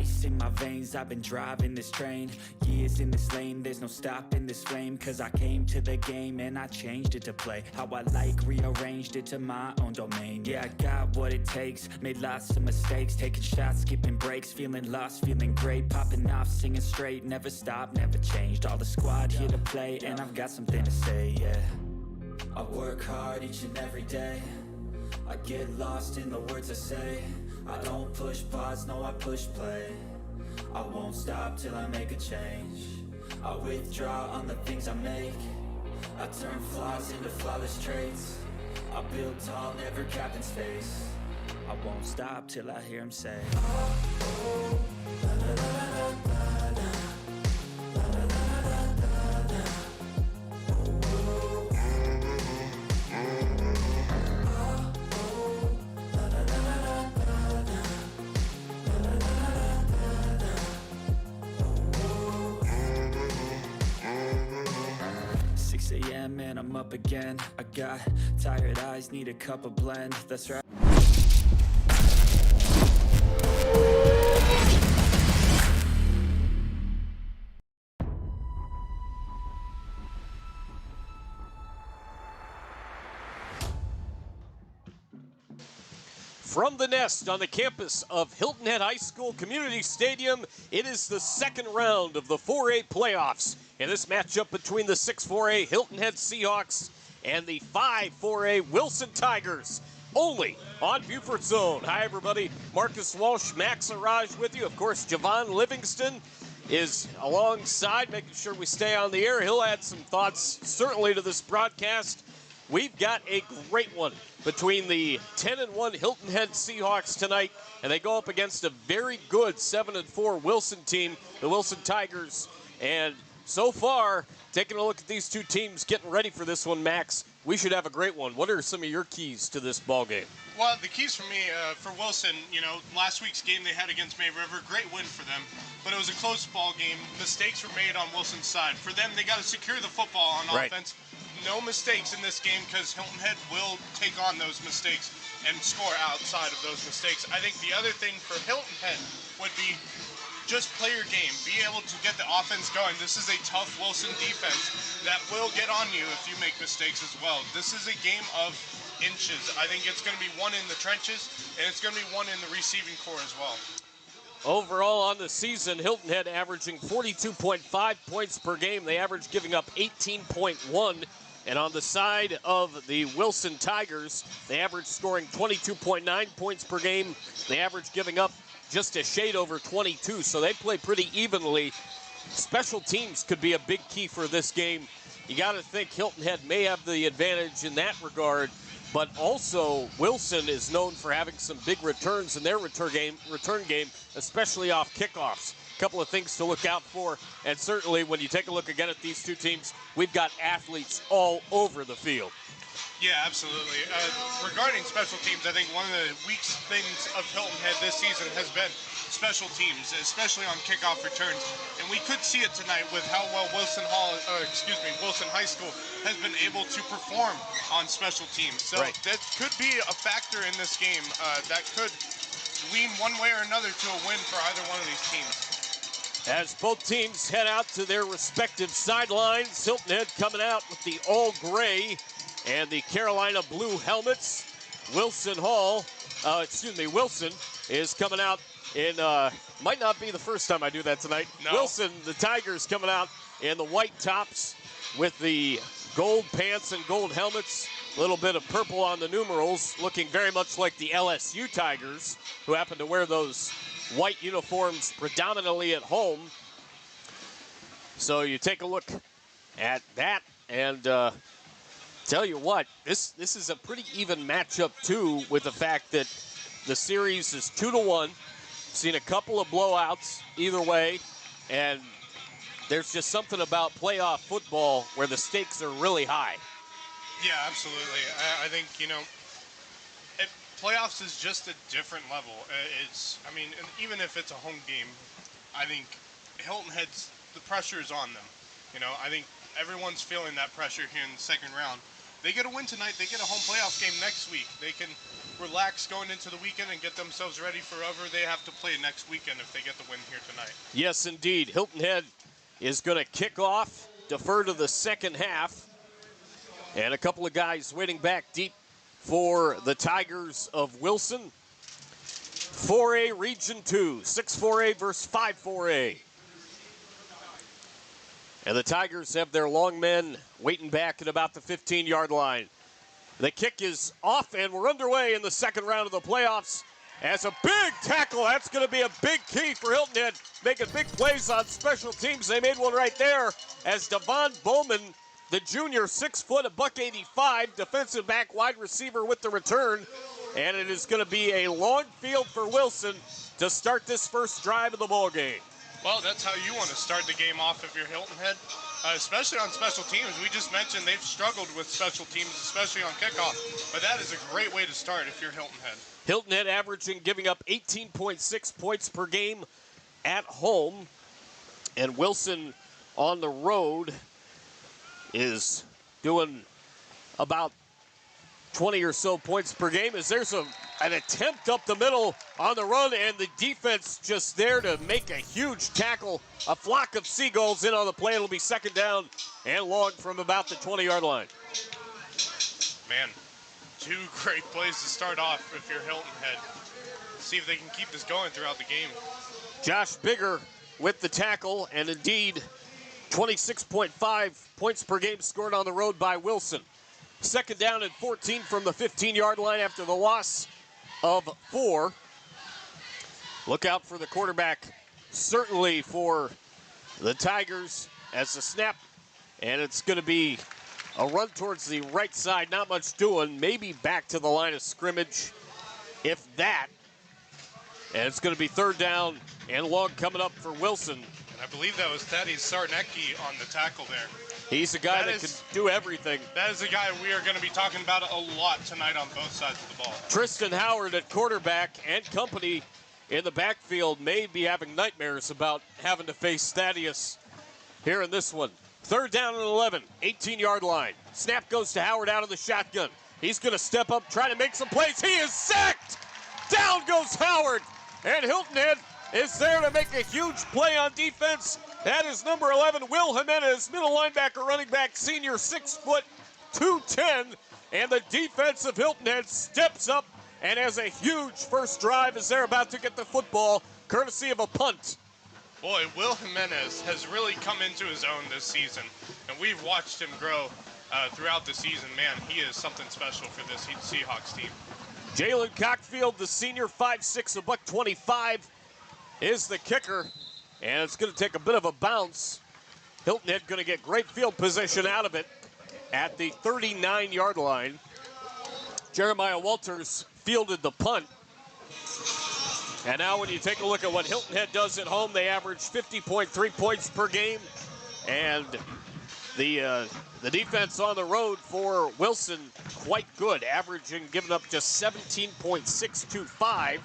ice in my veins, I've been driving this train. Years in this lane, there's no stopping this flame. Cause I came to the game and I changed it to play how I like, rearranged it to my own domain. Yeah, I got what it takes, made lots of mistakes, taking shots, skipping breaks, feeling lost, feeling great, popping off, singing straight, never stopped, never changed. All the squad here to play, and I've got something to say, yeah. I work hard each and every day, I get lost in the words I say. I don't push pause, no I push play. I won't stop till I make a change. I withdraw on the things I make. I turn flaws into flawless traits. I build tall, never capped in space. I won't stop till I hear him say, oh, oh, la, la, la, la, la, la. And I'm up again. I got tired eyes, need a cup of blend. That's right. From the nest on the campus of Hilton Head High School Community Stadium, it is the second round of the 4A playoffs. In this matchup between the 6-4A Hilton Head Seahawks and the 5-4A Wilson Tigers, only on Beaufort Zone. Hi, everybody. Marcus Walsh, Max Araj with you. Of course, Javon Livingston is alongside, making sure we stay on the air. He'll add some thoughts, certainly, to this broadcast. We've got a great one between the 10-1 Hilton Head Seahawks tonight, and they go up against a very good 7-4 Wilson team, the Wilson Tigers. And so far, taking a look at these two teams getting ready for this one, Max, we should have a great one. What are some of your keys to this ball game? Well, the keys for me, for Wilson, you know, last week's game they had against May River, great win for them, but it was a close ball game. Mistakes were made on Wilson's side. For them, they got to secure the football on offense. No mistakes in this game because Hilton Head will take on those mistakes and score outside of those mistakes. I think the other thing for Hilton Head would be just play your game. Be able to get the offense going. This is a tough Wilson defense that will get on you if you make mistakes as well. This is a game of inches. I think it's going to be one in the trenches, and it's going to be one in the receiving core as well. Overall on the season, Hilton Head averaging 42.5 points per game. They average giving up 18.1. And on the side of the Wilson Tigers, they average scoring 22.9 points per game. They average giving up just a shade over 22, so they play pretty evenly. Special teams could be a big key for this game. You got to think Hilton Head may have the advantage in that regard, but also Wilson is known for having some big returns in their return game, especially off kickoffs. Couple of things to look out for, and certainly when you take a look again at these two teams, we've got athletes all over the field. Yeah, absolutely. Regarding special teams, I think one of the weak things of Hilton Head this season has been special teams, especially on kickoff returns. And we could see it tonight with how well Wilson High School has been able to perform on special teams. So that could be a factor in this game that could lean one way or another to a win for either one of these teams. As both teams head out to their respective sidelines, Hilton Head coming out with the all gray and the Carolina blue helmets. Wilson is coming out in, might not be the first time I do that tonight. No. Wilson, the Tigers, coming out in the white tops with the gold pants and gold helmets. A little bit of purple on the numerals, looking very much like the LSU Tigers, who happen to wear those white uniforms predominantly at home. So you take a look at that, and tell you what, this is a pretty even matchup too, with the fact that the series is 2-1. Seen a couple of blowouts either way, and there's just something about playoff football where the stakes are really high. Yeah, absolutely. I think, you know, playoffs is just a different level. Even if it's a home game, I think Hilton Head's, the pressure is on them. You know, I think everyone's feeling that pressure here in the second round. they get a win tonight, they get a home playoff game next week. They can relax going into the weekend and get themselves ready for whoever they have to play next weekend if they get the win here tonight. Yes, indeed. Hilton Head is going to kick off, defer to the second half. And a couple of guys waiting back deep for the Tigers of Wilson. 4A Region 2, 6-4A versus 5-4A. And the Tigers have their long men waiting back at about the 15-yard line. The kick is off, and we're underway in the second round of the playoffs. As a big tackle, that's going to be a big key for Hilton Head, making big plays on special teams. They made one right there as Devon Bowman, the junior, 6 foot, $185, defensive back, wide receiver with the return. And it is going to be a long field for Wilson to start this first drive of the ball game. Well, that's how you want to start the game off if you're Hilton Head, especially on special teams. We just mentioned they've struggled with special teams, especially on kickoff. But that is a great way to start if you're Hilton Head. Hilton Head averaging, giving up 18.6 points per game at home. And Wilson on the road is doing about 20 or so points per game as there's an attempt up the middle on the run, and the defense just there to make a huge tackle. A flock of seagulls in on the play. It'll be second down and long from about the 20-yard line. Man, two great plays to start off if you're Hilton Head. See if they can keep this going throughout the game. Josh Bigger with the tackle, and indeed 26.5 points per game scored on the road by Wilson. Second down and 14 from the 15-yard line after the loss of 4. Look out for the quarterback, certainly for the Tigers, as the snap, and it's going to be a run towards the right side. Not much doing, maybe back to the line of scrimmage, if that. And it's going to be third down and long coming up for Wilson. And I believe that was Thaddeus Sarnecki on the tackle there. He's a guy that can do everything. That is a guy we are going to be talking about a lot tonight on both sides of the ball. Tristan Howard at quarterback and company in the backfield may be having nightmares about having to face Thaddeus here in this one. Third down and 11, 18-yard line. Snap goes to Howard out of the shotgun. He's going to step up, try to make some plays. He is sacked! Down goes Howard! And Hilton Head is there to make a huge play on defense. That is number 11, Will Jimenez, middle linebacker, running back, senior, 6 foot, 210. And the defense of Hilton Head steps up and has a huge first drive as they're about to get the football, courtesy of a punt. Boy, Will Jimenez has really come into his own this season, and we've watched him grow throughout the season. Man, he is something special for this Seahawks team. Jalen Cockfield, the senior, 5'6", $125, is the kicker. And it's going to take a bit of a bounce. Hilton Head going to get great field position out of it at the 39-yard line. Jeremiah Walters fielded the punt. And now when you take a look at what Hilton Head does at home, they average 50.3 points per game. And the defense on the road for Wilson, quite good, averaging, giving up just 17.625.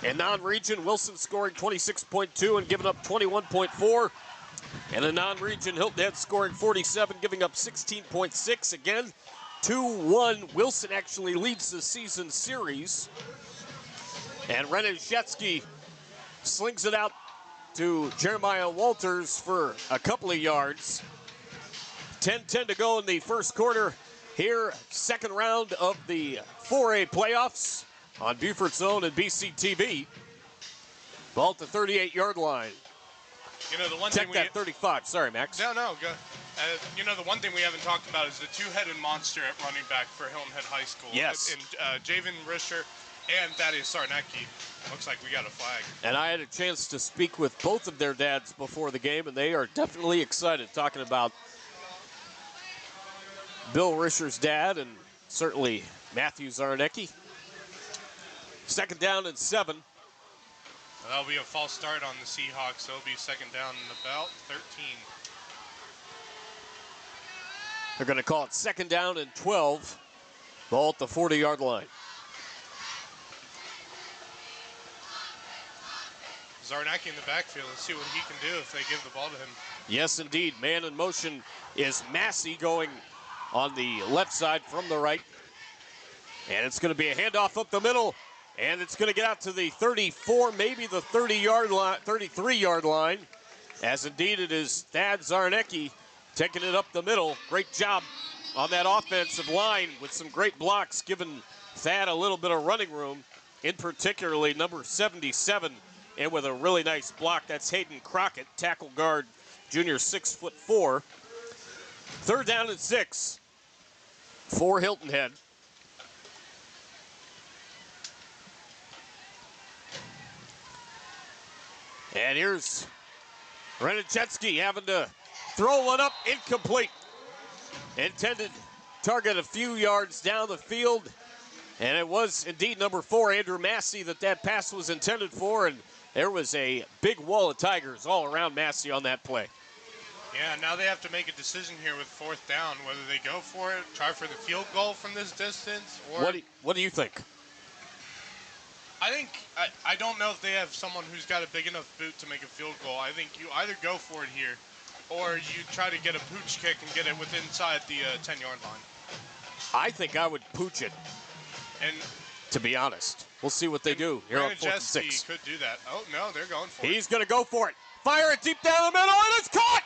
And non-region, Wilson scoring 26.2 and giving up 21.4. And a non-region, Hilton Head scoring 47, giving up 16.6. Again, 2-1. Wilson actually leads the season series. And Renan Shetsky slings it out to Jeremiah Walters for a couple of yards. 10-10 to go in the first quarter here. Second round of the 4A playoffs on Beaufort's own and BCTV. Ball at the 38-yard line. You know, the one Check thing that 35. Sorry, Max. No, go. You know, the one thing we haven't talked about is the two-headed monster at running back for Hilton Head High School. Yes. And Javen Risher and Thaddeus Sarnecki. Looks like we got a flag. And I had a chance to speak with both of their dads before the game, and they are definitely excited, talking about Bill Risher's dad and certainly Matthew Zarnecki. Second down and 7. That'll be a false start on the Seahawks. It'll be second down and about 13. They're going to call it second down and 12. Ball at the 40-yard line. Zarnecki in the backfield. Let's see what he can do if they give the ball to him. Yes, indeed. Man in motion is Massey going on the left side from the right. And it's going to be a handoff up the middle, and it's going to get out to the 34, maybe the 30-yard line, 33-yard line, as indeed it is Thad Zarnecki taking it up the middle. Great job on that offensive line with some great blocks, giving Thad a little bit of running room, in particularly number 77, and with a really nice block. That's Hayden Crockett, tackle guard, junior, 6'4". Third down and 6 for Hilton Head. And here's Renachetsky having to throw one up, incomplete. Intended target a few yards down the field. And it was indeed number 4, Andrew Massey, that pass was intended for. And there was a big wall of Tigers all around Massey on that play. Yeah, now they have to make a decision here with 4th down, whether they go for it, try for the field goal from this distance, or... What do you think? I don't know if they have someone who's got a big enough boot to make a field goal. I think you either go for it here, or you try to get a pooch kick and get it within inside the 10-yard line. I think I would pooch it. And to be honest, we'll see what they do here on 4th and 6. Could do that. Oh no, they're going for it. He's going to go for it. Fire it deep down the middle, and it's caught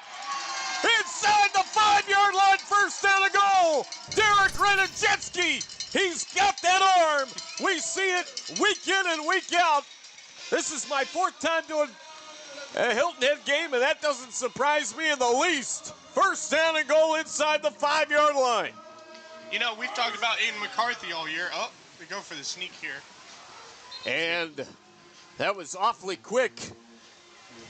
inside the 5-yard line. First down and goal. Derek Renachetsky. He's got that arm. We see it week in and week out. This is my 4th time doing a Hilton Head game, and that doesn't surprise me in the least. First down and goal inside the 5-yard line. You know, we've talked about Aiden McCarthy all year. Oh, they go for the sneak here. And that was awfully quick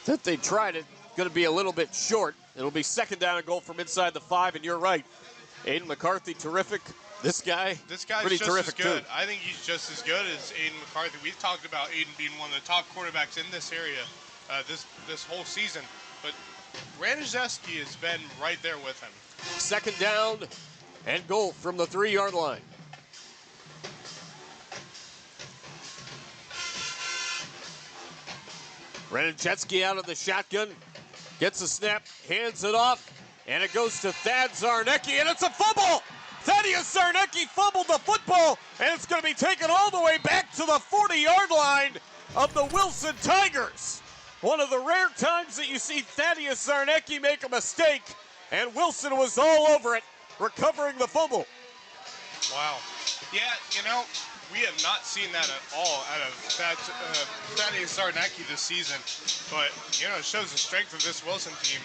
that they tried it. Going to be a little bit short. It'll be second down and goal from inside the 5, and you're right. Aiden McCarthy, terrific. This guy's pretty just terrific as good. too. I think he's just as good as Aiden McCarthy. We've talked about Aiden being one of the top quarterbacks in this area this whole season, but Renachetsky has been right there with him. Second down and goal from the 3-yard line. Renachetsky out of the shotgun, gets a snap, hands it off, and it goes to Thad Zarnecki, and it's a fumble! Thaddeus Zarnecki fumbled the football, and it's going to be taken all the way back to the 40-yard line of the Wilson Tigers. One of the rare times that you see Thaddeus Zarnecki make a mistake, and Wilson was all over it, recovering the fumble. Wow. Yeah, you know, we have not seen that at all out of Thaddeus Zarnecki this season, but, you know, it shows the strength of this Wilson team.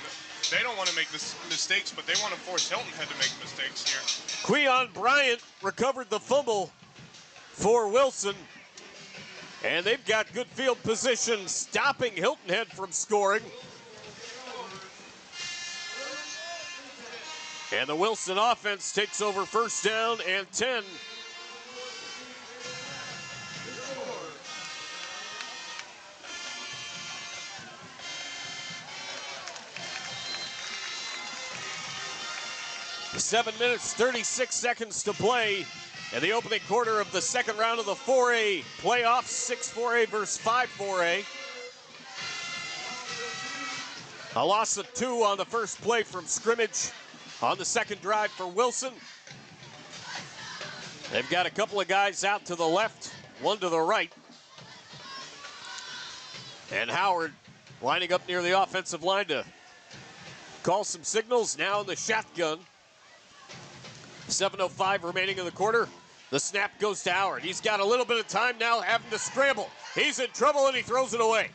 They don't want to make mistakes, but they want to force Hilton Head to make mistakes here. Queon Bryant recovered the fumble for Wilson. And they've got good field position, stopping Hilton Head from scoring. And the Wilson offense takes over first down and 10. Seven minutes, 36 seconds to play in the opening quarter of the second round of the 4A playoffs. 6 4A versus 5 4A. A loss of 2 on the first play from scrimmage on the second drive for Wilson. They've got a couple of guys out to the left, one to the right. And Howard lining up near the offensive line to call some signals. Now in the shotgun. 7:05 remaining in the quarter. The snap goes to Howard. He's got a little bit of time now, having to scramble. He's in trouble, and he throws it away.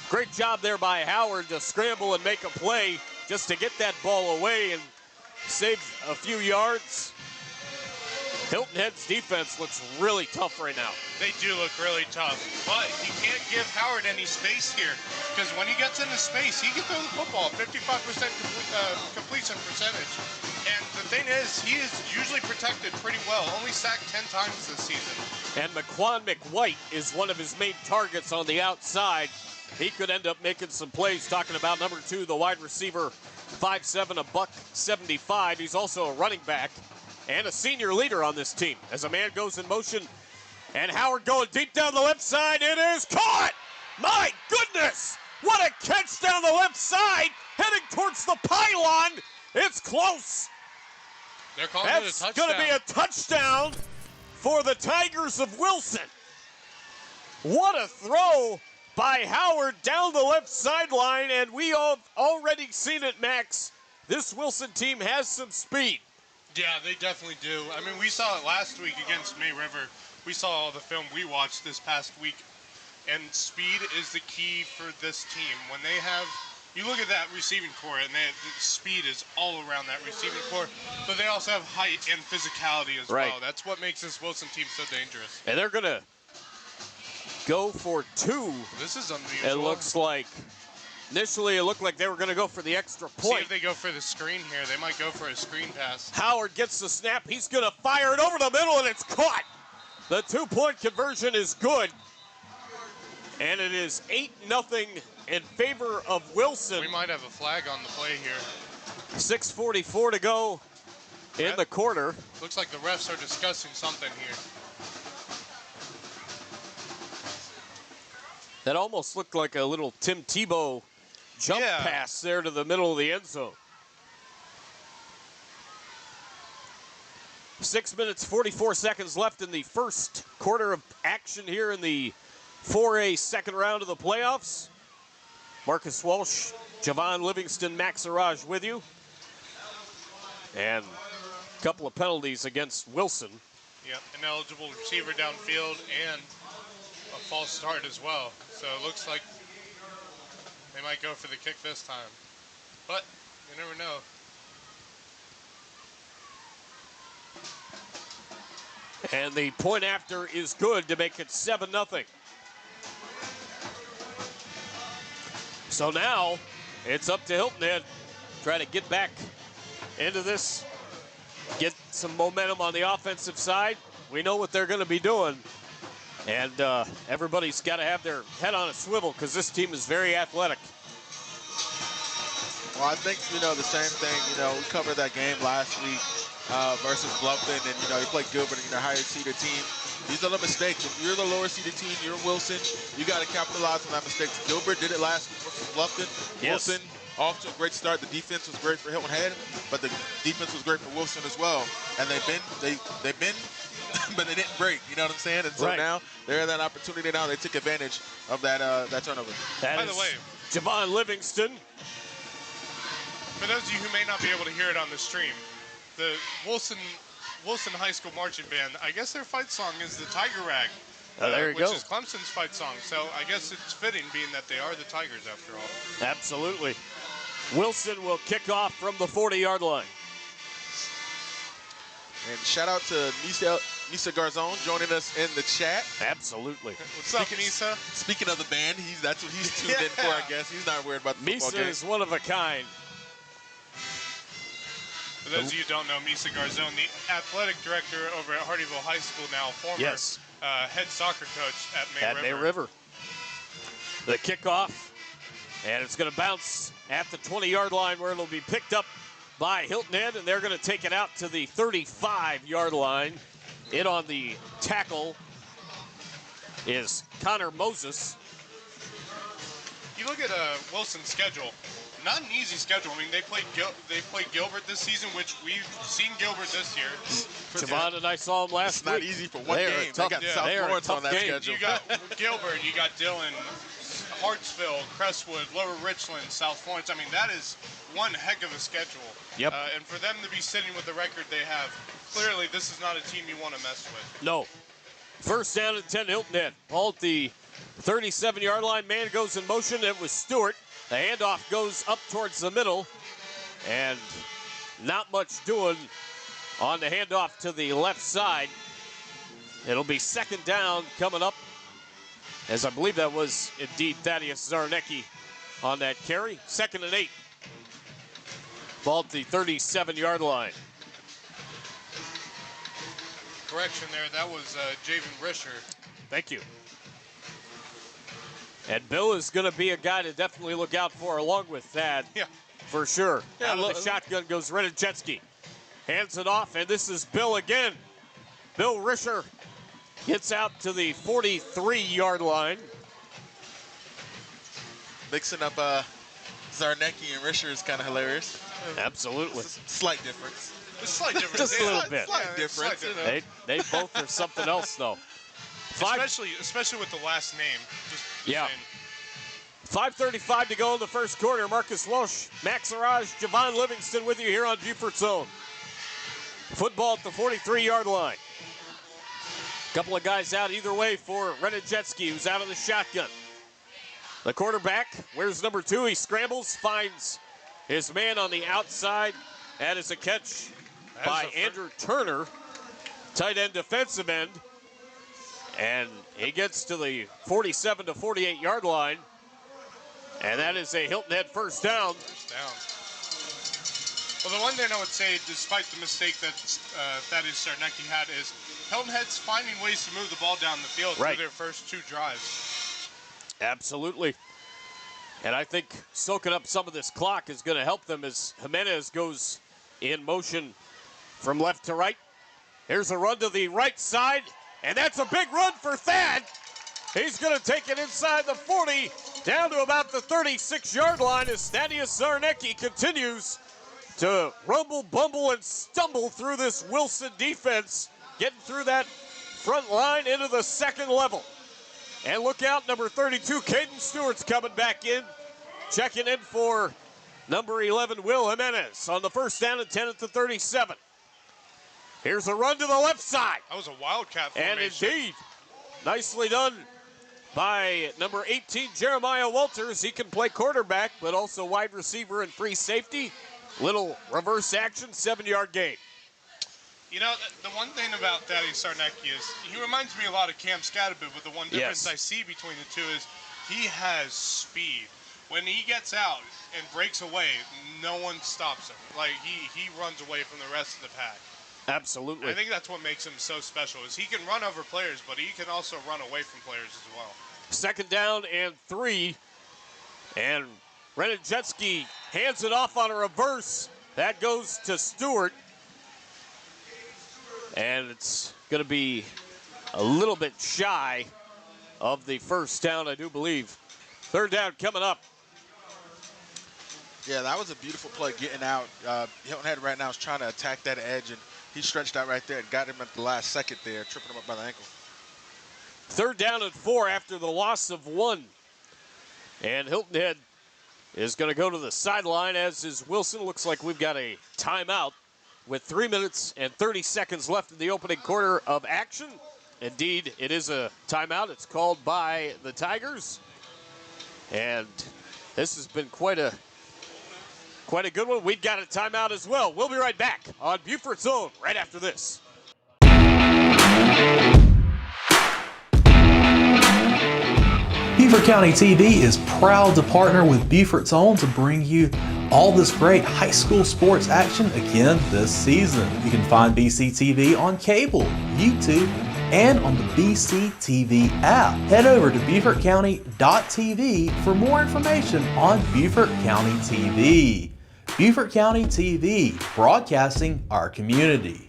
Great job there by Howard to scramble and make a play just to get that ball away and save a few yards. Hilton Head's defense looks really tough right now. They do look really tough, but you can't give Howard any space here, because when he gets into space, he can throw the football, 55% completion percentage. And the thing is, he is usually protected pretty well, only sacked 10 times this season. And McQuan McWhite is one of his main targets on the outside. He could end up making some plays. Talking about number 2, the wide receiver, 5'7", $175. He's also a running back and a senior leader on this team. As a man goes in motion, and Howard going deep down the left side. It is caught! My goodness! What a catch down the left side, heading towards the pylon. It's close. They're calling it a That's touchdown. going to be a touchdown for the Tigers of Wilson. What a throw by Howard down the left sideline, and we have already seen it, Max. This Wilson team has some speed. Yeah, they definitely do. I mean, we saw it last week against May River. We saw all the film we watched this past week, and speed is the key for this team. When they have, you look at that receiving core, and the speed is all around that receiving core, but they also have height and physicality as well. That's what makes this Wilson team so dangerous. And they're going to go for two. This is unusual. It looks like. Initially, it looked like they were going to go for the extra point. See if they go for the screen here. They might go for a screen pass. Howard gets the snap. He's going to fire it over the middle, and it's caught. The two-point conversion is good. And it is 8-0 in favor of Wilson. We might have a flag on the play here. 6:44 to go in the quarter. Looks like the refs are discussing something here. That almost looked like a little Tim Tebow jump pass there to the middle of the end zone. 6 minutes, 44 seconds left in the first quarter of action here in the 4A second round of the playoffs. Marcus Walsh, Javon Livingston, Max Araj with you. And a couple of penalties against Wilson. Yep, an eligible receiver downfield and a false start as well. So it looks like they might go for the kick this time. But you never know. And the point after is good to make it 7-0. So now it's up to Hilton Head. Try to get back into this, get some momentum on the offensive side. We know what they're going to be doing. And everybody's got to have their head on a swivel because this team is very athletic. Well, I think, the same thing, we covered that game last week versus Bluffton, and, you played Gilbert, higher seeded team. These are the mistakes. If you're the lower seeded team, you're Wilson, you got to capitalize on that mistake. Gilbert did it last week versus Bluffton. Yes. Wilson off to a great start. The defense was great for Hilton Head, but the defense was great for Wilson as well. And they've been but they didn't break, you know what I'm saying? And so now they're in that opportunity now. They took advantage of that turnover. By the way, Javon Livingston. For those of you who may not be able to hear it on the stream, the Wilson High School Marching Band, I guess their fight song is the Tiger Rag. There you go. Which is Clemson's fight song. So I guess it's fitting being that they are the Tigers after all. Absolutely. Wilson will kick off from the 40-yard line. And shout out to Misa Garzon joining us in the chat. Absolutely. What's up, Misa? Speaking of the band, that's what he's tuned in for, I guess. He's not worried about the football game. Misa is one of a kind. For those of you who don't know, Misa Garzon, the athletic director over at Hardyville High School now, former head soccer coach at May River. The kickoff, and it's going to bounce at the 20-yard line where it'll be picked up by Hilton Head, and they're going to take it out to the 35-yard line. In on the tackle is Connor Moses. You look at Wilson's schedule. Not an easy schedule. I mean, they played Gilbert this season, which we've seen Gilbert this year. Javon and I saw him last week. It's not easy for one game. They got South Lawrence on that schedule. You got Gilbert, you got Dillon, Hartsville, Crestwood, Lower Richland, South Florence. I mean, that is one heck of a schedule. Yep. And for them to be sitting with the record they have, clearly this is not a team you want to mess with. No. First down and 10, Hilton Head. Ball at the 37-yard line. Man goes in motion. It was Stewart. The handoff goes up towards the middle. And not much doing on the handoff to the left side. It'll be second down coming up, as I believe that was indeed Thaddeus Zarnecki on that carry. 2nd and 8. Ball at the 37-yard line. Correction there, that was Javen Risher. Thank you. And Bill is going to be a guy to definitely look out for along with Thad. Yeah. For sure. Yeah, Out of the shotgun goes Renachetsky. Hands it off, and this is Bill again. Bill Risher gets out to the 43-yard line. Mixing up Zarnecki and Risher is kind of hilarious. Absolutely. Slight difference. A slight difference. Just a little bit. Slight difference. Slight difference. They both are something else, though. Especially with the last name. Just Yeah. insane. 5:35 to go in the first quarter. Marcus Walsh, Max Araj, Javon Livingston with you here on Beaufort's Own. Football at the 43-yard line. Couple of guys out either way for Renijetsky, who's out of the shotgun. The quarterback, where's number 2? He scrambles, finds his man on the outside. That is a catch by Andrew Turner, tight end, defensive end. And he gets to the 47 to 48-yard line. And that is a Hilton Head first down. Well, the one thing I would say, despite the mistake that Thaddeus Sarnecki had, is Hilton Head's finding ways to move the ball down the field through their first 2 drives. Absolutely. And I think soaking up some of this clock is going to help them as Jimenez goes in motion from left to right. Here's a run to the right side, and that's a big run for Thad. He's going to take it inside the 40, down to about the 36-yard line as Thaddeus Sarnecki continues to rumble, bumble, and stumble through this Wilson defense, getting through that front line into the second level. And look out, number 32, Caden Stewart's coming back in, checking in for number 11, Will Jimenez, on the first down and 10 at the 37. Here's a run to the left side. That was a wildcat formation. And indeed, nicely done by number 18, Jeremiah Walters. He can play quarterback, but also wide receiver and free safety. Little reverse action, 7-yard gain. You know, the one thing about Thaddeus Sarnecki is he reminds me a lot of Cam Scatterby, but the one difference I see between the two is he has speed. When he gets out and breaks away, no one stops him. Like, he runs away from the rest of the pack. Absolutely. I think that's what makes him so special, is he can run over players, but he can also run away from players as well. Second down and 3. And Renijetsky hands it off on a reverse. That goes to Stewart. And it's going to be a little bit shy of the first down, I do believe. Third down coming up. Yeah, that was a beautiful play getting out. Hilton Head right now is trying to attack that edge, and he stretched out right there and got him at the last second there, tripping him up by the ankle. Third down and 4 after the loss of 1. And Hilton Head is going to go to the sideline, as is Wilson. Looks like we've got a timeout with 3 minutes and 30 seconds left in the opening quarter of action. Indeed, it is a timeout. It's called by the Tigers. And this has been quite a good one. We've got a timeout as well. We'll be right back on Beaufort's Own right after this. Beaufort County TV is proud to partner with Beaufort's Own to bring you all this great high school sports action again this season. You can find BCTV on cable, YouTube, and on the BCTV app. Head over to BeaufortCounty.tv for more information on Beaufort County TV. Beaufort County TV, broadcasting our community.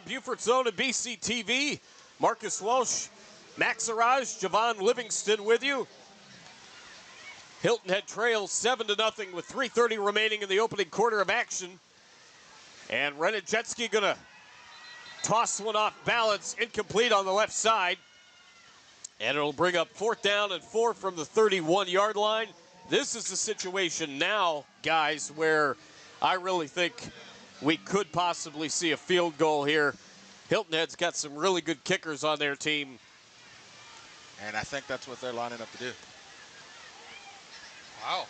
Beaufort's Own and BCTV. Marcus Walsh, Max Araj, Javon Livingston with you. Hilton Head trails 7-0 with 3:30 remaining in the opening quarter of action. And Renijetsky gonna toss one off balance, incomplete on the left side. And it'll bring up 4th down and 4 from the 31-yard line. This is the situation now, guys, where I really think we could possibly see a field goal here. Hilton Head's got some really good kickers on their team. And I think that's what they're lining up to do. Wow.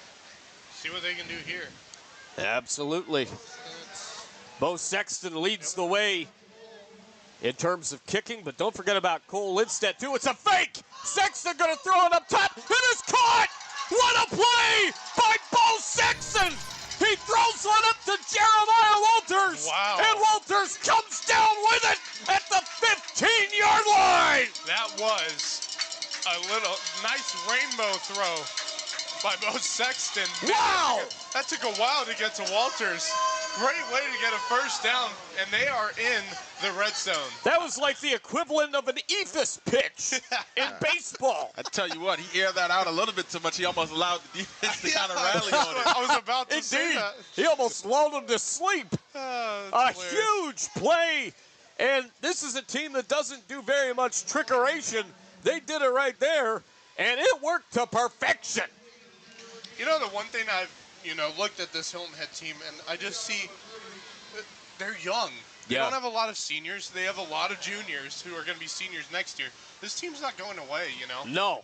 See what they can do here. Absolutely. Bo Sexton leads the way in terms of kicking, but don't forget about Cole Lindstedt, too. It's a fake! Sexton gonna throw it up top. It is caught! What a play by Bo Sexton! He throws one up to Jeremiah Walters. Wow. And Walters comes down with it at the 15-yard line. That was a little nice rainbow throw by Bo Sexton. Wow. That took a while to get to Walters. Great way to get a first down, and they are in the red zone. That was like the equivalent of an ephus pitch in baseball. I tell you what, he aired that out a little bit too much. He almost allowed the defense to kind of rally on it. I was about to say Indeed. that. He almost lulled him to sleep. A huge play. And this is a team that doesn't do very much trickeration. They did it right there, and it worked to perfection. You know, the one thing I've, looked at this Hilton Head team, and I just see they're young. They don't have a lot of seniors. They have a lot of juniors who are going to be seniors next year. This team's not going away, No.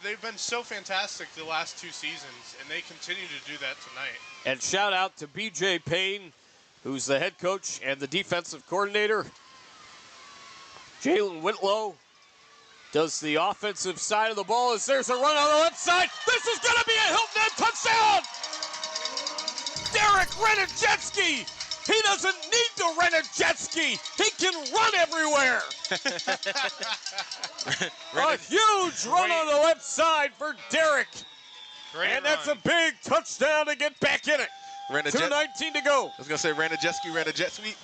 They've been so fantastic the last 2 seasons, and they continue to do that tonight. And shout out to B.J. Payne, who's the head coach and the defensive coordinator. Jalen Whitlow does the offensive side of the ball as there's a run on the left side. This is going to be a Hilton Head touchdown! Derek Renajewski! He doesn't need to rent a jet ski. He can run everywhere. A huge run on the left side for Derek. And that's a big touchdown to get back in it. 2:19 to go. I was going to say, ran a jet sweep.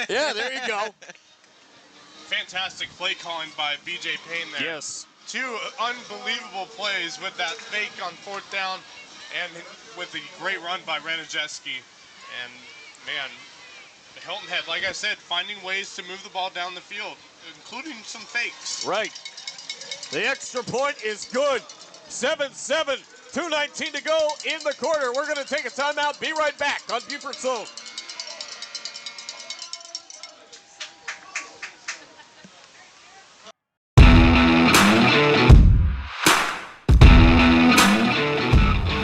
Yeah, there you go. Fantastic play calling by B.J. Payne there. Yes. 2 unbelievable plays with that fake on 4th down and with the great run by Renajewski. And, man, Hilton Head, like I said, finding ways to move the ball down the field, including some fakes. Right. The extra point is good. 7-7, 2:19 to go in the quarter. We're going to take a timeout. Be right back on Beaufort's Own.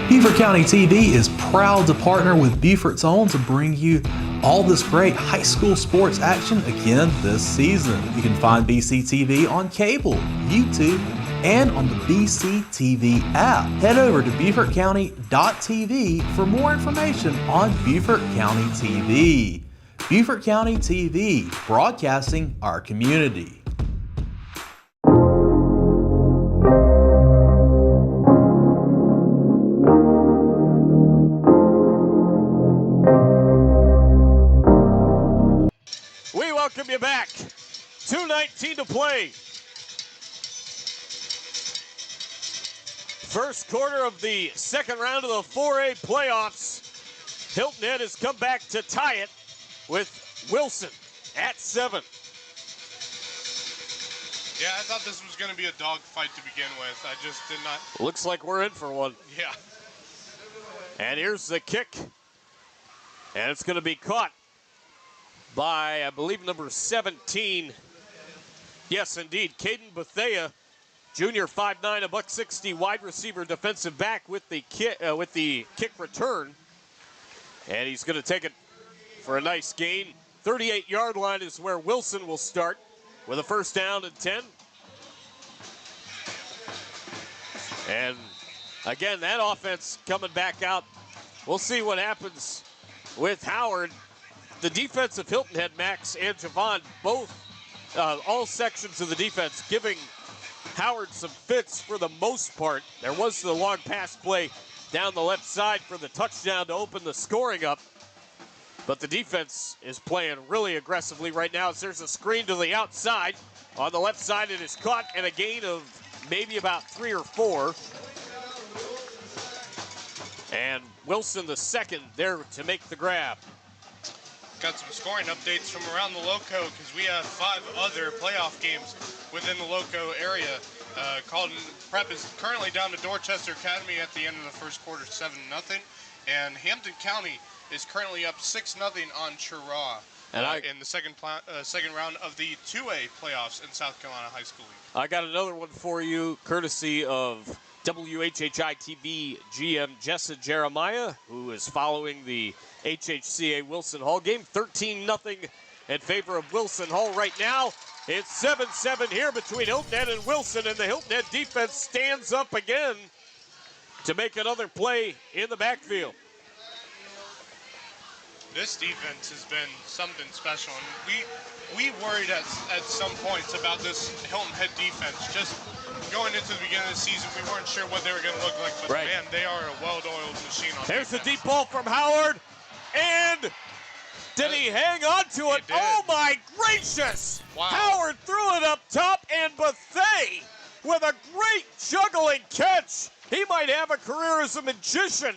Beaufort County TV is proud to partner with Beaufort's Own to bring you all this great high school sports action again this season. You can find BCTV on cable, YouTube, and on the BCTV app. Head over to BeaufortCounty.tv for more information on Beaufort County TV. Beaufort County TV, broadcasting our community. We welcome you back. 2:19 to play. First quarter of the second round of the 4A playoffs. Hilton Head has come back to tie it with Wilson at 7. Yeah, I thought this was going to be a dogfight to begin with. I just did not. Looks like we're in for one. Yeah. And here's the kick. And it's going to be caught by, I believe, number 17. Yes, indeed, Caden Bethea, junior, 5'9", $160, wide receiver, defensive back with the kick return. And he's going to take it for a nice gain. 38-yard line is where Wilson will start with a first down and 10. And again, that offense coming back out. We'll see what happens with Howard. The defense of Hilton Head, Max and Javon, both, all sections of the defense giving Howard some fits for the most part. There was the long pass play down the left side for the touchdown to open the scoring up. But the defense is playing really aggressively right now as there's a screen to the outside. On the left side, it is caught and a gain of maybe about 3 or 4. And Wilson, the second, there to make the grab. Got some scoring updates from around the Loco because we have 5 other playoff games within the Loco area. Colton Prep is currently down to Dorchester Academy at the end of the first quarter, 7-0. And Hampton County is currently up 6-0 on Chiraw in the second round of the 2A playoffs in South Carolina High School League. I got another one for you, courtesy of WHHI-TV GM Jessa Jeremiah, who is following the HHCA Wilson Hall game. 13-0 in favor of Wilson Hall right now. It's 7-7 here between Hilton Head and Wilson, and the Hilton Head defense stands up again to make another play in the backfield. This defense has been something special, and we worried at some points about this Hilton Head defense. Just going into the beginning of the season, we weren't sure what they were going to look like, but man, they are a well-oiled machine on There's defense. the deep ball from Howard. And did he hang on to it? Oh, my gracious. Wow. Howard threw it up top, and Bethea with a great juggling catch. He might have a career as a magician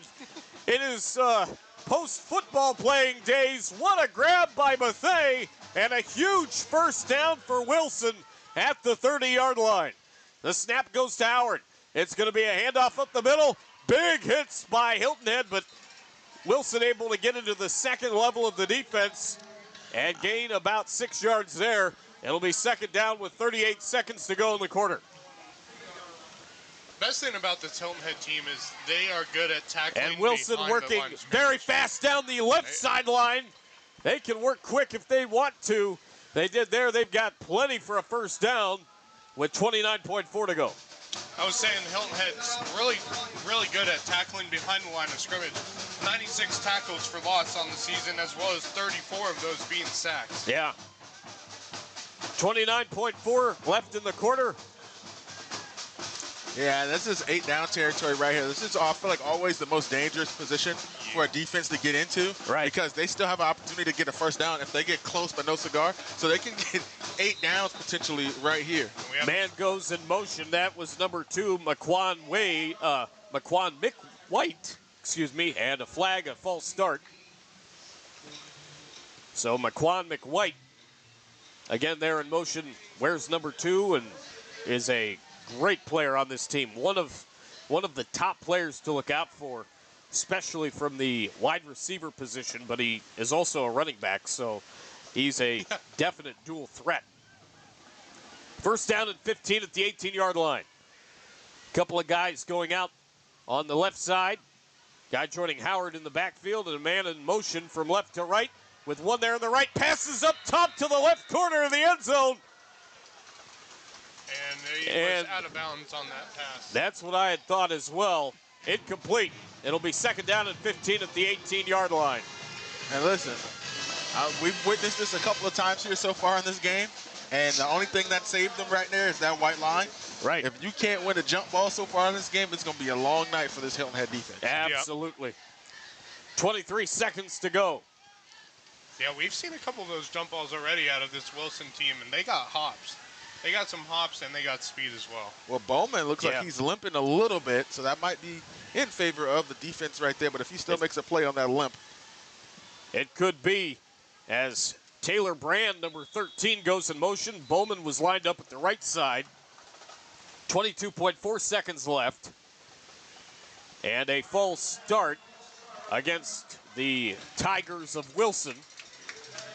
in his post-football playing days. What a grab by Bethea, and a huge first down for Wilson at the 30-yard line. The snap goes to Howard. It's going to be a handoff up the middle. Big hits by Hilton Head, but Wilson able to get into the second level of the defense and gain about 6 yards there. It'll be second down with 38 seconds to go in the quarter. Best thing about this Hilton Head team is they are good at tackling. And Wilson working very fast down the left sideline. They can work quick if they want to. They did there. They've got plenty for a first down with 29.4 to go. I was saying Hilton Head's really good at tackling behind the line of scrimmage. 96 tackles for loss on the season, as well as 34 of those being sacks. Yeah. 29.4 left in the quarter. Yeah, this is 8 down territory right here. This is, I feel like, always the most dangerous position for a defense to get into. Right. Because they still have an opportunity to get a first down if they get close but no cigar. So they can get 8 downs potentially right here. Man goes in motion. That was number 2, McQuan Mick White, and a flag, a false start. So McQuan McWhite, again there in motion, wears number 2 and is a great player on this team. One of the top players to look out for, especially from the wide receiver position, but he is also a running back, so he's a definite dual threat. First down and 15 at the 18-yard line. Couple of guys going out on the left side. Guy joining Howard in the backfield, and a man in motion from left to right with one there in the right. Passes up top to the left corner of the end zone. And he was out of bounds on that pass. That's what I had thought as well. Incomplete. It'll be second down and 15 at the 18-yard line. And listen, we've witnessed this a couple of times here so far in this game, and the only thing that saved them right there is that white line. Right. If you can't win a jump ball so far in this game, it's going to be a long night for this Hilton Head defense. Absolutely. Yep. 23 seconds to go. Yeah, we've seen a couple of those jump balls already out of this Wilson team, and they got hops. They got some hops, and they got speed as well. Well, Bowman looks like he's limping a little bit, so that might be in favor of the defense right there. But if he still makes a play on that limp. It could be, as Taylor Brand, number 13, goes in motion. Bowman was lined up at the right side. 22.4 seconds left. And a false start against the Tigers of Wilson.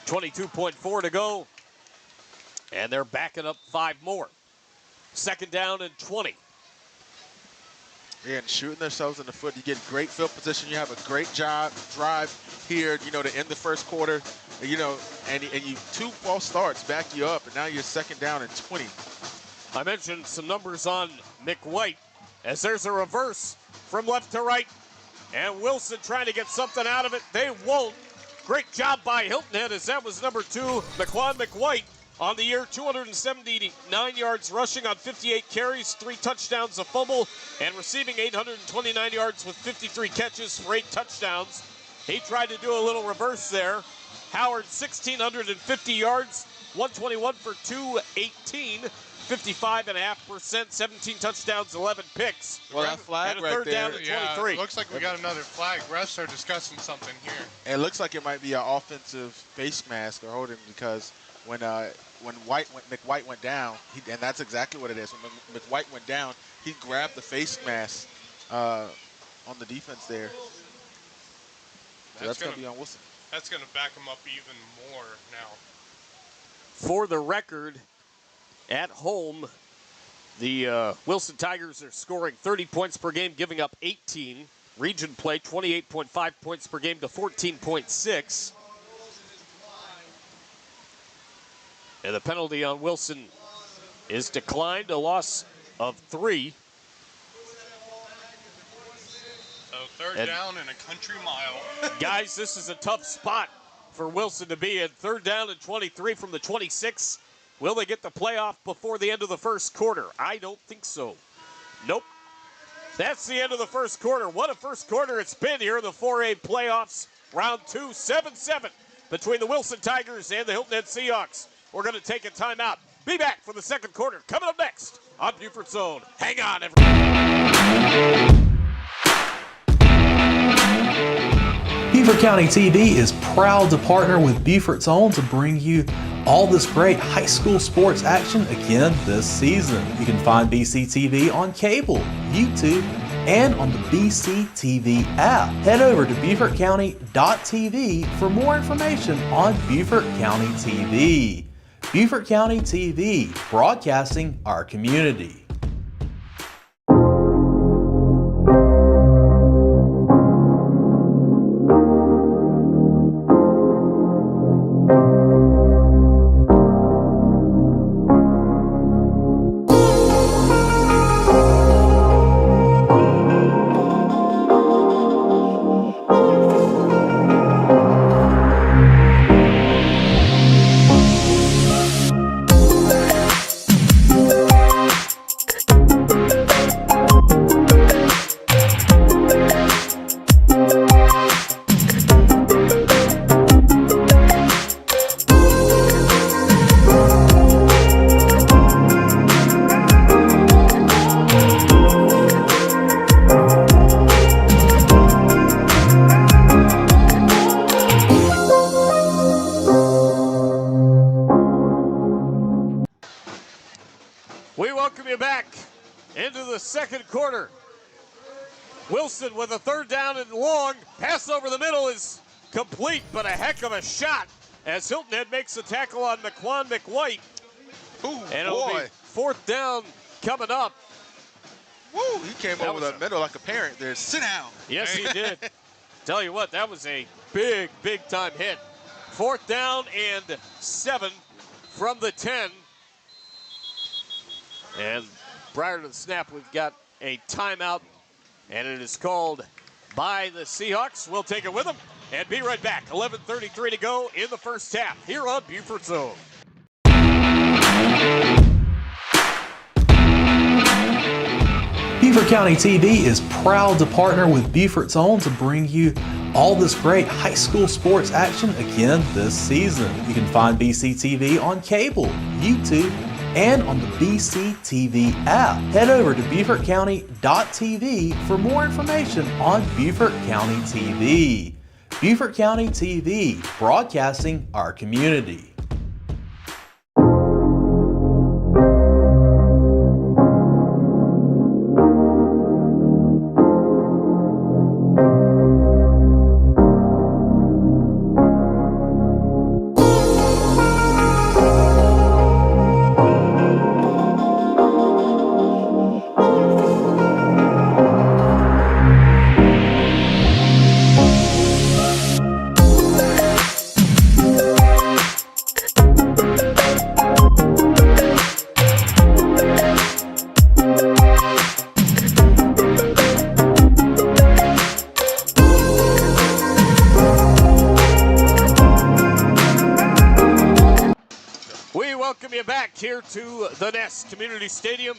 22.4 to go. And they're backing up 5 more. Second down and 20. Yeah, and shooting themselves in the foot. You get great field position. You have a great drive here, to end the first quarter. And you 2 false starts back you up, and now you're second down and 20. I mentioned some numbers on McWhite, as there's a reverse from left to right. And Wilson trying to get something out of it. They won't. Great job by Hilton Head, as that was number 2, McQuan McWhite. On the year, 279 yards rushing on 58 carries, 3 touchdowns, a fumble, and receiving 829 yards with 53 catches for 8 touchdowns. He tried to do a little reverse there. Howard, 1,650 yards, 121 for 218, 55.5%, 17 touchdowns, 11 picks. Well, that flag and a right third there. down and 23. Looks like we got another flag. Refs are discussing something here. It looks like it might be an offensive face mask or holding, because when McWhite went down, and that's exactly what it is. When McWhite went down, he grabbed the face mask on the defense there. So that's going to be on Wilson. That's going to back him up even more now. For the record, at home, the Wilson Tigers are scoring 30 points per game, giving up 18. Region play, 28.5 points per game to 14.6. And the penalty on Wilson is declined, a loss of 3. So third down and a country mile. Guys, this is a tough spot for Wilson to be in. Third down and 23 from the 26. Will they get the playoff before the end of the first quarter? I don't think so. Nope. That's the end of the first quarter. What a first quarter it's been here in the 4A playoffs. round 2, 7-7 between the Wilson Tigers and the Hilton Head Seahawks. We're going to take a timeout. Be back for the second quarter. Coming up next on Beaufort Zone. Hang on, everybody. Beaufort County TV is proud to partner with Beaufort Zone to bring you all this great high school sports action again this season. You can find BCTV on cable, YouTube, and on the BCTV app. Head over to BeaufortCounty.tv for more information on Beaufort County TV. Beaufort County TV, broadcasting our community. We welcome you back into the second quarter. Wilson with a third down and long. Pass over the middle is complete, but a heck of a shot as Hilton Head makes a tackle on McQuan McWhite. Ooh, and it'll be fourth down coming up. Woo, he came over the middle like a parent there. Sit down. Yes, he did. Tell you what, that was a big, big time hit. Fourth down and 7 from the 10. And prior to the snap, we've got a timeout, and it is called by the Seahawks. We'll take it with them and be right back. 11:33 to go in the first half here on Beaufort Zone. Beaufort County TV is proud to partner with Beaufort Zone to bring you all this great high school sports action again this season. You can find BCTV on cable, YouTube, and on the BCTV app. Head over to BeaufortCounty.tv for more information on Beaufort County TV. Beaufort County TV, broadcasting our community. Here to the Nest Community Stadium.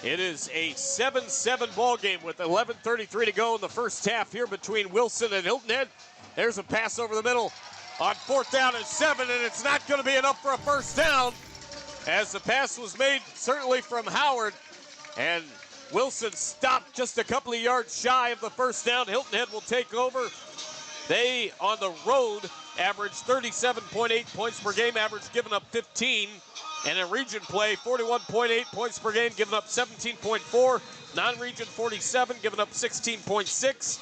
It is a 7-7 ball game with 11:33 to go in the first half here between Wilson and Hilton Head. There's a pass over the middle on fourth down and 7, and it's not going to be enough for a first down as the pass was made certainly from Howard, and Wilson stopped just a couple of yards shy of the first down. Hilton Head will take over. They, on the road, average 37.8 points per game, average giving up 15. And in region play, 41.8 points per game, giving up 17.4. Non-region 47, giving up 16.6.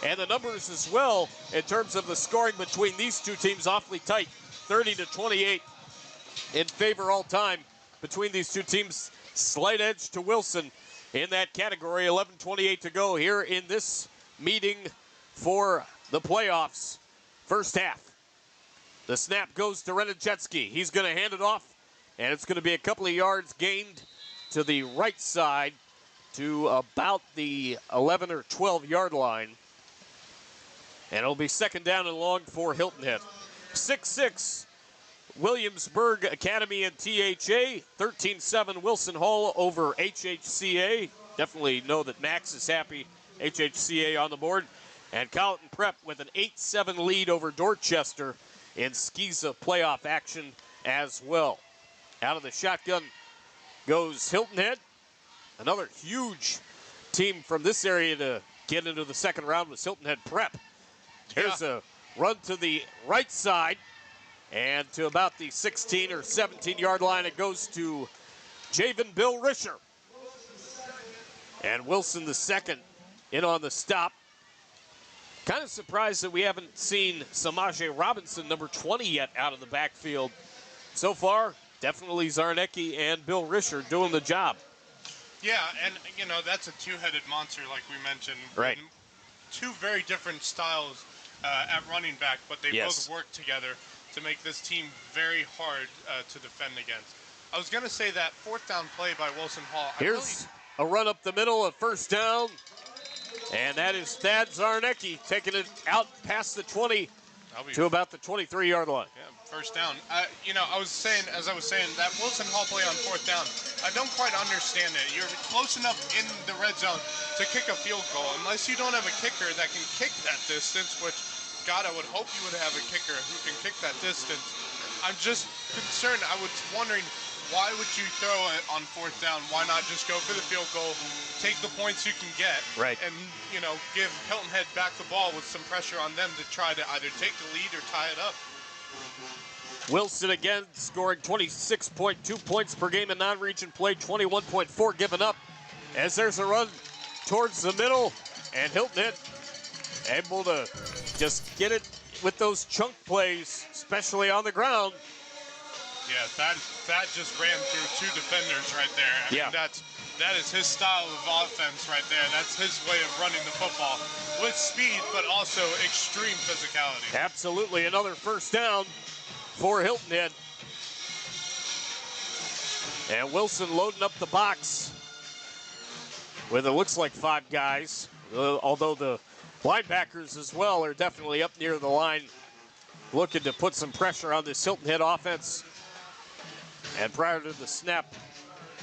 And the numbers as well, in terms of the scoring between these two teams, awfully tight. 30-28 in favor all time between these two teams. Slight edge to Wilson in that category. 11:28 to go here in this meeting for the playoffs. First half. The snap goes to Renachetsky. He's going to hand it off. And it's going to be a couple of yards gained to the right side to about the 11 or 12 yard line. And it'll be second down and long for Hilton Head. 6-6 Williamsburg Academy and THA. 13-7 Wilson Hall over HHCA. Definitely know that Max is happy. HHCA on the board. And Colleton Prep with an 8-7 lead over Dorchester in Skeeza playoff action as well. Out of the shotgun goes Hilton Head. Another huge team from this area to get into the second round was Hilton Head Prep. Here's a run to the right side and to about the 16 or 17-yard line. It goes to Javen Bill Risher. And Wilson the second in on the stop. Kind of surprised that we haven't seen Samaje Robinson, number 20, yet out of the backfield. So far, definitely Zarnecki and Bill Risher doing the job. Yeah, and, you know, that's a two-headed monster, like we mentioned. Right. Two very different styles at running back, but they both work together to make this team very hard to defend against. I was going to say that fourth down play by Wilson Hall. Here's a run up the middle of first down. And that is Thad Zarnecki taking it out past the 20 to about the 23-yard line. Yeah, first down. You know, as I was saying, that Wilson Hall play on fourth down, I don't quite understand it. You're close enough in the red zone to kick a field goal, unless you don't have a kicker that can kick that distance, which, God, I would hope you would have a kicker who can kick that distance. I'm just concerned. I was wondering, why would you throw it on fourth down? Why not just go for the field goal, take the points you can get, and, you know, give Hilton Head back the ball with some pressure on them to try to either take the lead or tie it up. Wilson again scoring 26.2 points per game in non-region play, 21.4 given up. As there's a run towards the middle, and Hilton Head able to just get it with those chunk plays, especially on the ground. Yeah, that just ran through two defenders right there. I mean, that is his style of offense right there. That's his way of running the football with speed, but also extreme physicality. Absolutely, another first down for Hilton Head. And Wilson loading up the box with it looks like 5 guys, although the linebackers as well are definitely up near the line, looking to put some pressure on this Hilton Head offense. And prior to the snap,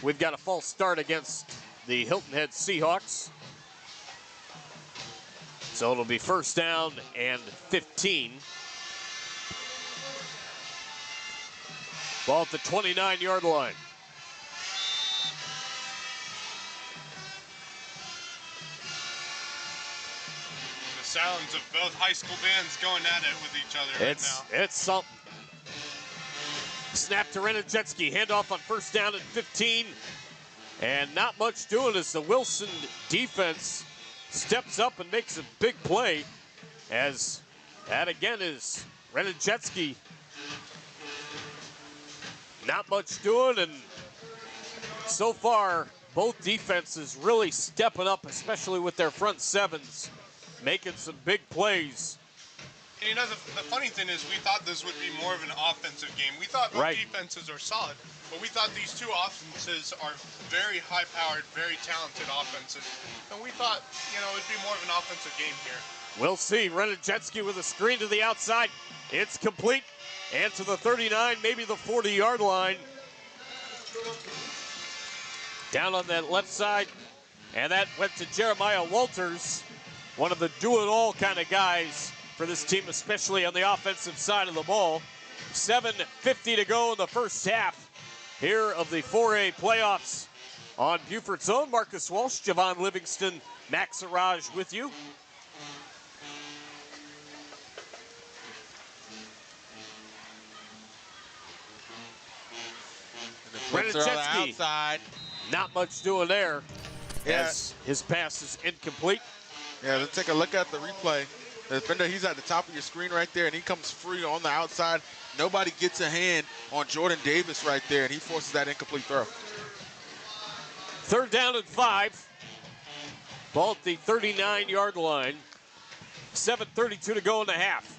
we've got a false start against the Hilton Head Seahawks. So it'll be first down and 15. Ball at the 29-yard line. The sounds of both high school bands going at it with each other right now. It's something. Snap to Renajetsky, handoff on first down at 15. And not much doing as the Wilson defense steps up and makes a big play. As that again is Renajetsky. Not much doing, and so far both defenses really stepping up, especially with their front sevens, making some big plays. And you know, the funny thing is we thought this would be more of an offensive game. We thought both defenses are solid, but we thought these two offenses are very high-powered, very talented offenses. And we thought, you know, it would be more of an offensive game here. We'll see. Renajetsky with a screen to the outside. It's complete. And to the 39, maybe the 40-yard line. Down on that left side. And that went to Jeremiah Walters, one of the do-it-all kind of guys for this team, especially on the offensive side of the ball. 7:50 to go in the first half here of the 4A playoffs on Beaufort's own. Marcus Walsh, Javon Livingston, Max Araj with you. Outside. Not much doing there. As his pass is incomplete. Yeah, let's take a look at the replay. The defender, he's at the top of your screen right there, and he comes free on the outside. Nobody gets a hand on Jordan Davis right there, and he forces that incomplete throw. Third down and 5. Ball at the 39-yard line. 7:32 to go in the half.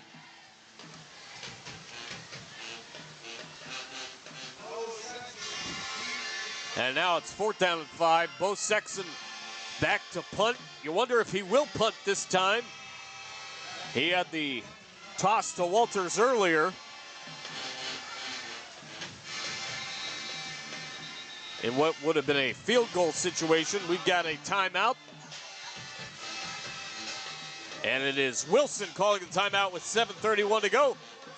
And now it's fourth down and 5. Bo Sexton back to punt. You wonder if he will punt this time. He had the toss to Walters earlier. In what would have been a field goal situation, we've got a timeout. And it is Wilson calling the timeout with 7:31 to go.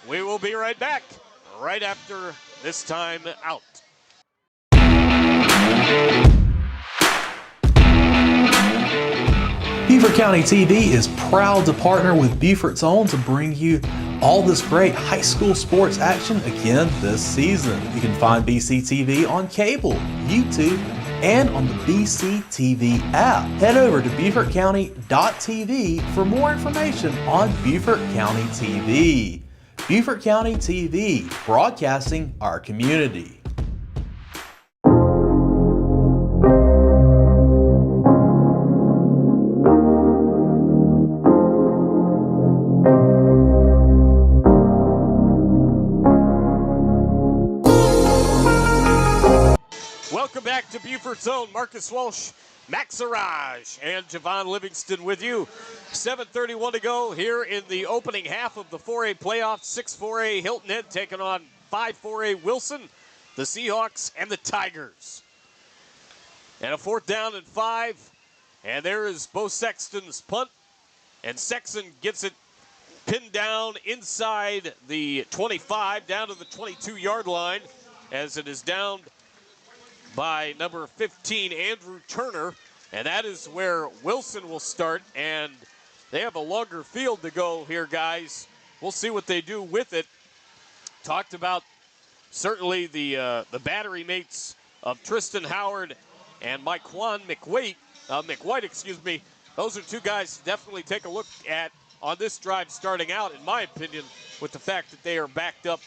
We will be right back right after this time out. Beaufort County TV is proud to partner with Beaufort's Own to bring you all this great high school sports action again this season. You can find BCTV on cable, YouTube, and on the BCTV app. Head over to BeaufortCounty.tv for more information on Beaufort County TV. Beaufort County TV, broadcasting our community. Welcome back to Beaufort's Own. Marcus Walsh, Max Araj, and Javon Livingston with you. 7:31 to go here in the opening half of the 4A playoffs. 6-4A Hilton Head taking on 5-4A Wilson, the Seahawks, and the Tigers. And a 4th down and 5. And there is Bo Sexton's punt. And Sexton gets it pinned down inside the 25, down to the 22-yard line, as it is downed by number 15, Andrew Turner, and that is where Wilson will start, and they have a longer field to go here, guys. We'll see what they do with it. Talked about certainly the battery mates of Tristan Howard and Myquan McWhite, Those are two guys to definitely take a look at on this drive starting out, in my opinion, with the fact that they are backed up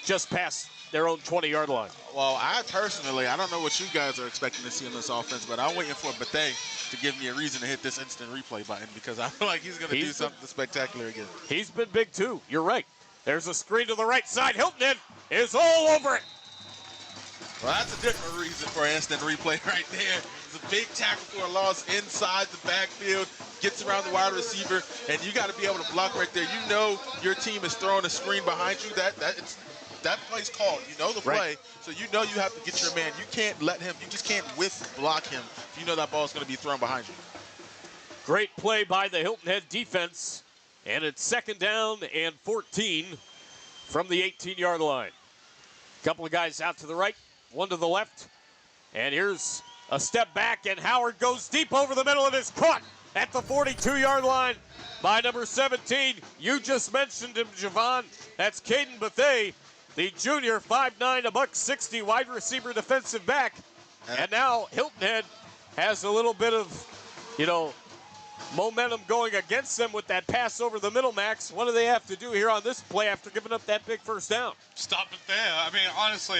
just past their own 20-yard line. Well, I don't know what you guys are expecting to see in this offense, but I'm waiting for Bethea to give me a reason to hit this instant replay button because I feel like he's going to do something spectacular again. He's been big, too. You're right. There's a screen to the right side. Hilton Head is all over it. Well, that's a different reason for an instant replay right there. It's a big tackle for a loss inside the backfield, gets around the wide receiver, and you got to be able to block right there. You know your team is throwing a screen behind you. That play's called. You know the play, right. So you know you have to get your man. You can't let him, you just can't block him if you know that ball's going to be thrown behind you. Great play by the Hilton Head defense, and it's 2nd down and 14 from the 18-yard line. Couple of guys out to the right, one to the left, and here's a step back, and Howard goes deep over the middle and is caught at the 42-yard line by number 17. You just mentioned him, Javon. That's Caden Bethea, the junior, 5'9", $160, wide receiver, defensive back. And now Hilton Head has a little bit of, momentum going against them with that pass over the middle, Max. What do they have to do here on this play after giving up that big 1st down? Stop Bethea. I mean, honestly,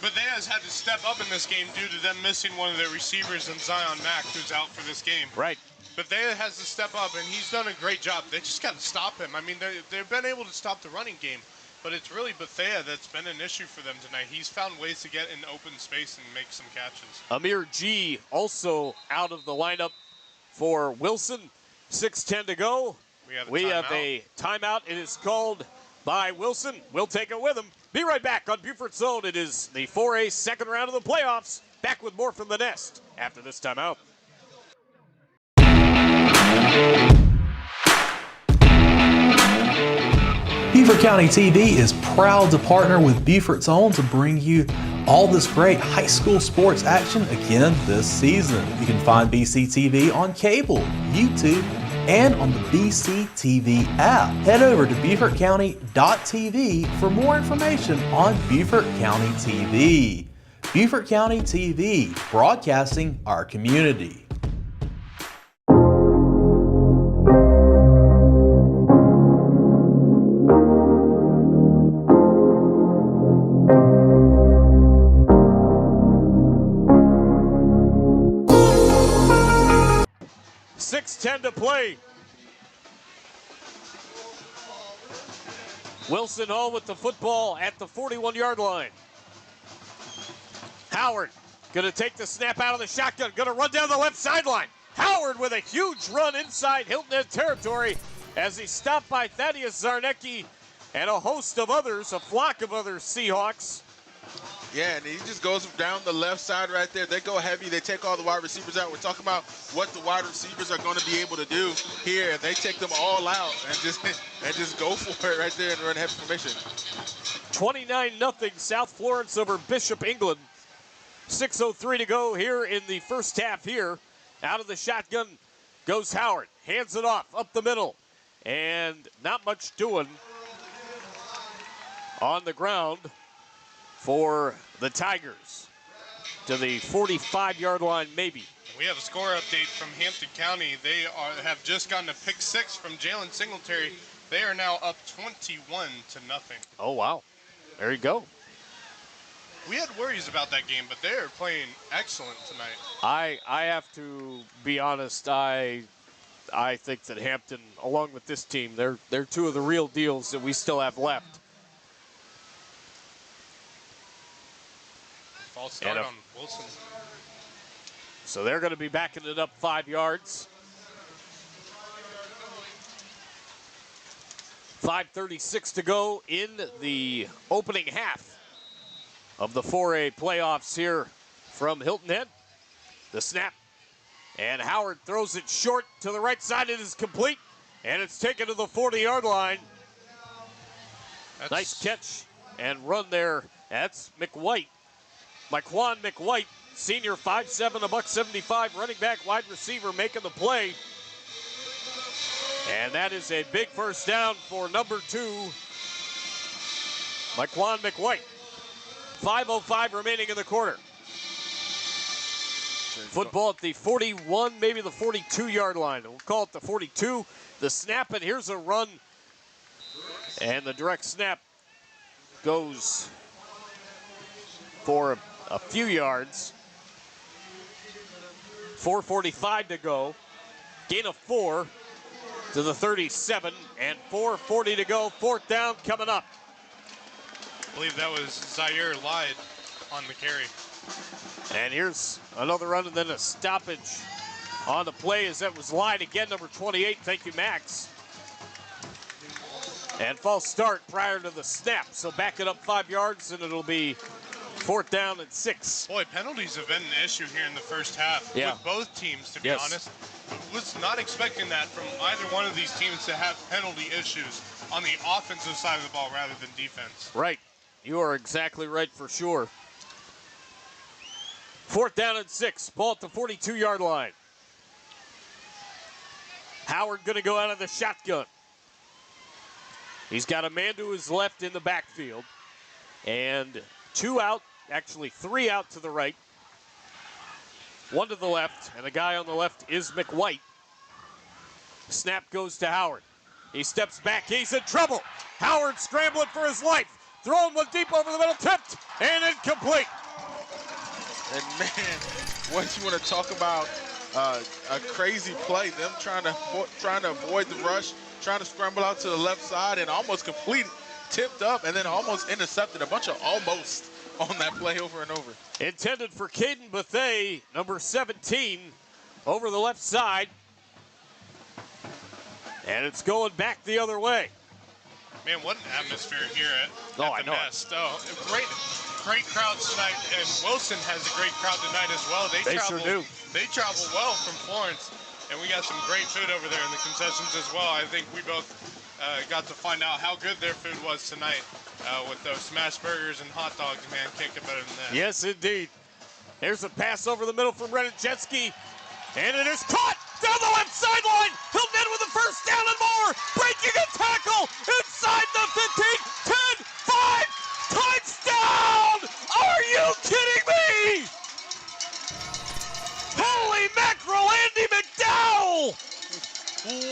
Bethea has had to step up in this game due to them missing one of their receivers in Zion Mack, who's out for this game. Right. Bethea has to step up, and he's done a great job. They just got to stop him. I mean, they've been able to stop the running game, but it's really Bethea that's been an issue for them tonight. He's found ways to get in open space and make some catches. Amir G also out of the lineup for Wilson. 6:10 to go. We have a timeout. It is called by Wilson. We'll take it with him. Be right back on Beaufort's Own. It is the 4A 2nd round of the playoffs. Back with more from the Nest after this timeout. Beaufort County TV is proud to partner with Beaufort's Own to bring you all this great high school sports action again this season. You can find BCTV on cable, YouTube, and on the BCTV app. Head over to BeaufortCounty.tv for more information on Beaufort County TV. Beaufort County TV, broadcasting our community. .10 to play. Wilson home with the football at the 41-yard line. Howard going to take the snap out of the shotgun, going to run down the left sideline. Howard with a huge run inside Hilton Head territory as he's stopped by Thaddeus Zarnecki and a host of others, a flock of other Seahawks. Yeah, and he just goes down the left side right there. They go heavy. They take all the wide receivers out. We're talking about what the wide receivers are going to be able to do here, and they take them all out and just go for it right there and run heavy formation. 29-0 South Florence over Bishop England. 6:03 to go here in the first half here. Out of the shotgun goes Howard. Hands it off up the middle. And not much doing on the ground for the Tigers. To the 45-yard line, maybe. We have a score update from Hampton County. They have just gotten a pick 6 from Jalen Singletary. They are now up 21-0. Oh, wow. There you go. We had worries about that game, but they are playing excellent tonight. I have to be honest. I think that Hampton, along with this team, they're two of the real deals that we still have left. False start on Wilson. So they're going to be backing it up 5 yards. 5:36 to go in the opening half of the 4A playoffs here from Hilton Head. The snap, and Howard throws it short to the right side. It is complete, and it's taken to the 40-yard line. Nice catch and run there. That's McWhite. Myquan McWhite, senior, 5'7", $175, running back, wide receiver, making the play. And that is a big first down for number 2, Myquan McWhite. 5:05 remaining in the quarter. Football at the 41, maybe the 42-yard line. We'll call it the 42. The snap, and here's a run. And the direct snap goes for a few yards. 4:45 to go. Gain of 4 to the 37, and 4:40 to go. Fourth down coming up. I believe that was Zaire Lyde on the carry. And here's another run and then a stoppage on the play as that was Lyde again, number 28. Thank you, Max. And false start prior to the snap. So back it up 5 yards and it'll be fourth down and 6. Boy, penalties have been an issue here in the first half with both teams, to be honest. Was not expecting that from either one of these teams to have penalty issues on the offensive side of the ball rather than defense. Right. You are exactly right for sure. Fourth down and 6. Ball at the 42-yard line. Howard going to go out of the shotgun. He's got a man to his left in the backfield. And 2 out, actually 3 out to the right. 1 to the left, and the guy on the left is McWhite. Snap goes to Howard. He steps back, he's in trouble. Howard scrambling for his life. Throwing one deep over the middle, tipped, and incomplete. And man, what you want to talk about a crazy play. Them trying to avoid the rush, trying to scramble out to the left side and almost complete, tipped up, and then almost intercepted. A bunch of almost on that play over and over. Intended for Caden Bethea, number 17, over the left side. And it's going back the other way. Man, what an atmosphere here at the Nest. Oh, Great crowds tonight, and Wilson has a great crowd tonight as well. They sure do. They travel well from Florence, and we got some great food over there in the concessions as well. I think we both got to find out how good their food was tonight with those smash burgers and hot dogs. Man, can't get better than that. Yes, indeed. Here's a pass over the middle from Renachetsky, and it is caught down the left sideline. Hilton Head with the first down and more. Breaking a tackle inside the 15, 10, 5. Touchdown! Are you kidding me? Holy mackerel, Andy McDowell!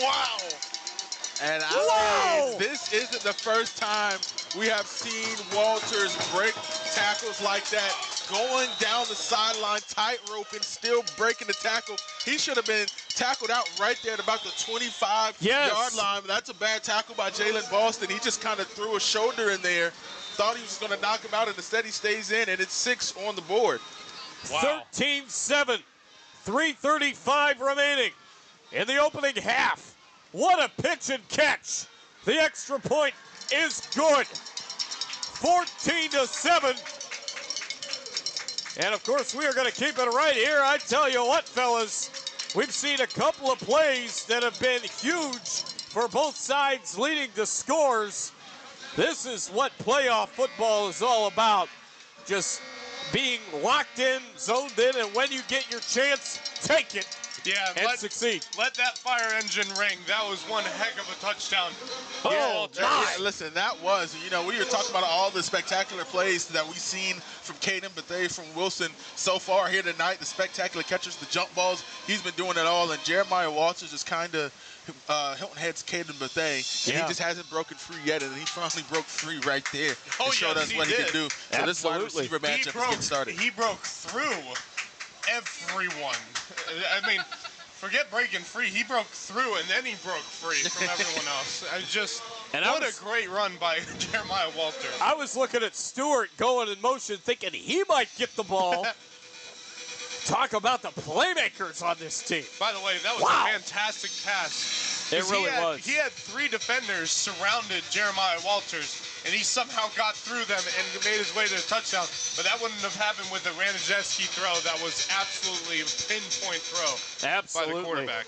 Wow! And this isn't the first time we have seen Walters break tackles like that, going down the sideline, tightrope, and still breaking the tackle. He should have been tackled out right there at about the 25-yard line. That's a bad tackle by Jalen Boston. He just kind of threw a shoulder in there. Thought he was going to knock him out, and instead he stays in, and it's 6 on the board. Wow. 13-7, 3:35 remaining in the opening half. What a pitch and catch. The extra point is good. 14-7. And, of course, we are going to keep it right here. I tell you what, fellas, we've seen a couple of plays that have been huge for both sides, leading to scores. This is what playoff football is all about. Just being locked in, zoned in, and when you get your chance, take it. Yeah, and succeed. Let that fire engine ring. That was one heck of a touchdown. Oh, my. Listen, that was, we were talking about all the spectacular plays that we've seen from Caden Bethea, from Wilson so far here tonight. The spectacular catches, the jump balls. He's been doing it all. And Jeremiah Walters is kind of Hilton Head's Caden Bethea. And he just hasn't broken free yet. And he finally broke free right there. Oh, and showed us what he can do. So this wide receiver matchup is getting started. He broke through everyone. I mean, forget breaking free. He broke through, and then he broke free from everyone else. What a great run by Jeremiah Walters. I was looking at Stewart going in motion, thinking he might get the ball. Talk about the playmakers on this team. By the way, that was a fantastic pass. It really was. He had 3 defenders surrounded Jeremiah Walters, and he somehow got through them and made his way to the touchdown. But that wouldn't have happened with the Raniszewski throw. That was absolutely a pinpoint throw by the quarterback.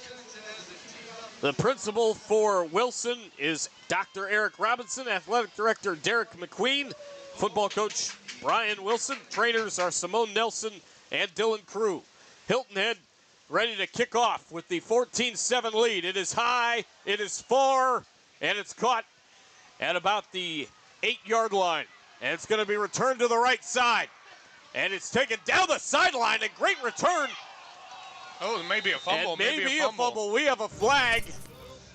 The principal for Wilson is Dr. Eric Robinson, athletic director Derek McQueen, football coach Brian Wilson. Trainers are Simone Nelson and Dylan Crew. Hilton Head ready to kick off with the 14-7 lead. It is high, it is far, and it's caught at about the 8-yard line. And it's going to be returned to the right side. And it's taken down the sideline. A great return. Oh, maybe a fumble. And maybe a fumble. We have a flag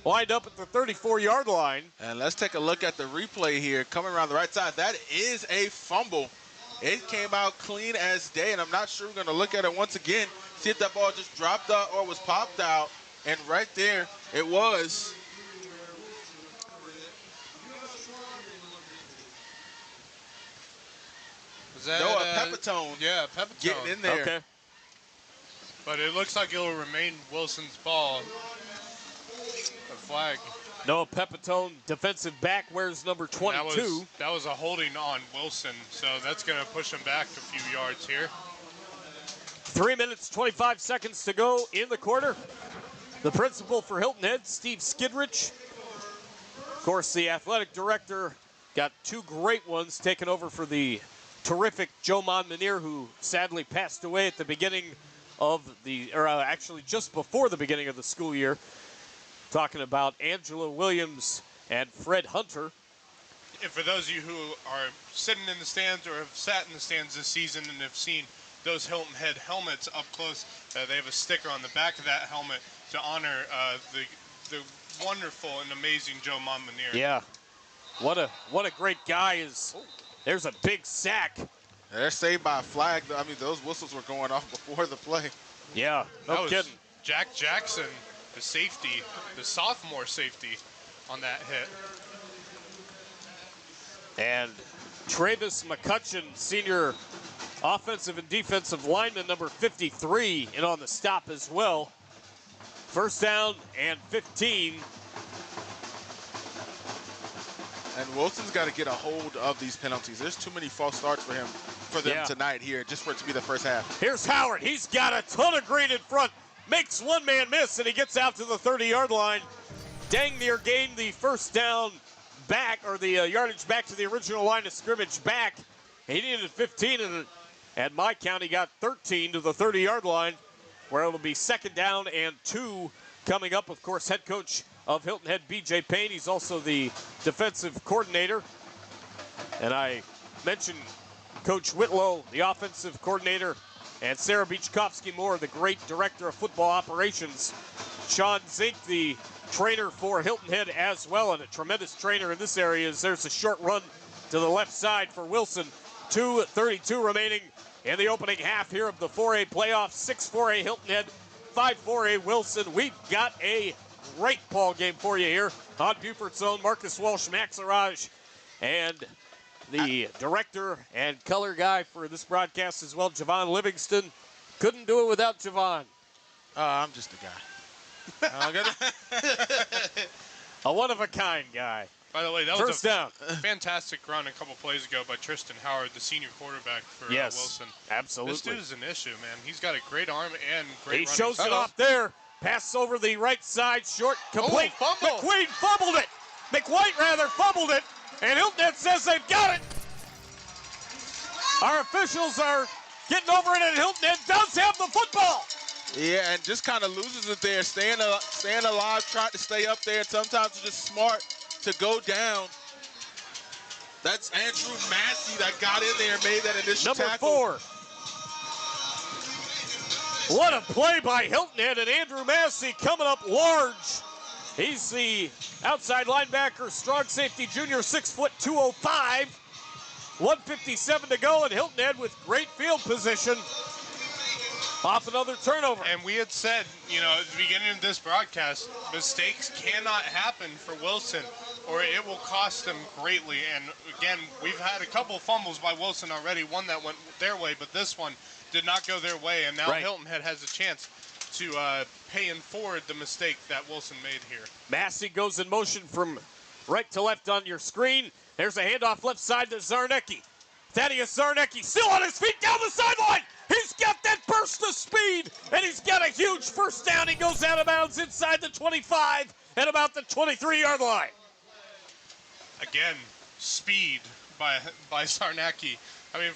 lined up at the 34-yard line. And let's take a look at the replay here. Coming around the right side, that is a fumble. It came out clean as day, and I'm not sure we're going to look at it once again, see if that ball just dropped out or was popped out. And right there, it was. Was that Pepitone. Yeah, Pepitone. Getting in there. Okay. But it looks like it'll remain Wilson's ball. A flag. Noah Pepitone, defensive back, wears number 22. That was a holding on Wilson, so that's going to push him back a few yards here. 3 minutes, 25 seconds to go in the quarter. The principal for Hilton Head, Steve Skidrich. Of course, the athletic director got 2 great ones taken over for the terrific Joe Monmonier, who sadly passed away at the beginning of actually just before the beginning of the school year. Talking about Angela Williams and Fred Hunter. And for those of you who are sitting in the stands or have sat in the stands this season and have seen those Hilton Head helmets up close, they have a sticker on the back of that helmet to honor the wonderful and amazing Joe Monmonier. Yeah, what a great guy is. There's a big sack. They're saved by a flag. I mean, those whistles were going off before the play. Yeah, no kidding. Jack Jackson, the safety, the sophomore safety on that hit. And Travis McCutcheon, senior offensive and defensive lineman, number 53, and on the stop as well. First down and 15. And Wilson's got to get a hold of these penalties. There's too many false starts for them tonight here, just for it to be the first half. Here's Howard. He's got a ton of green in front. Makes one man miss, and he gets out to the 30-yard line. Dang near gained the first down back, or the yardage back to the original line of scrimmage back. He needed 15, and my count, he got 13 to the 30-yard line, where it'll be second down and 2 coming up. Of course, head coach of Hilton Head, B.J. Payne. He's also the defensive coordinator. And I mentioned Coach Whitlow, the offensive coordinator, and Sarah Beachkovsky-Moore, the great director of football operations. Sean Zink, the trainer for Hilton Head as well, and a tremendous trainer in this area. As there's a short run to the left side for Wilson. 2:32 remaining in the opening half here of the 4A playoffs. 6-4A Hilton Head, 5-4A Wilson. We've got a great ball game for you here on Beaufort's own Marcus Walsh, Max Araj, and the director and color guy for this broadcast as well, Javon Livingston. Couldn't do it without Javon. I'm just a guy. A one-of-a-kind guy. By the way, that was First down. fantastic run a couple plays ago by Tristan Howard, the senior quarterback for Wilson. Absolutely. This dude is an issue, man. He's got a great arm and great He running. shows it off there. Passes over the right side, short, complete. Fumble. McQueen fumbled it. McWhite, rather, fumbled it. And Hilton Head says they've got it. Our officials are getting over it, and Hilton Head does have the football. Yeah, and just kind of loses it there, staying alive, trying to stay up there. Sometimes it's just smart to go down. That's Andrew Massey that got in there and made that initial tackle. Number 4. What a play by Hilton Head, and Andrew Massey coming up large. He's the outside linebacker, strong safety junior, 6 foot 205. 1:57 to go, and Hilton Head with great field position off another turnover. And we had said, you know, at the beginning of this broadcast, mistakes cannot happen for Wilson, or it will cost them greatly. And again, we've had a couple fumbles by Wilson already, one that went their way, but this one did not go their way, and now Hilton Head has a chance to pay in forward the mistake that Wilson made here. Massey goes in motion from right to left on your screen. There's a handoff left side to Zarnecki. Thaddeus Zarnecki still on his feet down the sideline. He's got that burst of speed, and he's got a huge first down. He goes out of bounds inside the 25 at about the 23-yard line. Again, speed by Zarnecki. I mean,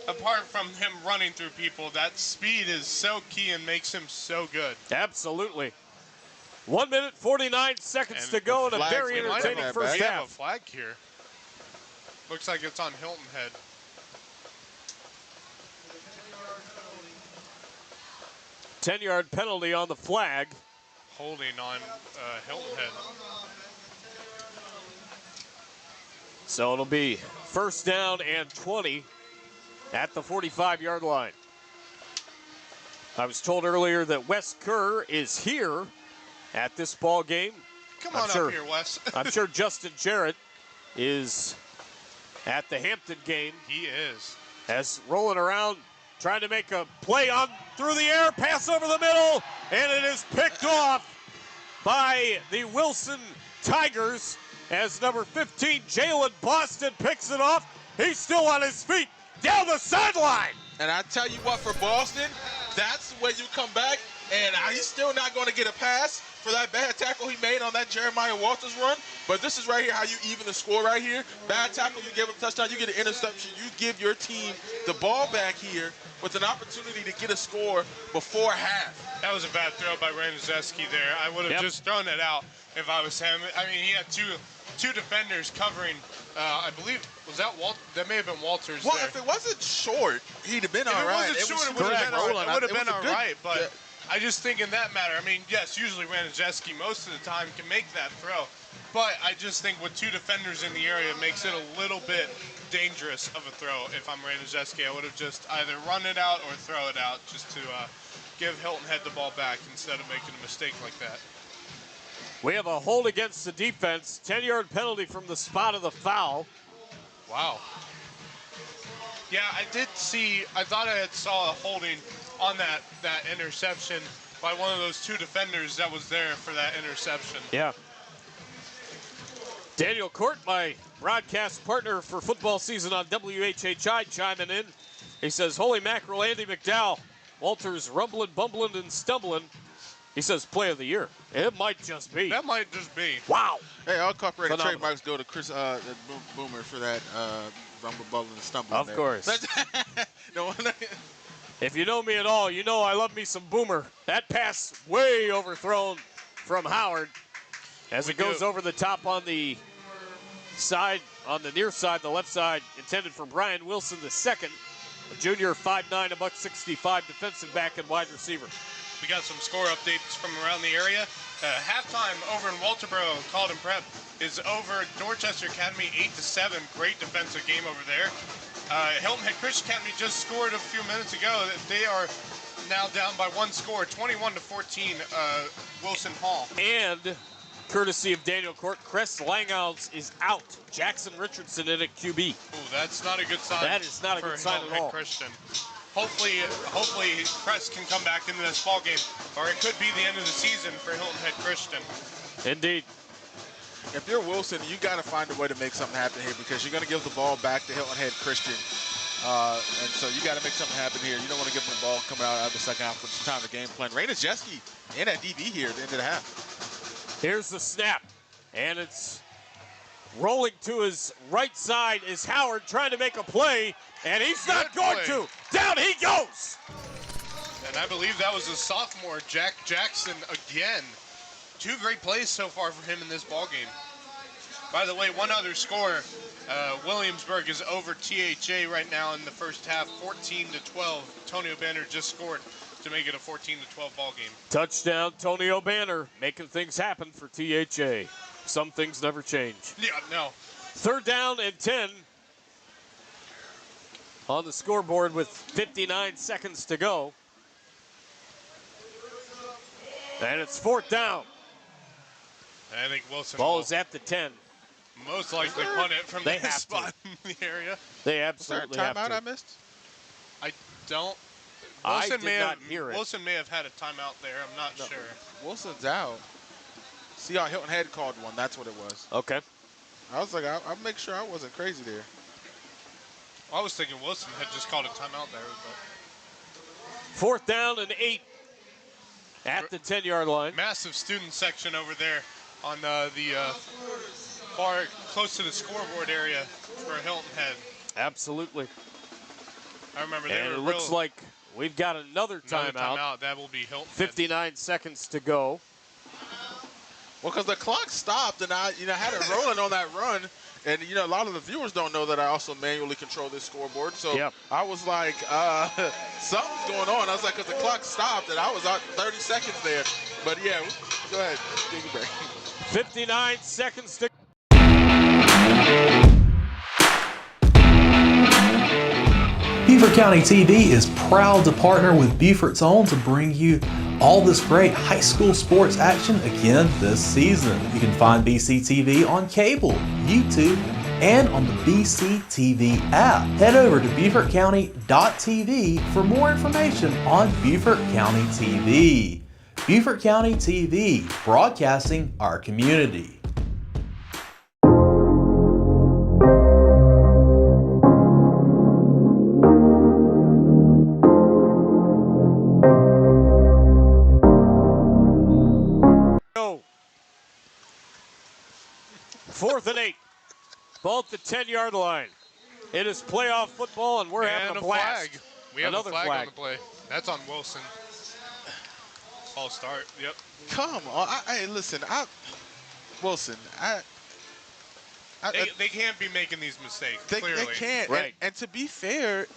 apart from him running through people, that speed is so key and makes him so good. Absolutely. 1 minute, 49 seconds to go, and a very entertaining first We have half. a flag here. Looks like it's on Hilton Head. Ten-yard penalty on the flag. Holding on Hilton Head. So it'll be first down and 20 at the 45-yard line. I was told earlier that Wes Kerr is here at this ball game. Come on up here, Wes. I'm sure Justin Jarrett is at the Hampton game. He is. As rolling around, trying to make a play on through the air, pass over the middle, and it is picked off by the Wilson Tigers as number 15, Jalen Boston, picks it off. He's still on his feet down the sideline. And I tell you what, for Boston, that's where you come back, and he's still not going to get a pass for that bad tackle he made on that Jeremiah Walters run. But this is right here how you even the score right here. Bad tackle, you give him a touchdown, you get an interception, you give your team the ball back here with an opportunity to get a score before half. That was a bad throw by Raniszewski there. I would have just thrown it out if I was him. I mean, he had two defenders covering, I believe, was that that may have been Walters well, there. if it wasn't short, he'd have been all right. If it wasn't short, it would have been all right, but I just think in that matter, I mean, yes, usually Raniszewski most of the time can make that throw, but I just think with two defenders in the area, it makes it a little bit dangerous of a throw. If I'm Raniszewski, I would have just either run it out or throw it out just to give Hilton Head the ball back instead of making a mistake like that. We have a hold against the defense. 10-yard penalty from the spot of the foul. Wow. Yeah, I thought I saw a holding on that interception by one of those two defenders that was there for that interception. Yeah. Daniel Court, my broadcast partner for football season on WHHI, chiming in. He says, holy mackerel, Andy McDowell. Walters rumbling, bumbling, and stumbling. He says, play of the year. It might just be. That might just be. Wow. Hey, I'll cooperate and trademarks go to Chris Boomer for that rumble, bumbling, and stumbling. Of course. No one. If you know me at all, you know I love me some Boomer. That pass way overthrown from Howard as it goes over the top on the side, on the near side, the left side, intended for Brian Wilson II, a junior, 5'9", $165 defensive back and wide receiver. We got some score updates from around the area. Halftime over in Walterboro, Calden Prep is over Dorchester Academy 8-7. Great defensive game over there. Hilton Head Christian Academy just scored a few minutes ago. They are now down by one score, 21-14, Wilson Hall. And courtesy of Daniel Court, Cress Langouts is out. Jackson Richardson in at QB. Ooh, that's not a good sign. That is not a good sign at all. Christian. Hopefully Cress can come back into this ball game, or it could be the end of the season for Hilton Head Christian. Indeed. if you're Wilson, you got to find a way to make something happen here because you're going to give the ball back to Hilton Head Christian. And so you got to make something happen here. You don't want to give them the ball coming out of the second half, which is time of game plan. Raina Jeske in at DB here at the end of the half. Here's the snap, and it's rolling to his right side is Howard trying to make a play, and he's not going to. Down he goes. And I believe that was a sophomore, Jack Jackson, again. 2 great plays so far for him in this ball game. By the way, one other score, Williamsburg is over THA right now in the first half, 14-12. Tonio Banner just scored to make it a 14-12 ball game. Touchdown, Tonio Banner, making things happen for THA. Some things never change. Yeah, no. 3rd down and 10 on the scoreboard with 59 seconds to go. And it's 4th down. I think Wilson Ball will is at the 10. most likely punt it from They this have spot in the area. They Was there a absolutely have timeout to. I missed? I don't. I Wilson did may not have, hear it. Wilson may have had a timeout there. I'm not sure. Wilson's out. See how Hilton Head called one. That's what it was. Okay. I was like, I'll make sure I wasn't crazy there. I was thinking Wilson had just called a timeout there. But 4th down and 8 at the 10-yard line. massive student section over there on the far close to the scoreboard area for Hilton Head. Absolutely. I remember they And were it looks like we've got another timeout. That will be Hilton. 59 seconds to go. Well, because the clock stopped and I had it rolling on that run. And, a lot of the viewers don't know that I also manually control this scoreboard. So Yep. I was like, something's going on. I was like, because the clock stopped and I was out 30 seconds there. But, yeah, go ahead. Take a break. 59 seconds to Beaufort County TV is proud to partner with Beaufort's Own to bring you all this great high school sports action again this season. You can find BCTV on cable, YouTube, and on the BCTV app. Head over to BeaufortCounty.tv for more information on Beaufort County TV. Beaufort County TV, broadcasting our community. go. 4th and 8. Ball at the 10-yard line. It is playoff football, and we're having a blast. flag. We have Another a flag flag. on the play. That's on Wilson. False start. Yep. Come on. Hey, listen. Wilson, They can't be making these mistakes. They clearly. can't. Right. And to be fair,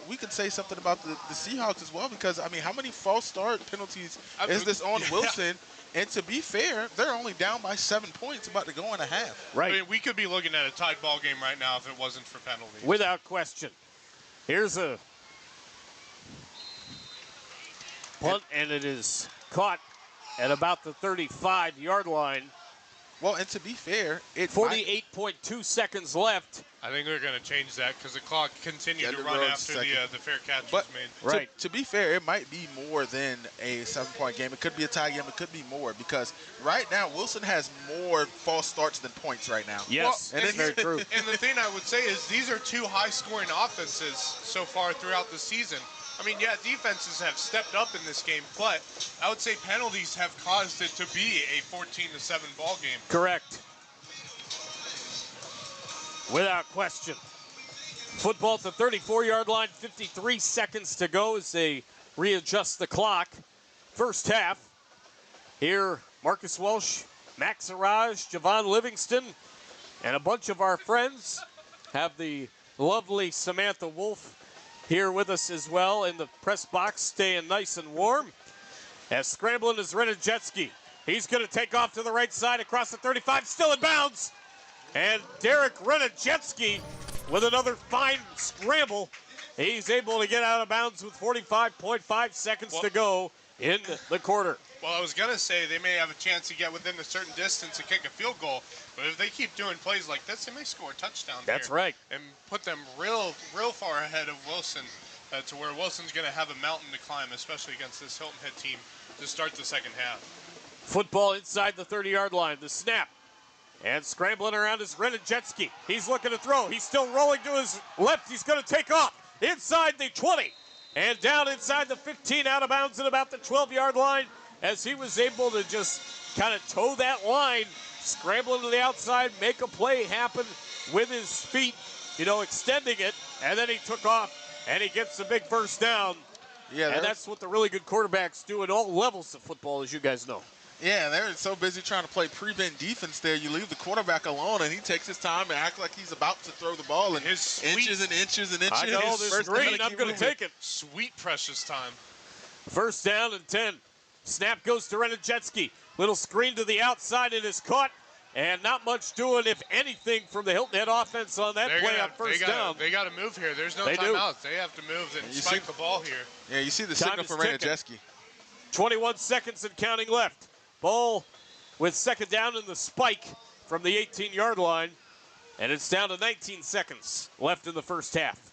we could say something about the Seahawks as well because, how many false start penalties is this on Wilson? And to be fair, they're only down by 7 points, about to go in a half. Right. I mean, we could be looking at a tied ball game right now if it wasn't for penalties. Without question. Here's a punt, and it is caught at about the 35-yard line. Well, and to be fair, 48.2 seconds left. I think they're going to change that because the clock continued Yeah, to the run road's after second. the fair catch But was made. Right. To be fair, it might be more than a 7-point game. It could be a tie game. It could be more because right now Wilson has more false starts than points right now. Yes, Well, that's very true. And the thing I would say is these are 2 high-scoring offenses so far throughout the season. I mean, yeah, defenses have stepped up in this game, but I would say penalties have caused it to be a 14-7 ball game. Correct. Without question. Football at the 34-yard line, 53 seconds to go as they readjust the clock. First half. Here, Marcus Welsh, Max Araj, Javon Livingston, and a bunch of our friends have the lovely Samantha Wolf here with us as well in the press box, staying nice and warm. As scrambling is Renajetsky. He's going to take off to the right side across the 35, still in bounds. And Derek Renajetsky with another fine scramble. He's able to get out of bounds with 45.5 seconds to go in the quarter. Well, I was going to say they may have a chance to get within a certain distance and kick a field goal, but if they keep doing plays like this, they may score a touchdown. That's right. And put them real far ahead of Wilson to where Wilson's going to have a mountain to climb, especially against this Hilton Head team to start the second half. Football inside the 30-yard line. The snap. And scrambling around is Renajetsky. He's looking to throw. He's still rolling to his left. He's going to take off inside the 20 and down inside the 15, out of bounds at about the 12-yard line, as he was able to just kind of toe that line, scrambling to the outside, make a play happen with his feet, extending it, and then he took off and he gets a big first down. Yeah, and that's what the really good quarterbacks do at all levels of football, as you guys know. Yeah, they're so busy trying to play prevent defense there. You leave the quarterback alone, and he takes his time and acts like he's about to throw the ball. And his inches and inches and inches. I got all this green. I'm going to take it. Sweet precious time. First down and 10. Snap goes to Renajetsky. Little screen to the outside. It is caught. And not much doing, if anything, from the Hilton Head offense on that play on first down. They got to move here. There's no timeouts. They have to move and spike the ball here. Yeah, you see the signal for Renajetsky. 21 seconds and counting left. Ball with second down in the spike from the 18-yard line. And it's down to 19 seconds left in the first half.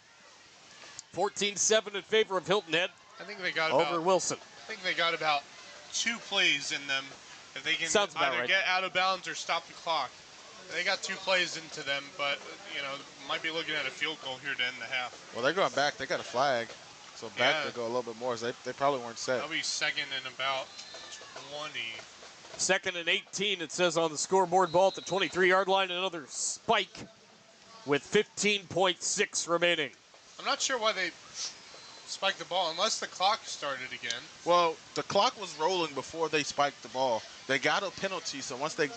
14-7 in favor of Hilton Head. I think they got over Wilson. I think they got about 2 plays in them. If they can either get out of bounds or stop the clock. They got 2 plays into them, but, might be looking at a field goal here to end the half. Well, they're going back. They got a flag. So back they go a little bit more. So they probably weren't set. That'll be second and about 20. Second and 18, it says on the scoreboard. Ball at the 23-yard line. Another spike with 15.6 remaining. I'm not sure why they spiked the ball, unless the clock started again. Well, the clock was rolling before they spiked the ball. They got a penalty, so once they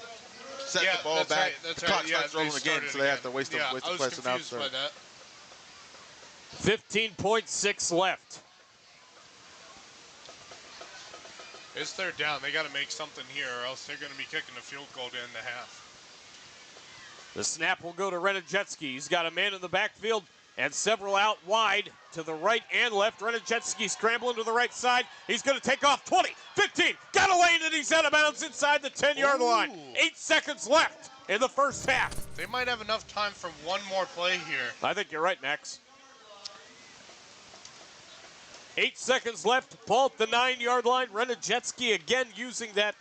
set the ball back, the clock starts rolling again, so they have to waste the place and out there. 15.6 left. It's third down. They got to make something here, or else they're going to be kicking a field goal to end the half. The snap will go to Renajetsky. He's got a man in the backfield and several out wide to the right and left. Renajetsky scrambling to the right side. He's going to take off 20, 15, got away, and he's out of bounds inside the 10-yard line. 8 seconds left in the first half. They might have enough time for one more play here. I think you're right, Max. 8 seconds left. Ball at the 9-yard line. Renajetsky again using that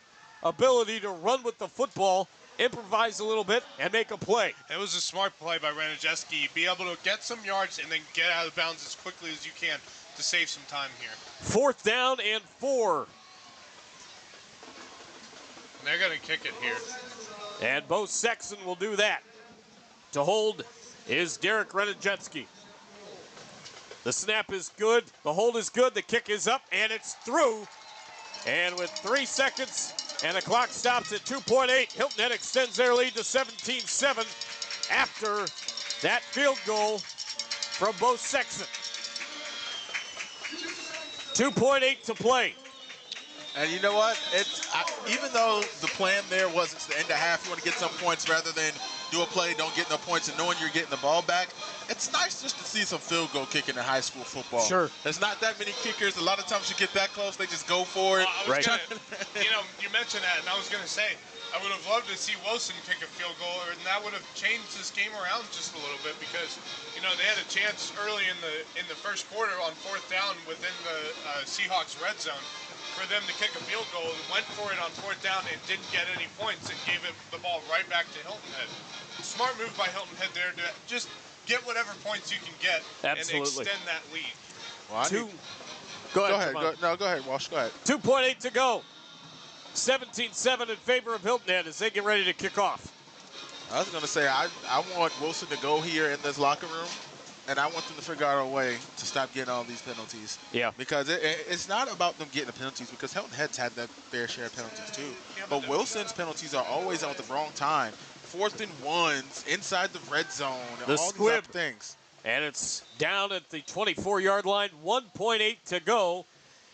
ability to run with the football, improvise a little bit, and make a play. It was a smart play by Renajetsky. Be able to get some yards and then get out of bounds as quickly as you can to save some time here. 4th down and 4. And they're going to kick it here. And Bo Sexton will do that. To hold is Derek Renajetsky. The snap is good. The hold is good. The kick is up, and it's through. And with 3 seconds and the clock stops at 2.8, Hilton Head extends their lead to 17-7 after that field goal from Bo Sexton. 2.8 to play. And you know what? Even though the plan there was it's the end of half, you want to get some points rather than do a play, don't get no points, and knowing you're getting the ball back, it's nice just to see some field goal kicking in high school football. Sure. There's not that many kickers. A lot of times you get that close, they just go for it. Right. You mentioned that, and I was going to say, I would have loved to see Wilson kick a field goal, and that would have changed this game around just a little bit because, they had a chance early in the first quarter on 4th down within the Seahawks red zone for them to kick a field goal, went for it on 4th down and didn't get any points and gave the ball right back to Hilton Head. Smart move by Hilton Head there to just get whatever points you can get. Absolutely. And extend that lead. Well, Go ahead. Go ahead, Walsh. Go ahead. 2.8 to go. 17-7 in favor of Hilton Head as they get ready to kick off. I was going to say, I want Wilson to go here in this locker room, and I want them to figure out a way to stop getting all these penalties. Yeah. Because it's not about them getting the penalties, because Hilton Head's had that fair share of penalties too. Yeah, but Wilson's penalties are always on the wrong time. 4th and 1s, inside the red zone, all these other things. And it's down at the 24-yard line, 1.8 to go.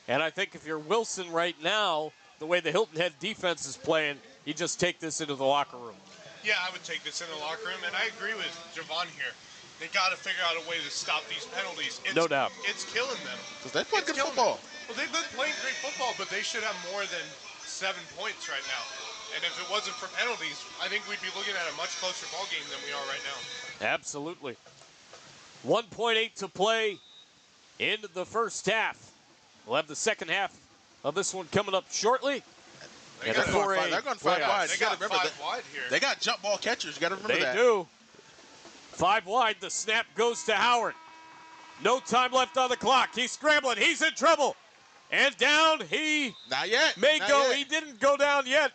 And I think if you're Wilson right now, the way the Hilton Head defense is playing, you just take this into the locker room. Yeah, I would take this in the locker room, and I agree with Javon here. They got to figure out a way to stop these penalties. No doubt. It's killing them. Because they play good football. Well, they've been playing great football, but they should have more than 7 points right now. And if it wasn't for penalties, I think we'd be looking at a much closer ball game than we are right now. Absolutely. 1.8 to play in the first half. We'll have the second half of this one coming up shortly. And got the four 4A They're going 5 playoffs. wide. They You got got to remember 5 wide here. They got jump ball catchers. You got to remember They that. do. 5 wide. The snap goes to Howard. No time left on the clock. He's scrambling. He's in trouble. And down he Not yet. may Not go. yet. He didn't go down yet.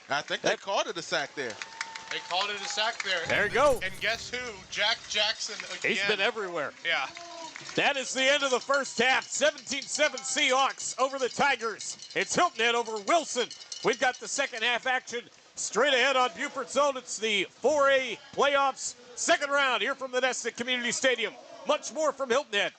I think they called it a sack there. They called it a sack there. There you go. And guess who? Jack Jackson again. He's been everywhere. Yeah. That is the end of the first half. 17-7 Seahawks over the Tigers. It's Hilton Head over Wilson. We've got the second half action straight ahead on Beaufort Zone. It's the 4A playoffs. Second round here from the Nest at Community Stadium. Much more from Hilton Head.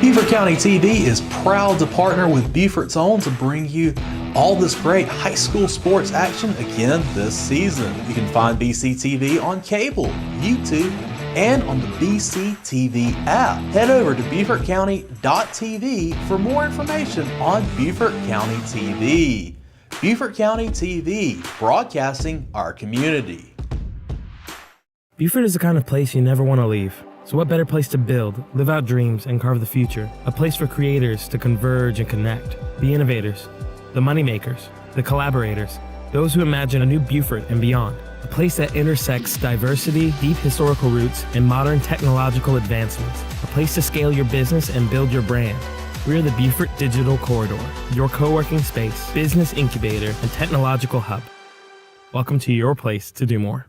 Beaufort County TV is proud to partner with Beaufort's Own to bring you all this great high school sports action again this season. You can find BC TV on cable, YouTube, and on the BC TV app. Head over to BeaufortCounty.tv for more information on Beaufort County TV. Beaufort County TV, broadcasting our community. Beaufort is the kind of place you never want to leave. So what better place to build, live out dreams, and carve the future? A place for creators to converge and connect. The innovators, the moneymakers, the collaborators, those who imagine a new Beaufort and beyond. A place that intersects diversity, deep historical roots, and modern technological advancements. A place to scale your business and build your brand. We're the Beaufort Digital Corridor, your co-working space, business incubator, and technological hub. Welcome to your place to do more.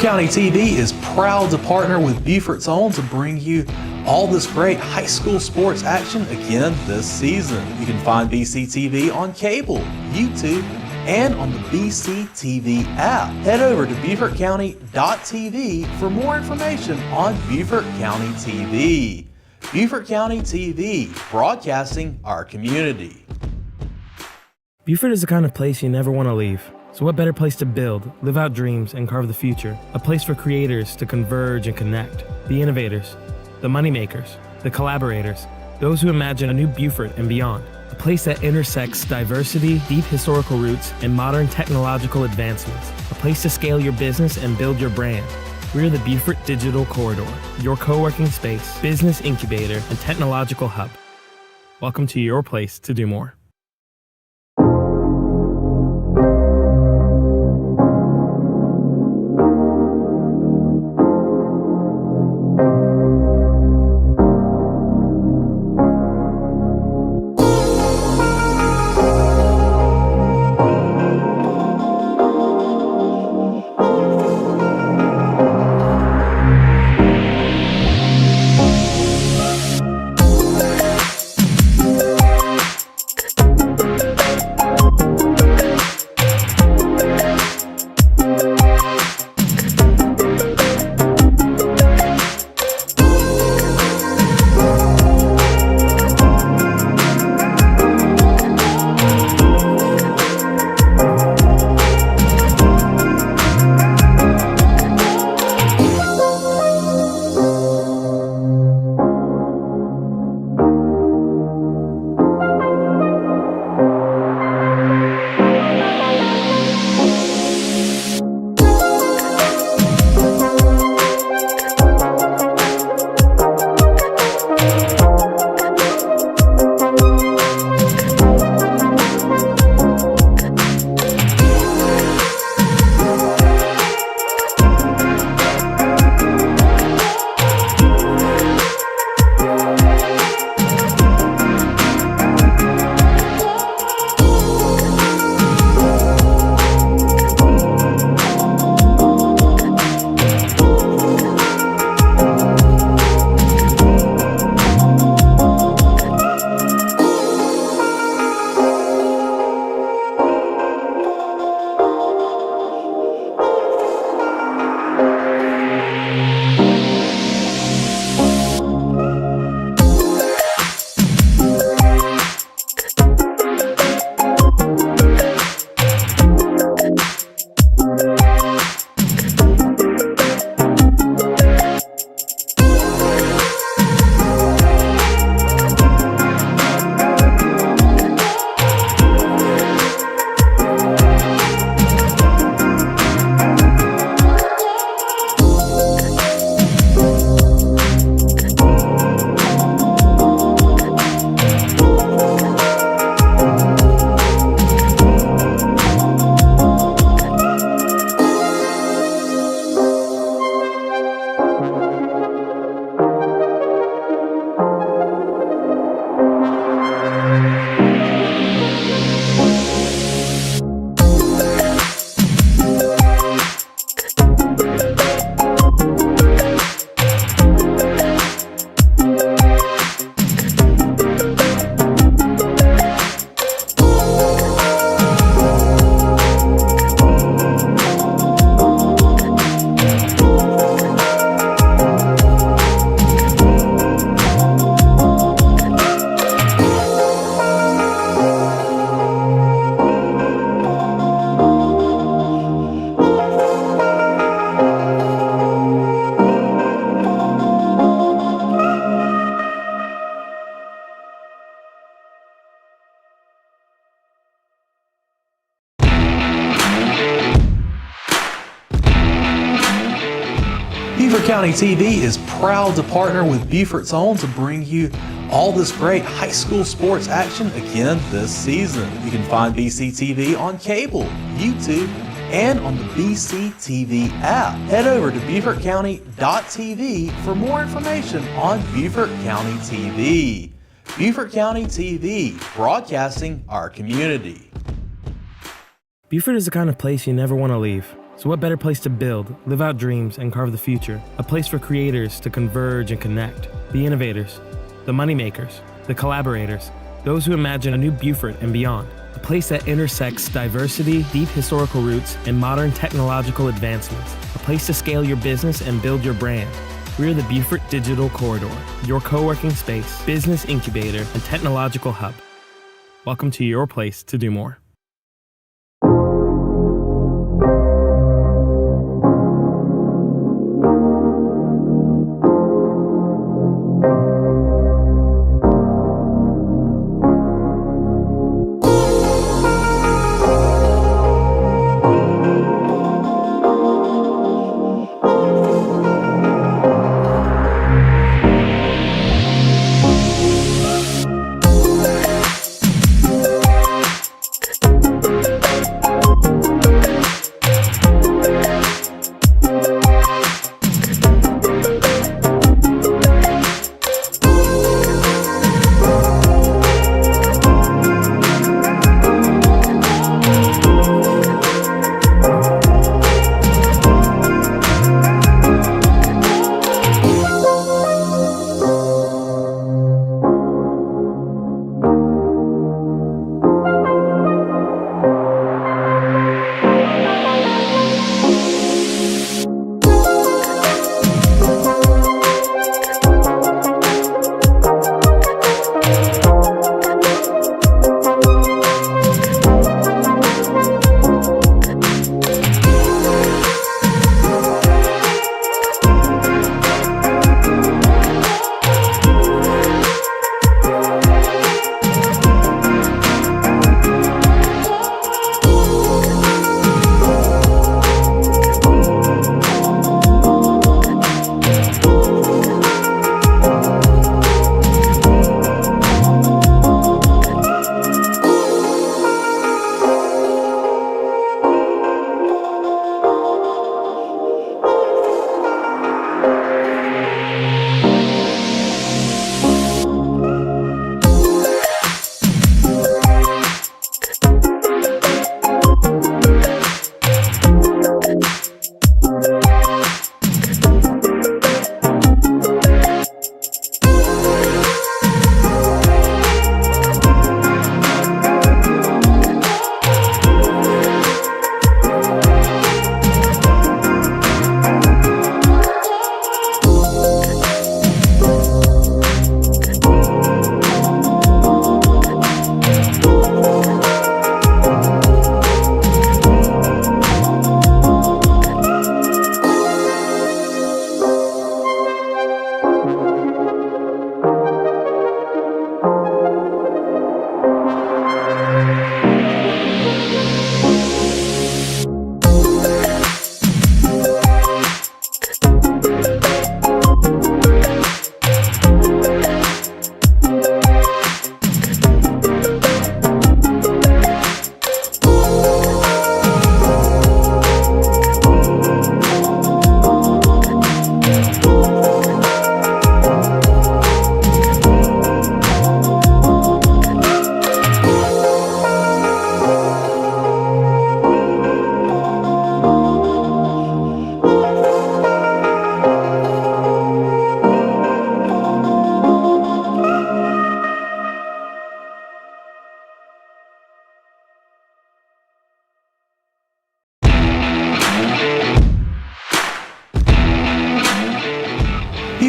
County TV is proud to partner with Beaufort's Own to bring you all this great high school sports action again this season. You can find BCTV on cable, YouTube, and on the BCTV app. Head over to BeaufortCounty.tv for more information on Beaufort County TV. Beaufort County TV, broadcasting our community. Beaufort is the kind of place you never want to leave. So what better place to build, live out dreams, and carve the future? A place for creators to converge and connect. The innovators, the moneymakers, the collaborators, those who imagine a new Beaufort and beyond. A place that intersects diversity, deep historical roots, and modern technological advancements. A place to scale your business and build your brand. We're the Beaufort Digital Corridor, your co-working space, business incubator, and technological hub. Welcome to your place to do more. Beaufort County TV is proud to partner with Beaufort's Own to bring you all this great high school sports action again this season. You can find BCTV on cable, YouTube, and on the BCTV app. Head over to BeaufortCounty.tv for more information on Beaufort County TV. Beaufort County TV, broadcasting our community. Beaufort is the kind of place you never want to leave. So what better place to build, live out dreams, and carve the future? A place for creators to converge and connect. The innovators, the moneymakers, the collaborators, those who imagine a new Beaufort and beyond. A place that intersects diversity, deep historical roots, and modern technological advancements. A place to scale your business and build your brand. We're the Beaufort Digital Corridor, your co-working space, business incubator, and technological hub. Welcome to your place to do more.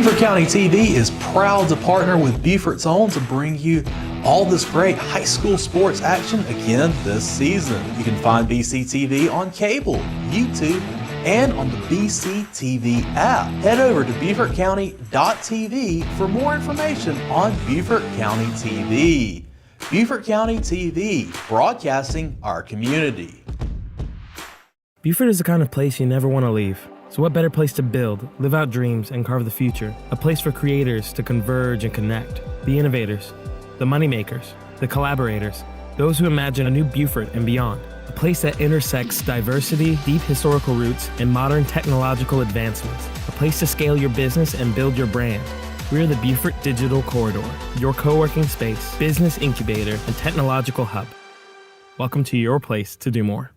Beaufort County TV is proud to partner with Beaufort's Own to bring you all this great high school sports action again this season. You can find BCTV on cable, YouTube, and on the BCTV app. Head over to BeaufortCounty.tv for more information on Beaufort County TV. Beaufort County TV, broadcasting our community. Beaufort is the kind of place you never want to leave. So what better place to build, live out dreams, and carve the future? A place for creators to converge and connect. The innovators, the moneymakers, the collaborators, those who imagine a new Beaufort and beyond. A place that intersects diversity, deep historical roots, and modern technological advancements. A place to scale your business and build your brand. We're the Beaufort Digital Corridor, your co-working space, business incubator, and technological hub. Welcome to your place to do more.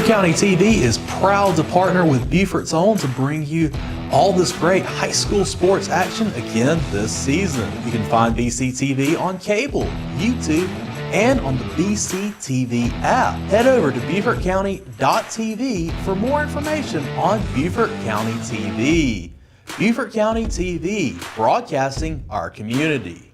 County TV is proud to partner with Beaufort's Own to bring you all this great high school sports action again this season. You can find BCTV on cable, YouTube, and on the BCTV app. Head over to BeaufortCounty.tv for more information on Beaufort County TV. Beaufort County TV, broadcasting our community.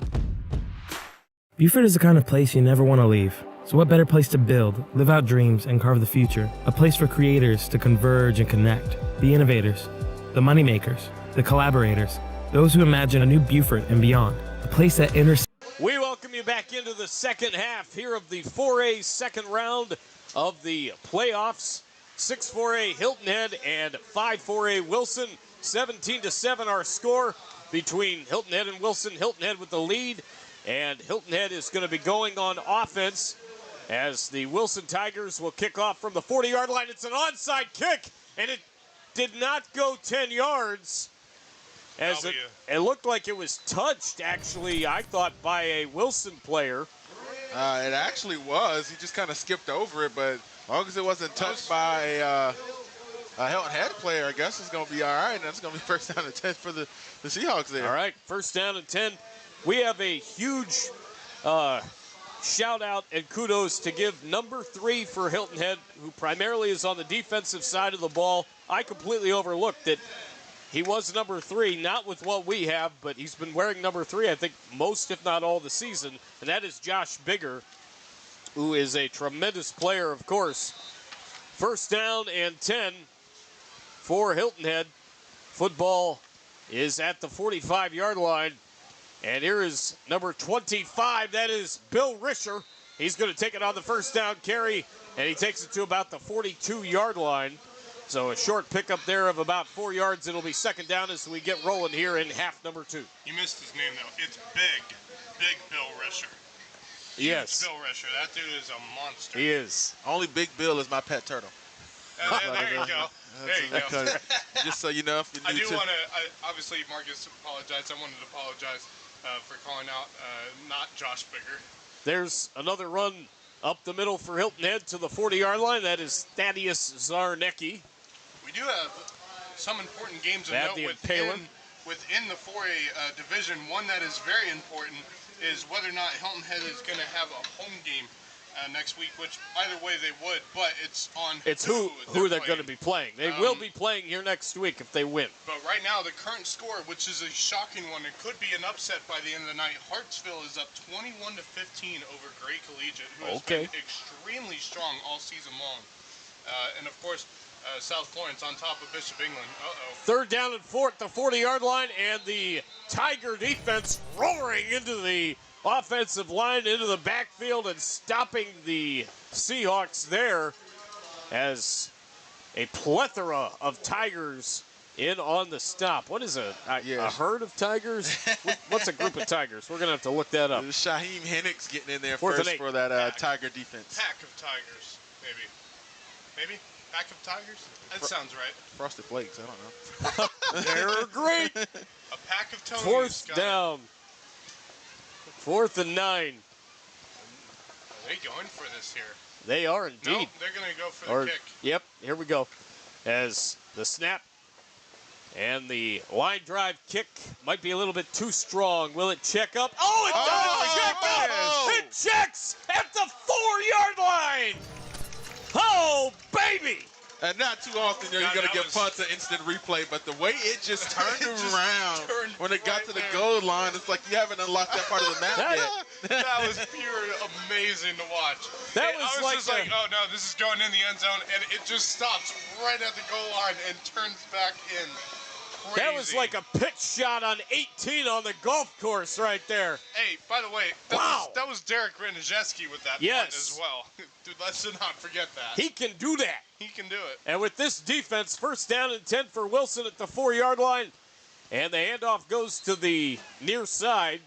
Beaufort is the kind of place you never want to leave. So what better place to build, live out dreams, and carve the future? A place for creators to converge and connect. The innovators, the moneymakers, the collaborators, those who imagine a new Beaufort and beyond. A place that intersects. We welcome you back into the second half here of the 4A second round of the playoffs. 6-4A Hilton Head and 5-4A Wilson. 17-7 our score between Hilton Head and Wilson. Hilton Head with the lead, and Hilton Head is going to be going on offense as the Wilson Tigers will kick off from the 40-yard line. It's an onside kick, and it did not go 10 yards. As it looked like it was touched, actually, I thought, by a Wilson player. It actually was. He just kind of skipped over it, but as long as it wasn't touched by a Hilton Head player, I guess it's going to be all right. That's going to be first down and 10 for the Seahawks there. All right, first down and 10. We have a huge shout out and kudos to give number 3 for Hilton Head, who primarily is on the defensive side of the ball. I completely overlooked that he was number 3, not with what we have, but he's been wearing number 3, I think, most, if not all, the season, and that is Josh Bigger, who is a tremendous player, of course. First down and 10 for Hilton Head. Football is at the 45-yard line. And here is number 25. That is Bill Risher. He's going to take it on the first down carry, and he takes it to about the 42-yard line. So a short pickup there of about 4 yards. It'll be second down as we get rolling here in half number 2. You missed his name, though. It's Big Bill Risher. Yes. Bill Risher. That dude is a monster. He is. Only Big Bill is my pet turtle. There you go. There you go. Just so you know, if you I need do to. want to, obviously, Marcus apologized. I wanted to apologize for calling out not Josh Bigger. There's another run up the middle for Hilton Head to the 40-yard line. That is Thaddeus Zarnecki. We do have some important games of That note within the 4A division. One that is very important is whether or not Hilton Head is going to have a home game next week, which either way they would, but it's on who they're going to be playing. They will be playing here next week if they win. But right now, the current score, which is a shocking one, it could be an upset by the end of the night. Hartsville is up 21-15 over Gray Collegiate, who has been extremely strong all season long. And of course, South Florence on top of Bishop England. Third down and 4 at the 40-yard line, and the Tiger defense roaring into the offensive line, into the backfield, and stopping the Seahawks there as a plethora of Tigers in on the stop. What is a herd of Tigers? What's a group of Tigers? We're going to have to look that up. Shaheem Hennick's getting in there Fourth first and 8. for that Tiger defense. Pack of Tigers, maybe. Maybe? Pack of Tigers? That sounds right. Frosted Flakes, I don't know. They're great. A pack of Tonys. Fourth down. 4th and 9. Are they going for this here? They are indeed. No, they're going to go for the kick. Yep, here we go. As the snap and the line drive kick might be a little bit too strong. Will it check up? Oh, it does check up! It checks at the 4-yard line! Oh, baby! And not too often you're going to get punts an instant replay, but the way it just turned around when it got to the goal line, it's like you haven't unlocked that part of the map yet. That was pure amazing to watch. I was like just like, oh no, this is going in the end zone, and it just stops right at the goal line and turns back in. Crazy. That was like a pitch shot on 18 on the golf course right there. Hey, by the way, that was Derek Renijeski with that punt as well. Dude, let's not forget that. He can do that. He can do it. And with this defense, first down and 10 for Wilson at the 4-yard line. And the handoff goes to the near side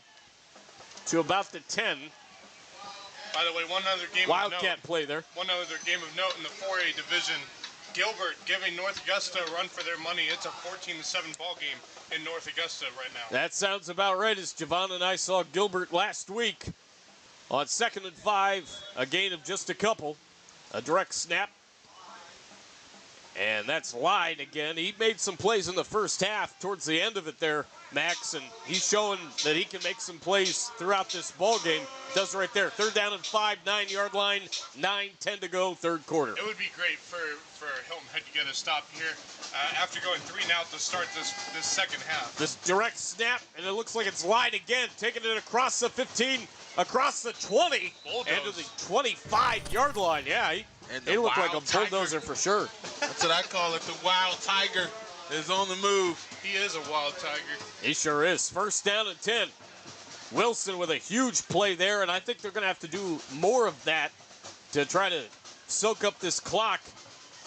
to about the 10. By the way, one other game Wildcat of note. play there. One other game of note in the 4A division. Gilbert giving North Augusta a run for their money. It's a 14-7 ball game in North Augusta right now. That sounds about right, as Javon and I saw Gilbert last week on 2nd and 5, a gain of just a couple. A direct snap. And that's Lyde again. He made some plays in the first half towards the end of it there, Max, and he's showing that he can make some plays throughout this ball game. Does it right there. 3rd down and 5, 9-yard line, 9:10 to go, 3rd quarter. It would be great for Hilton Head to get a stop here after going 3 and out to start this second half. This direct snap, and it looks like it's Lyde again, taking it across the 15, across the 20, and to the 25-yard line. Yeah, he looked like a bulldozer for sure. That's what I call it. The wild tiger is on the move. He is a wild tiger. He sure is. 1st down and 10. Wilson with a huge play there, and I think they're going to have to do more of that to try to soak up this clock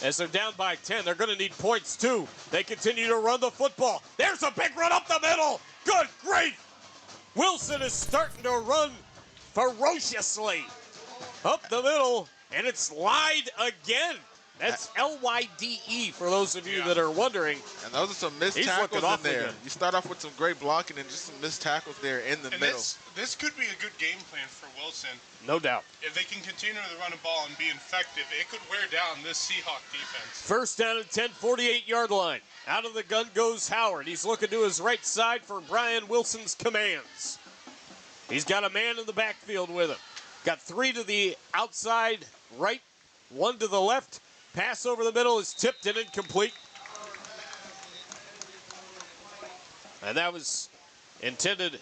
as they're down by 10. They're going to need points, too. They continue to run the football. There's a big run up the middle. Good grief. Wilson is starting to run ferociously up the middle, and it's Lyde again. That's Lyde for those of you that are wondering. And those are some missed tackles in there. You start off with some great blocking and just some missed tackles there in the middle. This could be a good game plan for Wilson. No doubt. If they can continue to run a ball and be effective, it could wear down this Seahawk defense. 1st down and 10, 48-yard line. Out of the gun goes Howard. He's looking to his right side for Brian Wilson's commands. He's got a man in the backfield with him. Got 3 to the outside right, 1 to the left. Pass over the middle is tipped and incomplete. And that was intended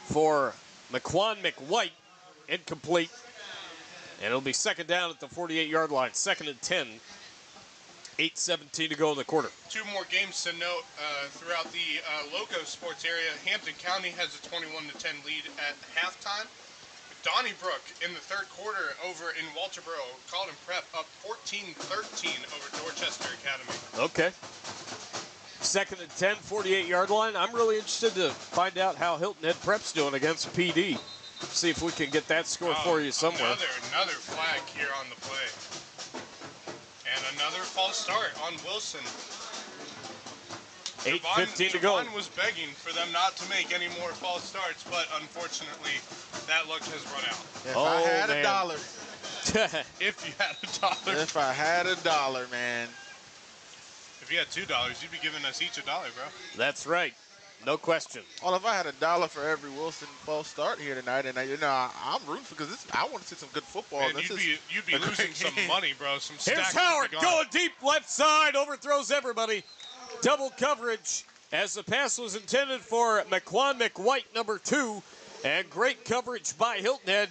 for McQuan McWhite. Incomplete. And it'll be 2nd down at the 48-yard line. 2nd and 10. 8:17 to go in the quarter. 2 more games to note throughout the Loco Sports area. Hampton County has a 21-10 lead at halftime. Donnybrook in the 3rd quarter over in Walterboro. Colton Prep up 14-13 over Dorchester Academy. Okay. 2nd and 10, 48-yard line. I'm really interested to find out how Hilton Head Prep's doing against PD. See if we can get that score for you somewhere. Another flag here on the play. And another false start on Wilson. 8:15 to go. Javon was begging for them not to make any more false starts, but unfortunately, that luck has run out. If I had a dollar. If you had a dollar. If I had a dollar, man. If you had $2, you'd be giving us each $1, bro. That's right. No question. Well, if I had a dollar for every Wilson false start here tonight, and I'm rooting for because I want to see some good football. Man, you'd be losing some money, bro. Some stacks. Here's Howard going deep left side, overthrows everybody. Double coverage as the pass was intended for McQuan McWhite, number 2, and great coverage by Hilton Head,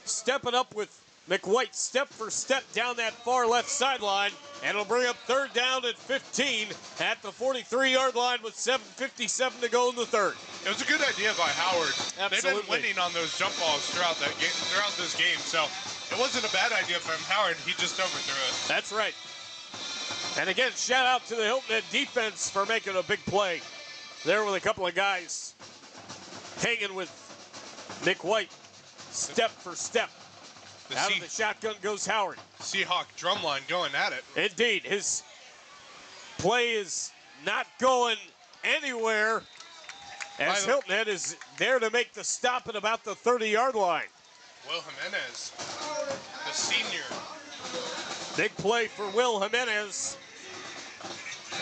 stepping up with McWhite step for step down that far left sideline, and it'll bring up 3rd down at 15 at the 43-yard line with 7:57 to go in the 3rd. It was a good idea by Howard. Absolutely. They've been winning on those jump balls throughout this game, so it wasn't a bad idea from Howard. He just overthrew it. That's right. And again, shout out to the Hilton Head defense for making a big play there with a couple of guys hanging with McWhite step for step. Out of the shotgun goes Howard. Seahawk drumline going at it. Indeed. His play is not going anywhere as Hilton Head is there to make the stop at about the 30-yard line. Will Jimenez, the senior. Big play for Will Jimenez.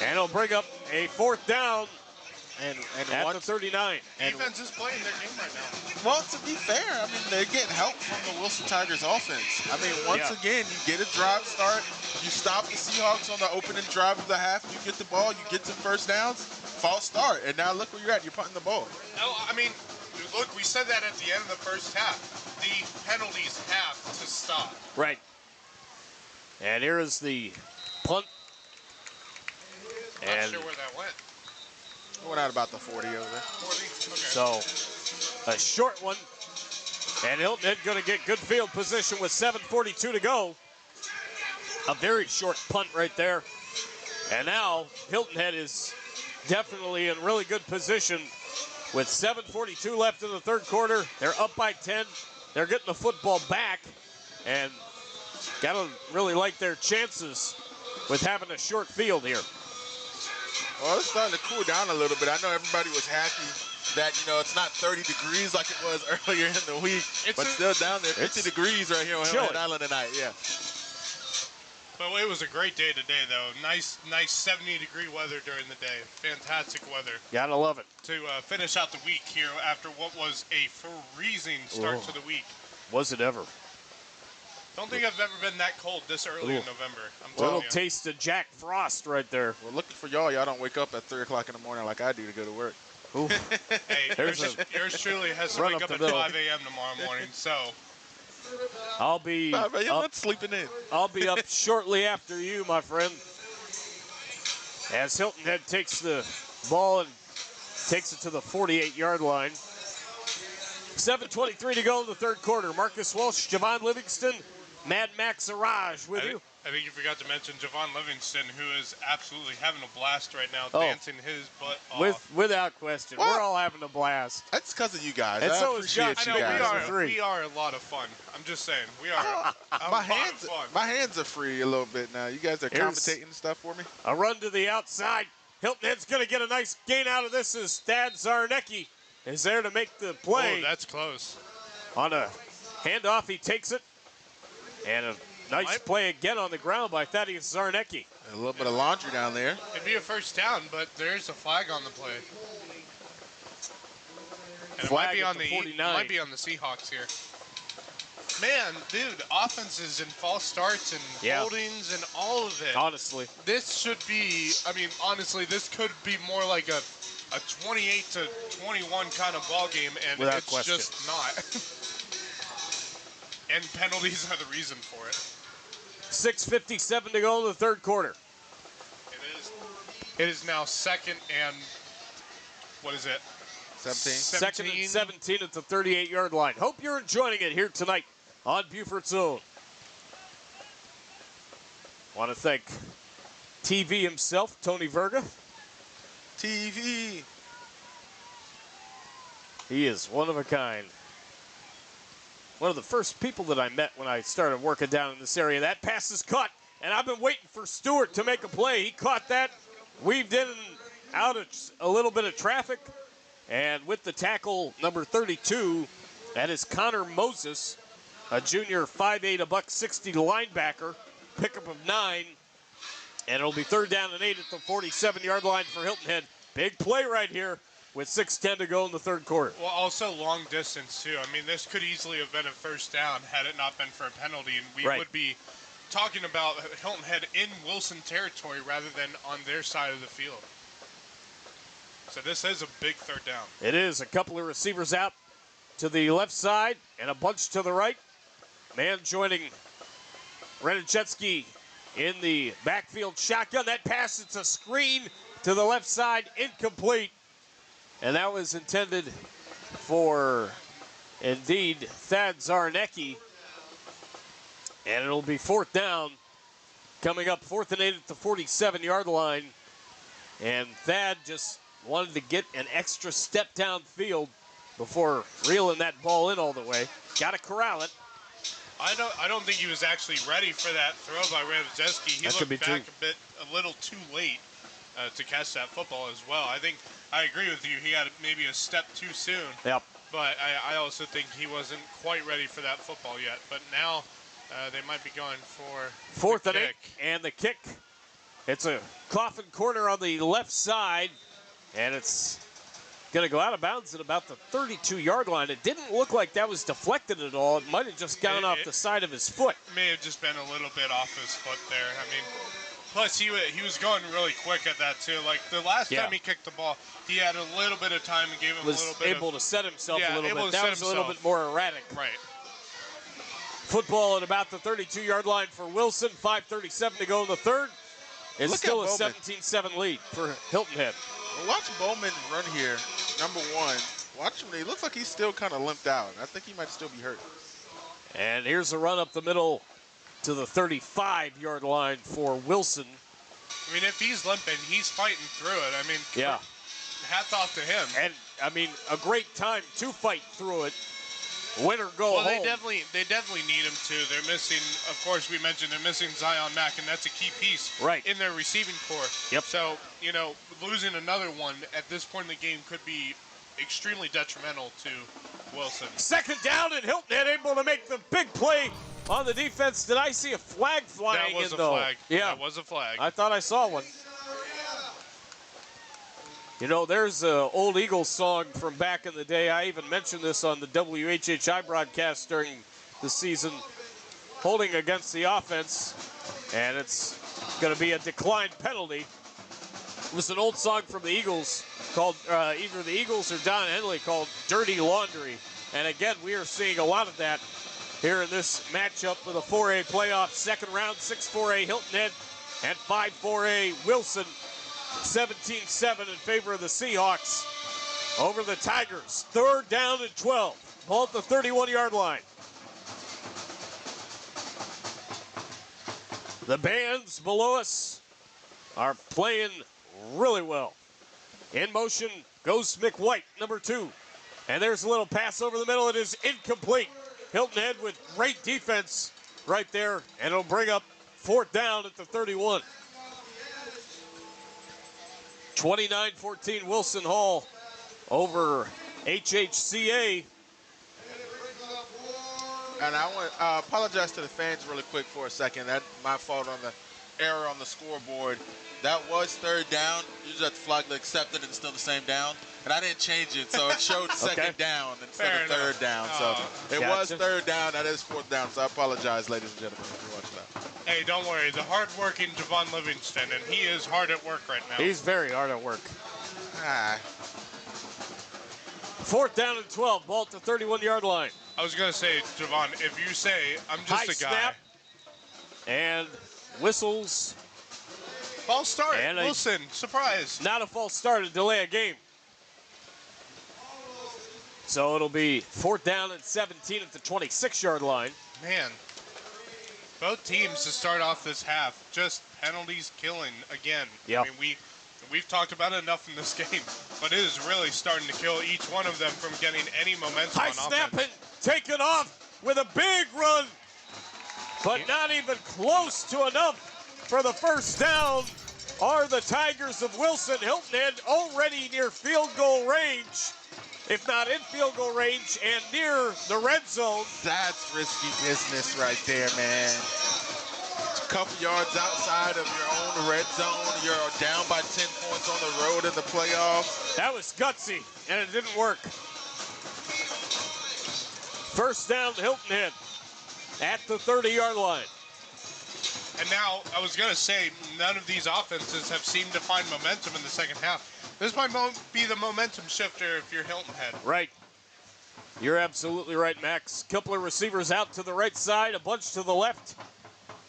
And it'll bring up a 4th down and at the 39. Defense is playing their game right now. Well, to be fair, I mean, they're getting help from the Wilson Tigers offense. I mean, once again, you get a drive start, you stop the Seahawks on the opening drive of the half, you get the ball, you get some first downs, false start, and now look where you're at, you're punting the ball. I mean, look, we said that at the end of the first half. The penalties have to stop. Right. And here is the punt. Not sure where that went. It went out about the 40 over there. 40? Okay. So, a short one. And Hilton Head going to get good field position with 7:42 to go. A very short punt right there. And now, Hilton Head is definitely in really good position with 7:42 left in the 3rd quarter. They're up by 10. They're getting the football back. And got to really like their chances with having a short field here. Well, it's starting to cool down a little bit. I know everybody was happy that, it's not 30 degrees like it was earlier in the week, but still down there, 50 degrees right here on Hilton Island tonight, yeah. But it was a great day today, though. Nice 70-degree weather during the day. Fantastic weather. Gotta love it. To finish out the week here after what was a freezing start to the week. Was it ever? Don't think I've ever been that cold this early in November. I'm telling Little you. taste of Jack Frost right there. Well, looking for y'all don't wake up at 3 o'clock in the morning like I do to go to work. Hey, yours truly has to wake up at 5 a.m. tomorrow morning, so. I'll be You're not sleeping in. I'll be up shortly after you, my friend. As Hilton Head takes the ball and takes it to the 48-yard line. 7:23 to go in the third quarter. Marcus Walsh, Javon Livingston, Mad Max Araj with you. I think you forgot to mention Javon Livingston, who is absolutely having a blast right now, dancing his butt off. Without question. What? We're all having a blast. That's because of you guys. And I so is appreciate Josh. you I know, guys. we are a lot of fun. I'm just saying, we are a lot of fun. My hands are free a little bit now. You guys are commentating stuff for me. A run to the outside. Hilton Head's going to get a nice gain out of this as Thad Zarnecki is there to make the play. Oh, that's close. On a handoff, he takes it. And a nice play again on the ground by Thaddeus Zarnecki. A little bit of laundry down there. It'd be a first down, but there's a flag on the play. And Flag it at the 49. might be on the Seahawks here. Man, dude, offenses and false starts and holdings and all of it. Honestly. This should be, honestly, this could be more like a 28-21 kind of ball game, and Without it's question. just not. And penalties are the reason for it. 6:57 to go in the third quarter. It is now second and, what is it? 17. Second and 17 at the 38-yard line. Hope you're enjoying it here tonight on Beaufort's Own. Want to thank TV himself, Tony Verga. TV. He is one of a kind. One of the first people that I met when I started working down in this area. That pass is caught, and I've been waiting for Stewart to make a play. He caught that, weaved in and out of a little bit of traffic, and with the tackle, number 32, that is Connor Moses, a junior 5'8", a $160 linebacker, pickup of 9, and it'll be third down and 8 at the 47-yard line for Hilton Head. Big play right here with 6:10 to go in the third quarter. Well, also long distance, too. I mean, this could easily have been a first down had it not been for a penalty, and we would be talking about Hilton Head in Wilson territory rather than on their side of the field. So this is a big third down. It is. A couple of receivers out to the left side and a bunch to the right. Man joining Renachetsky in the backfield shotgun. That pass, it's a screen to the left side, incomplete. And that was intended for, indeed, Thad Zarnecki. And it'll be fourth down. Coming up 4th and 8 at the 47-yard line. And Thad just wanted to get an extra step downfield before reeling that ball in all the way. Got to corral it. I don't think he was actually ready for that throw by Renachetsky. He looked back a little too late to catch that football as well. I agree with you. He had maybe a step too soon. Yep. But I also think he wasn't quite ready for that football yet. But now they might be going for 4th and 8, and the kick. It's a coffin corner on the left side, and it's going to go out of bounds at about the 32-yard line. It didn't look like that was deflected at all. It might have just gone off the side of his foot. May have just been a little bit off his foot there. I mean, plus he was going really quick at that too. Like the last time he kicked the ball, he had a little bit of time and gave him a little bit able to set himself a little bit. That was a little bit more erratic. Right. Football at about the 32-yard line for Wilson. 5:37 to go in the third. It's still a 17-7 lead for Hilton Head. Well, watch Bowman run here, number 1. Watch him. He looks like he's still kind of limped out. I think he might still be hurt. And here's a run up the middle to the 35-yard line for Wilson. I mean, if he's limping, he's fighting through it. I mean, hats off to him. And, I mean, a great time to fight through it. Win or go home. They definitely need him too. They're missing, of course, we mentioned they're missing Zion Mack, and that's a key piece in their receiving core. Yep. So, losing another one at this point in the game could be extremely detrimental to Wilson. Second down, and Hilton Head able to make the big play on the defense. Did I see a flag flying That was in, a though? flag. Yeah. That was a flag. I thought I saw one. You know, there's an old Eagles song from back in the day. I even mentioned this on the WHHI broadcast during the season, holding against the offense, and it's going to be a declined penalty. It was an old song from the Eagles called, either the Eagles or Don Henley, called Dirty Laundry. And again, we are seeing a lot of that here in this matchup for the 4A playoff second round. 6-4A Hilton Head and 5-4A Wilson. 17-7 in favor of the Seahawks over the Tigers. Third down and 12. Ball at the 31-yard line. The bands below us are playing really well. In motion goes McWhite, number 2. And there's a little pass over the middle. It is incomplete. Hilton Head with great defense right there, and it'll bring up fourth down at the 31. 29-14 Wilson Hall over HHCA. And I want to apologize to the fans really quick for a second. That's my fault on the error on the scoreboard. That was third down. You just have to flag the accepted and still the same down. And I didn't change it, so it showed second down instead Fair of third enough. down. So it was third down. That is fourth down. So I apologize, ladies and gentlemen, if you watch that. Hey, don't worry. The hard-working Javon Livingston, and he is hard at work right now. He's very hard at work. Ah. Fourth down and 12. Ball at the 31-yard line. I was going to say, Javon, if you say, I'm just High a guy. snap. And whistles. False start. And Wilson, surprise. Not a false start, a delay of game. So it'll be fourth down and 17 at the 26-yard line. Man, both teams to start off this half, just penalties killing again. Yep. I mean, we've talked about it enough in this game, but it is really starting to kill each one of them from getting any momentum High on snap offense. and taken off with a big run, but not even close to enough for the first down. Are the Tigers of Wilson. Hilton Head already near field goal range, if not in field goal range, and near the red zone. That's risky business right there, man. A couple yards outside of your own red zone. You're down by 10 points on the road in the playoffs. That was gutsy, and it didn't work. First down, Hilton Head at the 30-yard line. And now, I was going to say, none of these offenses have seemed to find momentum in the second half. This might be the momentum shifter if you're Hilton Head. Right. You're absolutely right, Max. Couple of receivers out to the right side, a bunch to the left.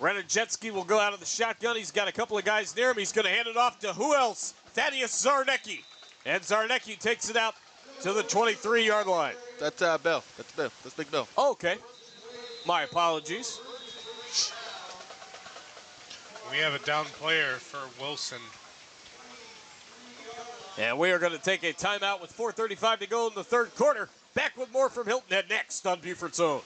Renajetsky will go out of the shotgun. He's got a couple of guys near him. He's going to hand it off to who else? Thaddeus Zarnecki. And Zarnecki takes it out to the 23-yard line. That's Bill. That's Bill. That's Big Bill. Oh, okay. My apologies. We have a down player for Wilson. And we are going to take a timeout with 4:35 to go in the third quarter. Back with more from Hilton Head next on Beaufort's Own.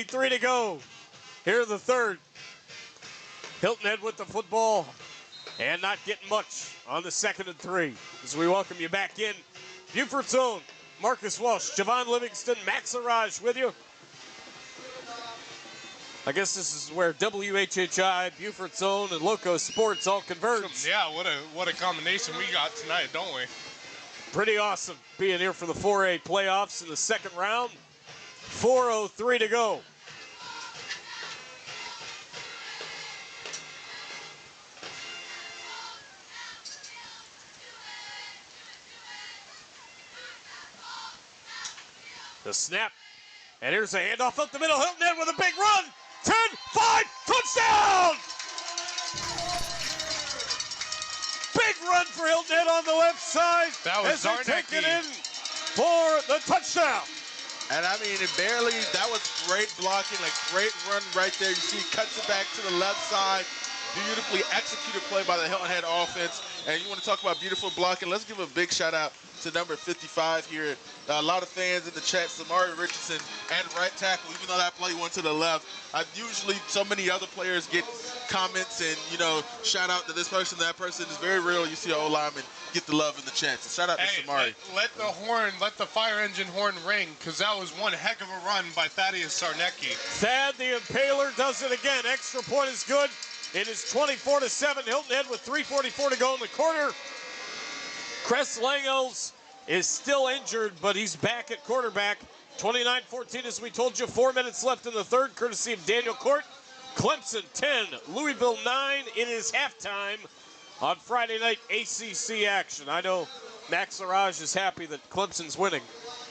Three to go. Here in the third. Hilton Head with the football and not getting much on the 2nd and 3. As we welcome you back in. Beaufort's Own. Marcus Walsh, Javon Livingston, Max Araj with you. I guess this is where WHHI, Beaufort's Own, and Loco Sports all converge. Yeah, what a combination we got tonight, don't we? Pretty awesome being here for the 4A playoffs in the second round. 4:03 to go. The snap. And here's a handoff up the middle. Hilton Head with a big run. 10, 5, touchdown! Big run for Hilton Head on the left side. That was as they take it Zarnecki. in for the touchdown. And I mean, that was great blocking, like great run right there. You see, cuts it back to the left side. Beautifully executed play by the Hilton Head offense. And you want to talk about beautiful blocking? Let's give a big shout out to number 55 here. A lot of fans in the chat, Samari Richardson and right tackle, even though that play went to the left. Usually so many other players get comments and, you know, shout out to this person, that person. It's very rare you see an O-lineman get the love in the chat. So shout out to Samari. Let the fire engine horn ring, because that was one heck of a run by Thaddeus Zarnecki. Thad the Impaler does it again. Extra point is good. It is 24-7. Hilton Head with 3:44 to go in the quarter. Cress Langels is still injured, but he's back at quarterback. 29-14, as we told you, 4 minutes left in the third, courtesy of Daniel Court. Clemson 10, Louisville 9. It is halftime on Friday night ACC action. I know Max Larage is happy that Clemson's winning.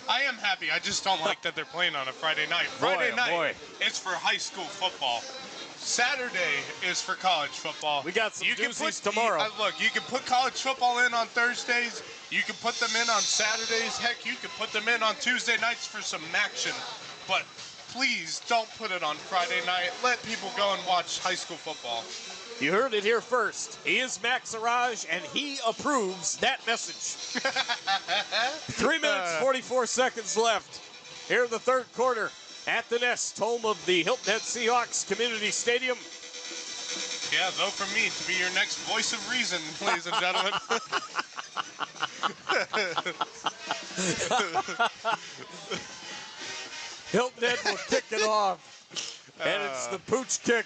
I am happy. I just don't like that they're playing on a Friday night. Friday night, it's for high school football. Saturday is for college football. We got some doozies tomorrow. Look, you can put college football in on Thursdays. You can put them in on Saturdays. Heck, you can put them in on Tuesday nights for some action. But please don't put it on Friday night. Let people go and watch high school football. You heard it here first. He is Max Araj, and he approves that message. 3 minutes, 44 seconds left here in the third quarter at the Nest, home of the Hilton Head Seahawks Community Stadium. Yeah, vote for me to be your next voice of reason, ladies and gentlemen. Hilton Head will kick it off, and it's the pooch kick.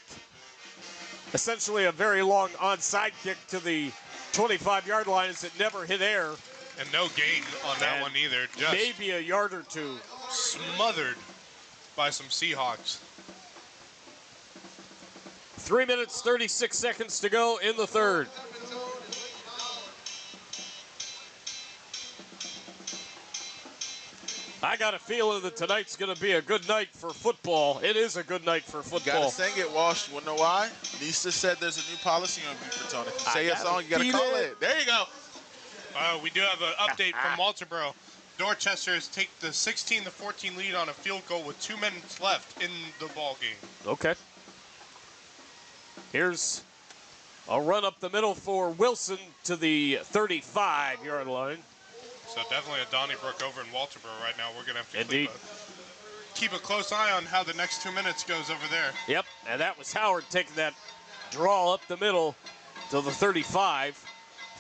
Essentially a very long onside kick to the 25-yard line as it never hit air. And no gain on that one either. Just maybe a yard or two. Smothered by some Seahawks. 3 minutes, 36 seconds to go in the third. I got a feeling that tonight's going to be a good night for football. It is a good night for football. You got to sing it, Walsh. You want to know why? Lisa said there's a new policy on Beaufort. If you say a song, you got to call it. There you go. We do have an update from Walterboro. Dorchester has taken the 16-14 lead on a field goal with 2 minutes left in the ball game. Okay. Here's a run up the middle for Wilson to the 35-yard line. So definitely a Donnybrook over in Walterboro right now. We're going to have to keep a close eye on how the next 2 minutes goes over there. Yep, and that was Howard taking that draw up the middle to the 35.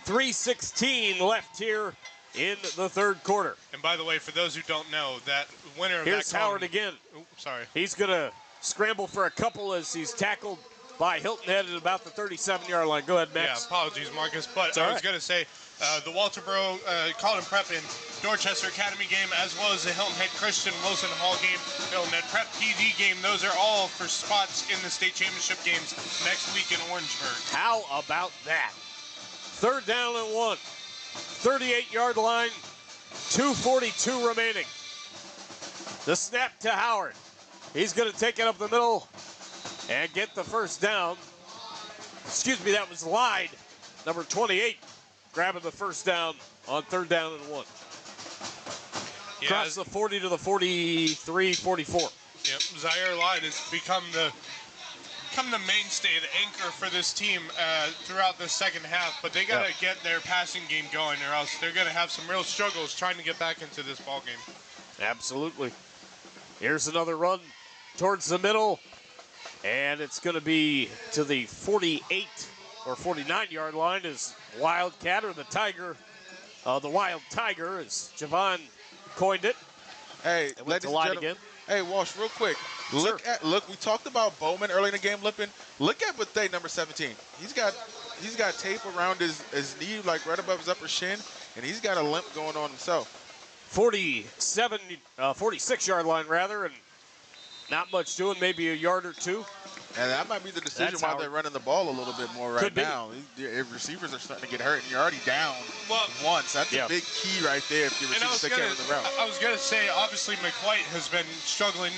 3:16 left here in the third quarter. And by the way, for those who don't know, that winner of Here's that Howard again. Sorry. He's going to scramble for a couple as he's tackled by Hilton Head at about the 37-yard line. Go ahead, Max. Yeah, apologies, Marcus. But I was going to say, the Walterboro Colin Prep and Dorchester Academy game, as well as the Hilton Head Christian Wilson Hall game, Hilton Head Prep PD game, those are all for spots in the state championship games next week in Orangeburg. How about that? Third down and 1. 38-yard line, 2:42 remaining. The snap to Howard. He's going to take it up the middle and get the first down. Excuse me, that was Lyde, number 28, grabbing the first down on third down and 1. Yeah, across the 40 to the 43, 44. Yep, Zaire Lyde has become the mainstay, the anchor for this team throughout the second half. But they got to get their passing game going, or else they're going to have some real struggles trying to get back into this ball game. Absolutely. Here's another run towards the middle, and it's going to be to the 48 or 49-yard line as Wildcat, or the Tiger, the Wild Tiger, as Javon coined it. Hey, ladies and gentlemen. Again. Hey, Walsh, real quick. Look, we talked about Bowman early in the game limping. Look at Bethea, number 17. He's got tape around his knee, like right above his upper shin, and he's got a limp going on himself. 46-yard line rather, and not much doing, maybe a yard or two. And that might be the decision That's why Howard. they're running the ball a little bit more right Could be. now. If receivers are starting to get hurt and you're already down Well, once, that's yeah. a big key right there if your And I receivers was take care of the route. I was gonna say, obviously McWhite has been struggling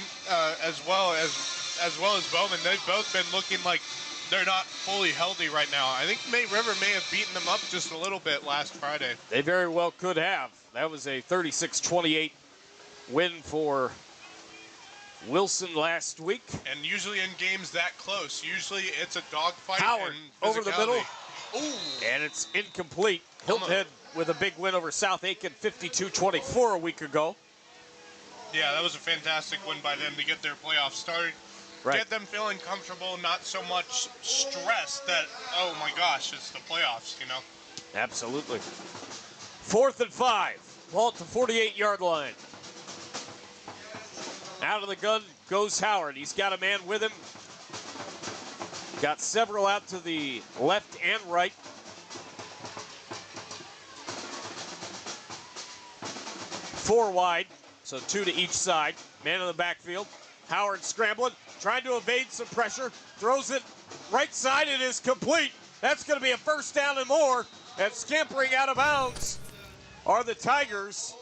as well as Bowman. They've both been looking like they're not fully healthy right now. I think May River may have beaten them up just a little bit last Friday. They very well could have. That was a 36-28 win for Wilson last week. And usually in games that close, usually it's a dogfight. Howard and over the middle. Ooh. And it's incomplete. Hilton Head with a big win over South Aiken, 52-24 a week ago. Yeah, that was a fantastic win by them to get their playoffs started. Right. Get them feeling comfortable, not so much stressed that, oh my gosh, it's the playoffs, you know? Absolutely. 4th and 5. Ball at the 48-yard line. Out of the gun goes Howard. He's got a man with him. Got several out to the left and right. Four wide, so 2 to each side. Man in the backfield. Howard scrambling, trying to evade some pressure. Throws it right side. It is complete. That's going to be a first down and more. And scampering out of bounds are the Tigers.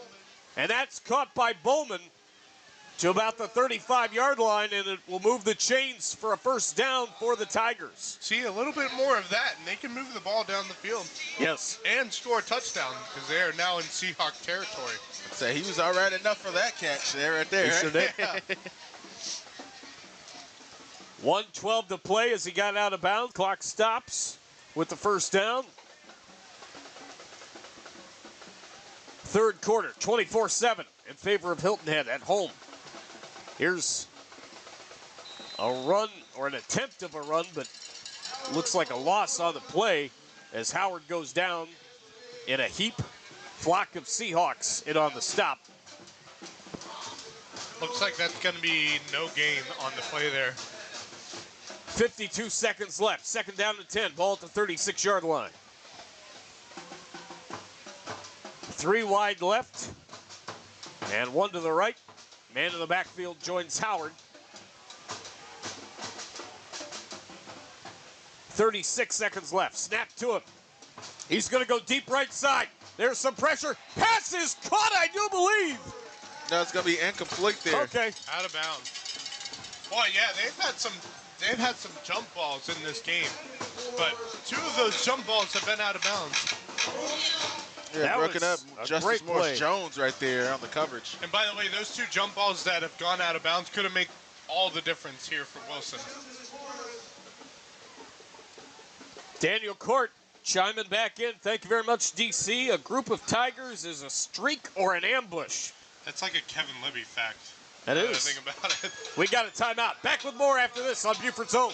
And that's caught by Bowman to about the 35-yard line, and it will move the chains for a first down for the Tigers. See, a little bit more of that, and they can move the ball down the field. Yes. And score a touchdown, because they are now in Seahawk territory. So he was all right enough for that catch there, right there. He Right? sure did. Yeah. 1:12 to play as he got out of bounds. Clock stops with the first down. Third quarter, 24-7 in favor of Hilton Head at home. Here's a run, or an attempt of a run, but looks like a loss on the play as Howard goes down in a heap. Flock of Seahawks in on the stop. Looks like that's going to be no gain on the play there. 52 seconds left. Second down and 10. Ball at the 36-yard line. 3 wide left. And 1 to the right. Man in the backfield joins Howard. 36 seconds left. Snap to him. He's going to go deep right side. There's some pressure. Pass is caught, I do believe. No, it's going to be incomplete there. Okay. Out of bounds. Boy, yeah, they've had some jump balls in this game, but 2 of those jump balls have been out of bounds. Yeah, That broken up was a Justice great play. Morris Jones right there on the coverage. And by the way, those 2 jump balls that have gone out of bounds could have made all the difference here for Wilson. Daniel Court chiming back in. Thank you very much, DC. A group of Tigers is a streak or an ambush. That's like a Kevin Libby fact. That now is. that I think about it. We got a timeout. Back with more after this on Beaufort's Own.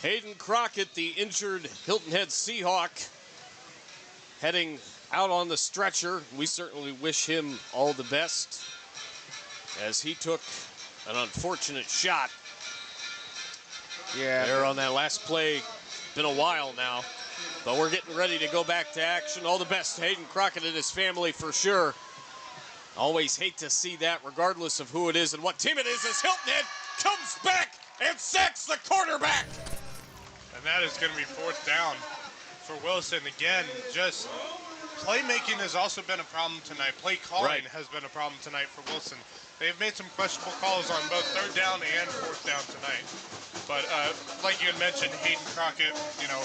Hayden Crockett, the injured Hilton Head Seahawk, heading out on the stretcher. We certainly wish him all the best as he took an unfortunate shot. Yeah. There on that last play. Been a while now, but we're getting ready to go back to action. All the best to Hayden Crockett and his family for sure. Always hate to see that regardless of who it is and what team it is, as Hilton Head comes back and sacks the quarterback. And that is going to be 4th down for Wilson. Again, just playmaking has also been a problem tonight. Play calling has been a problem tonight for Wilson. They've made some questionable calls on both 3rd down and 4th down tonight. But like you had mentioned, Hayden Crockett, you know,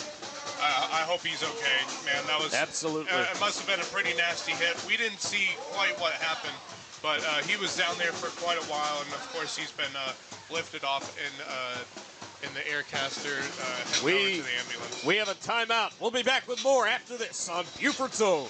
I hope he's okay, man. That was absolutely. It must have been a pretty nasty hit. We didn't see quite what happened, but he was down there for quite a while, and of course he's been lifted off in the Aircaster, headed over to the ambulance. We have a timeout. We'll be back with more after this on Beaufort's Own.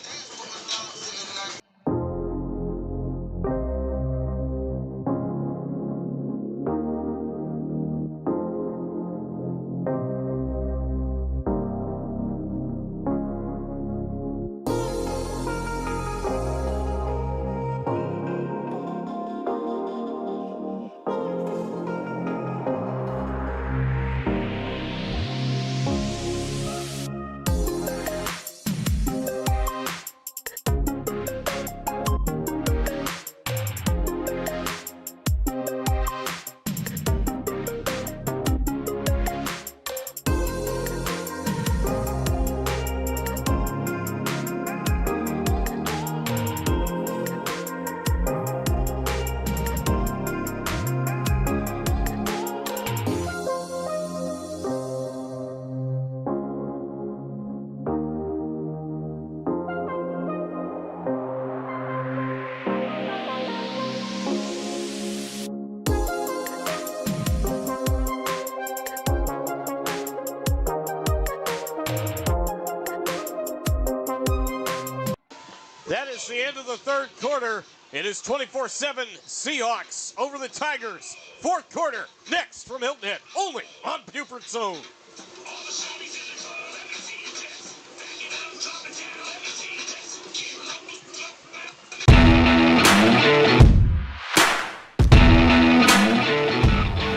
That is the end of the 3rd quarter. It is 24-7 Seahawks over the Tigers. 4th quarter next from Hilton Head, only on Beaufort's Own.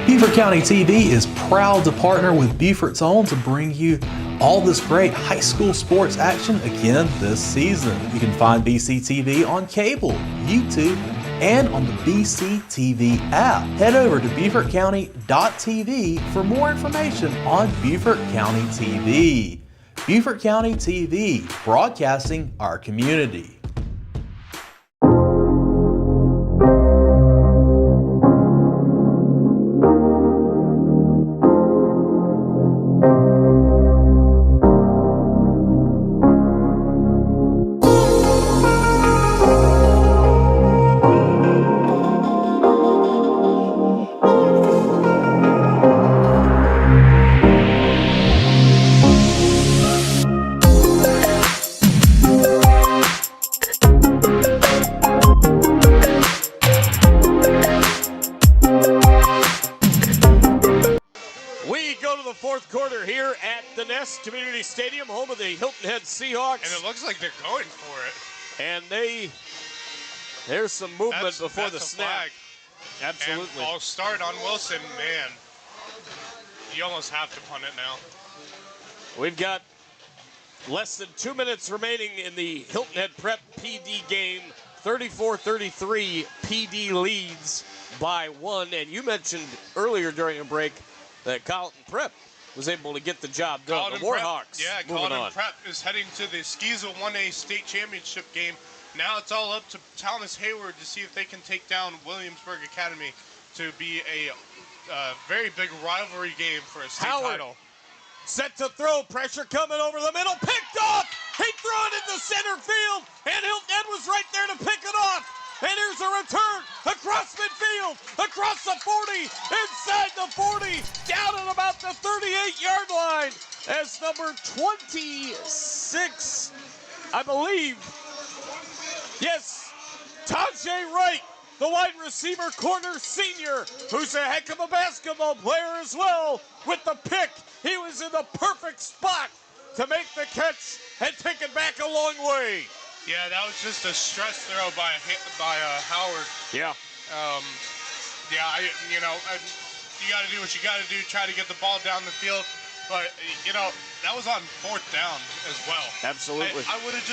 Beaufort County TV is proud to partner with Beaufort's Own to bring you all this great high school sports action again this season. You can find BC TV on cable, YouTube, and on the BC TV app. Head over to BeaufortCounty.tv for more information on Beaufort County TV. Beaufort County TV, broadcasting our community. Community Stadium, home of the Hilton Head Seahawks. And it looks like they're going for it. And there's some movement before the snap. Flag. Absolutely. And I'll start on Wilson, man. You almost have to punt it now. We've got less than 2 minutes remaining in the Hilton Head Prep PD game. 34-33, PD leads by 1. And you mentioned earlier during a break that Carlton Prep was able to get the job done. The Warhawks moving on. Prep is heading to the Skeezel 1A state championship game. Now it's all up to Thomas Hayward to see if they can take down Williamsburg Academy to be a very big rivalry game for a state title. Set to throw, pressure coming over the middle, picked off! He threw it into center field, and Hilton Head was right there to pick it off. And here's a return across midfield, across the 40, inside the 40, down at about the 38-yard line as number 26, I believe, yes, Tajay Wright the wide receiver corner senior, who's a heck of a basketball player as well. With the pick, he was in the perfect spot to make the catch and take it back a long way. Yeah, that was just a stress throw by Howard. Yeah. You got to do what you got to do, try to get the ball down the field. But, that was on 4th down as well. Absolutely. I would have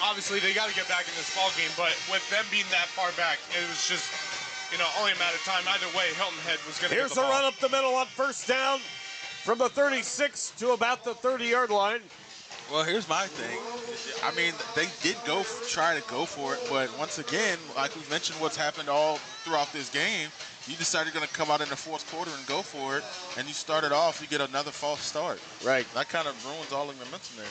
obviously they got to get back in this ball game, but with them being that far back, it was just, only a matter of time. Either way, Hilton Head was going to get the ball. Here's a run up the middle on 1st down from the 36 to about the 30-yard line. Well, here's my thing. I mean, they did try to go for it, but once again, like we've mentioned what's happened all throughout this game, you decided you're going to come out in the 4th quarter and go for it, and you started off, you get another false start. Right. That kind of ruins all the momentum there.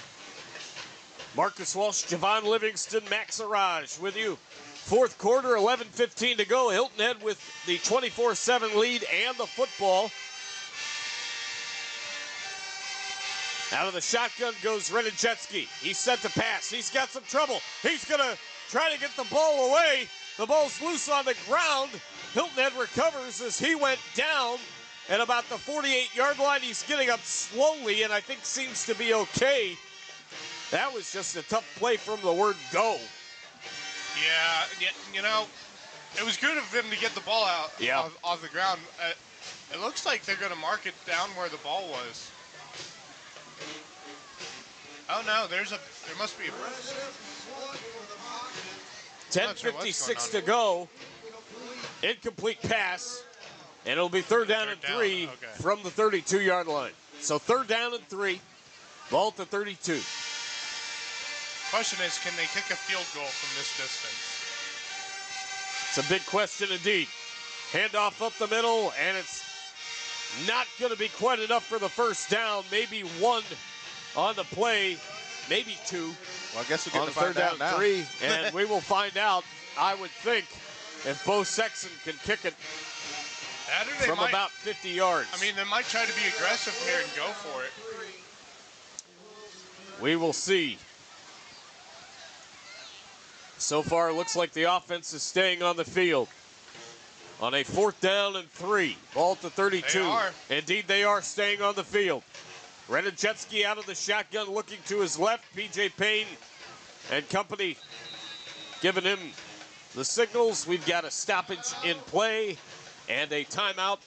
Marcus Walsh, Javon Livingston, Max Araj with you. 4th quarter, 11:15 to go. Hilton Head with the 24-7 lead and the football. Out of the shotgun goes Renijetsky. He's set to pass. He's got some trouble. He's going to try to get the ball away. The ball's loose on the ground. Hilton Head recovers as he went down at about the 48-yard line. He's getting up slowly and I think seems to be okay. That was just a tough play from the word go. Yeah, it was good of him to get the ball out off the ground. It looks like they're going to mark it down where the ball was. Oh no, there must be a 10:56 to go. Incomplete pass. And it'll be 3rd down and 3 from the 32-yard line. So 3rd down and 3. Ball at the 32. Question is, can they kick a field goal from this distance? It's a big question indeed. Handoff up the middle, and it's not going to be quite enough for the 1st down. Maybe 1 on the play, maybe 2. Well, I guess we're on getting to find out now. 3, and we will find out, I would think, if Bo Sexton can kick it from about 50 yards. I mean, they might try to be aggressive here and go for it. We will see. So far, it looks like the offense is staying on the field. On a 4th down and 3, ball at the 32. They are. Indeed, they are staying on the field. Renijetsky out of the shotgun, looking to his left. P.J. Payne and company giving him the signals. We've got a stoppage in play and a timeout.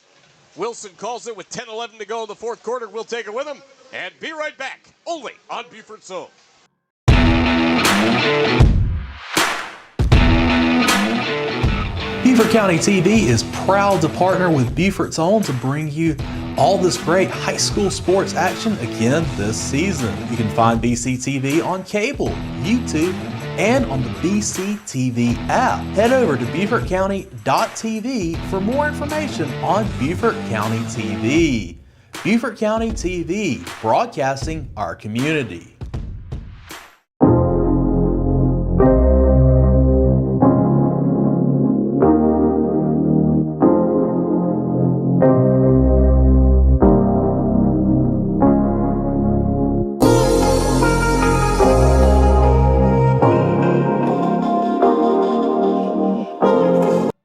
Wilson calls it with 10-11 to go in the 4th quarter. We'll take it with him and be right back, only on Beaufort Zone. Beaufort County TV is proud to partner with Beaufort's Own to bring you all this great high school sports action again this season. You can find BC TV on cable, YouTube, and on the BC TV app. Head over to BeaufortCounty.tv for more information on Beaufort County TV. Beaufort County TV, broadcasting our community.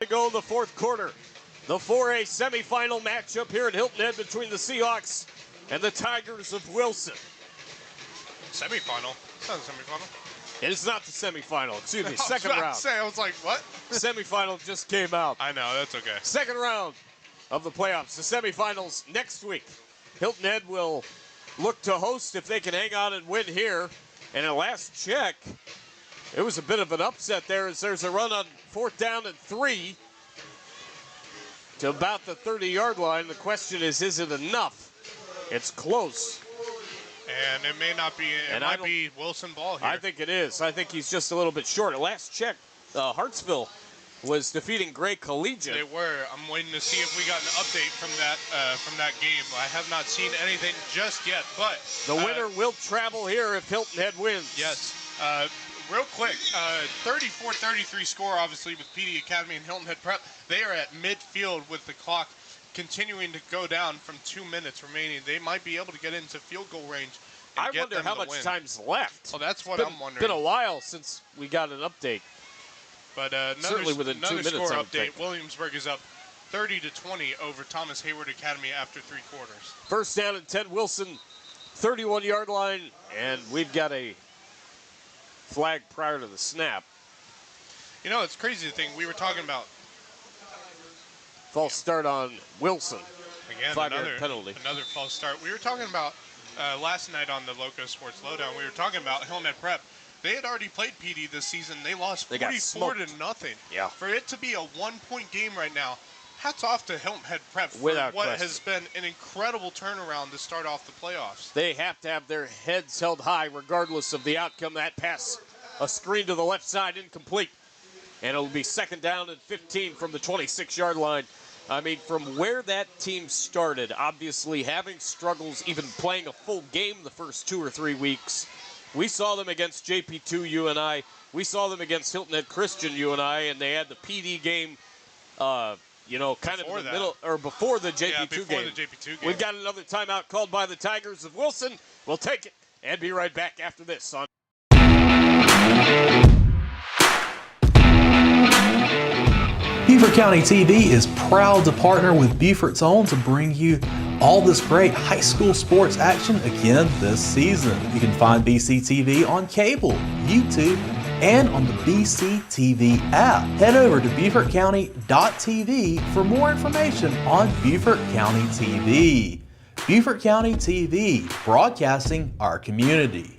Go in the 4th quarter. The 4A semifinal matchup here at Hilton Head between the Seahawks and the Tigers of Wilson. Semifinal? It's not a semifinal. It is not the semifinal. Excuse me, 2nd round. I was like, what? Semifinal just came out. I know, that's okay. 2nd round of the playoffs. The semifinals next week. Hilton Head will look to host if they can hang on and win here. And at last check, it was a bit of an upset there as there's a run on 4th down and 3 to about the 30-yard line. The question is it enough? It's close. And it may not be. It might be Wilson ball here. I think it is. I think he's just a little bit short. At last check, Hartsville was defeating Gray Collegiate. They were. I'm waiting to see if we got an update from that game. I have not seen anything just yet, but the winner will travel here if Hilton Head wins. Yes. Real quick, 34-33 score, obviously, with PD Academy and Hilton Head Prep. They are at midfield with the clock continuing to go down from 2 minutes remaining. They might be able to get into field goal range. I wonder how much time's left. Oh, that's what I'm wondering. It's been a while since we got an update. But Certainly within 2 minutes, score I would update. think. Williamsburg is up 30-20 over Thomas Hayward Academy after 3 quarters. First down and 10, Wilson, 31-yard line, and we've got a flag prior to the snap. You know, it's crazy to think we were talking about False start on Wilson. again 5-yard penalty. Another false start. We were talking about last night on the Loco Sports Lowdown. We were talking about Hilton Prep. They had already played PD this season. They lost 44-0. Yeah. For it to be a 1-point game right now, hats off to Hilton Head Prep for Without what question. has been an incredible turnaround to start off the playoffs. They have to have their heads held high regardless of the outcome. That pass, a screen to the left side, incomplete. And it'll be second down and 15 from the 26-yard line. I mean, from where that team started, obviously having struggles even playing a full game the first 2 or 3 weeks. We saw them against JP2 UNI. We saw them against Hilton Head Christian UNI, and they had the PD game, kind of in the middle, or before the JP2 game. The JP2 game. We've got another timeout called by the Tigers of Wilson. We'll take it and be right back after this on Beaufort County TV is proud to partner with Beaufort's Own to bring you all this great high school sports action again this season. You can find BCTV on cable, YouTube, and on the BCTV app. Head over to BeaufortCounty.tv for more information on Beaufort County TV. Beaufort County TV, broadcasting our community.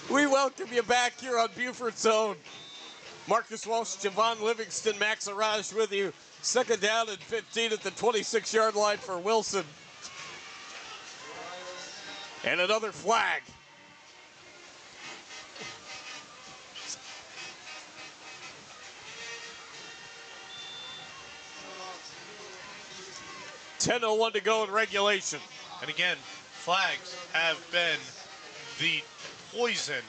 We welcome you back here on Beaufort's Own. Marcus Walsh, Javon Livingston, Max Araj with you. Second down and 15 at the 26-yard line for Wilson. And another flag. .10:01 to go in regulation. And again, flags have been the poison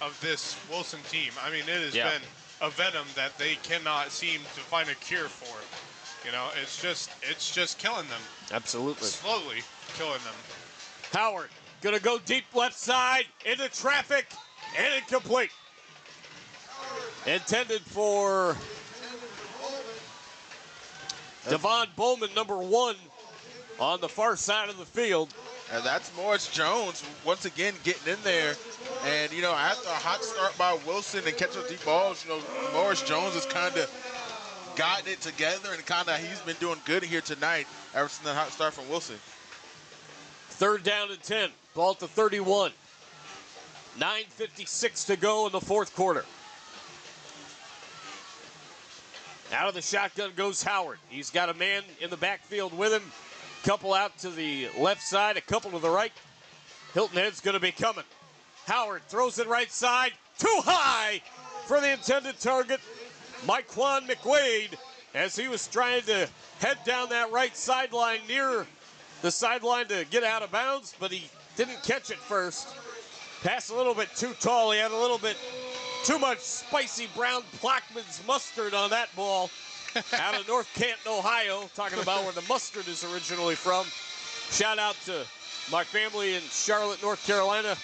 of this Wilson team. I mean, it has been a venom that they cannot seem to find a cure for. You know, it's just killing them. Absolutely. Slowly killing them. Howard gonna go deep left side into traffic and incomplete. Intended for Devon Bowman, number 1, on the far side of the field. And that's Morris Jones once again getting in there. And, after a hot start by Wilson and catching deep balls, Morris Jones has kind of gotten it together and he's been doing good here tonight ever since the hot start from Wilson. Third down and 10, ball to 31. 9:56 to go in the fourth quarter. Out of the shotgun goes Howard. He's got a man in the backfield with him. Couple out to the left side, a couple to the right. Hilton Head's going to be coming. Howard throws it right side. Too high for the intended target, Myquan McWade, as he was trying to head down that right sideline near the sideline to get out of bounds, but he didn't catch it first. Pass a little bit too tall. He had a little bit too much spicy brown Plaquemines mustard on that ball. Out of North Canton, Ohio, talking about where the mustard is originally from. Shout out to my family in Charlotte, North Carolina,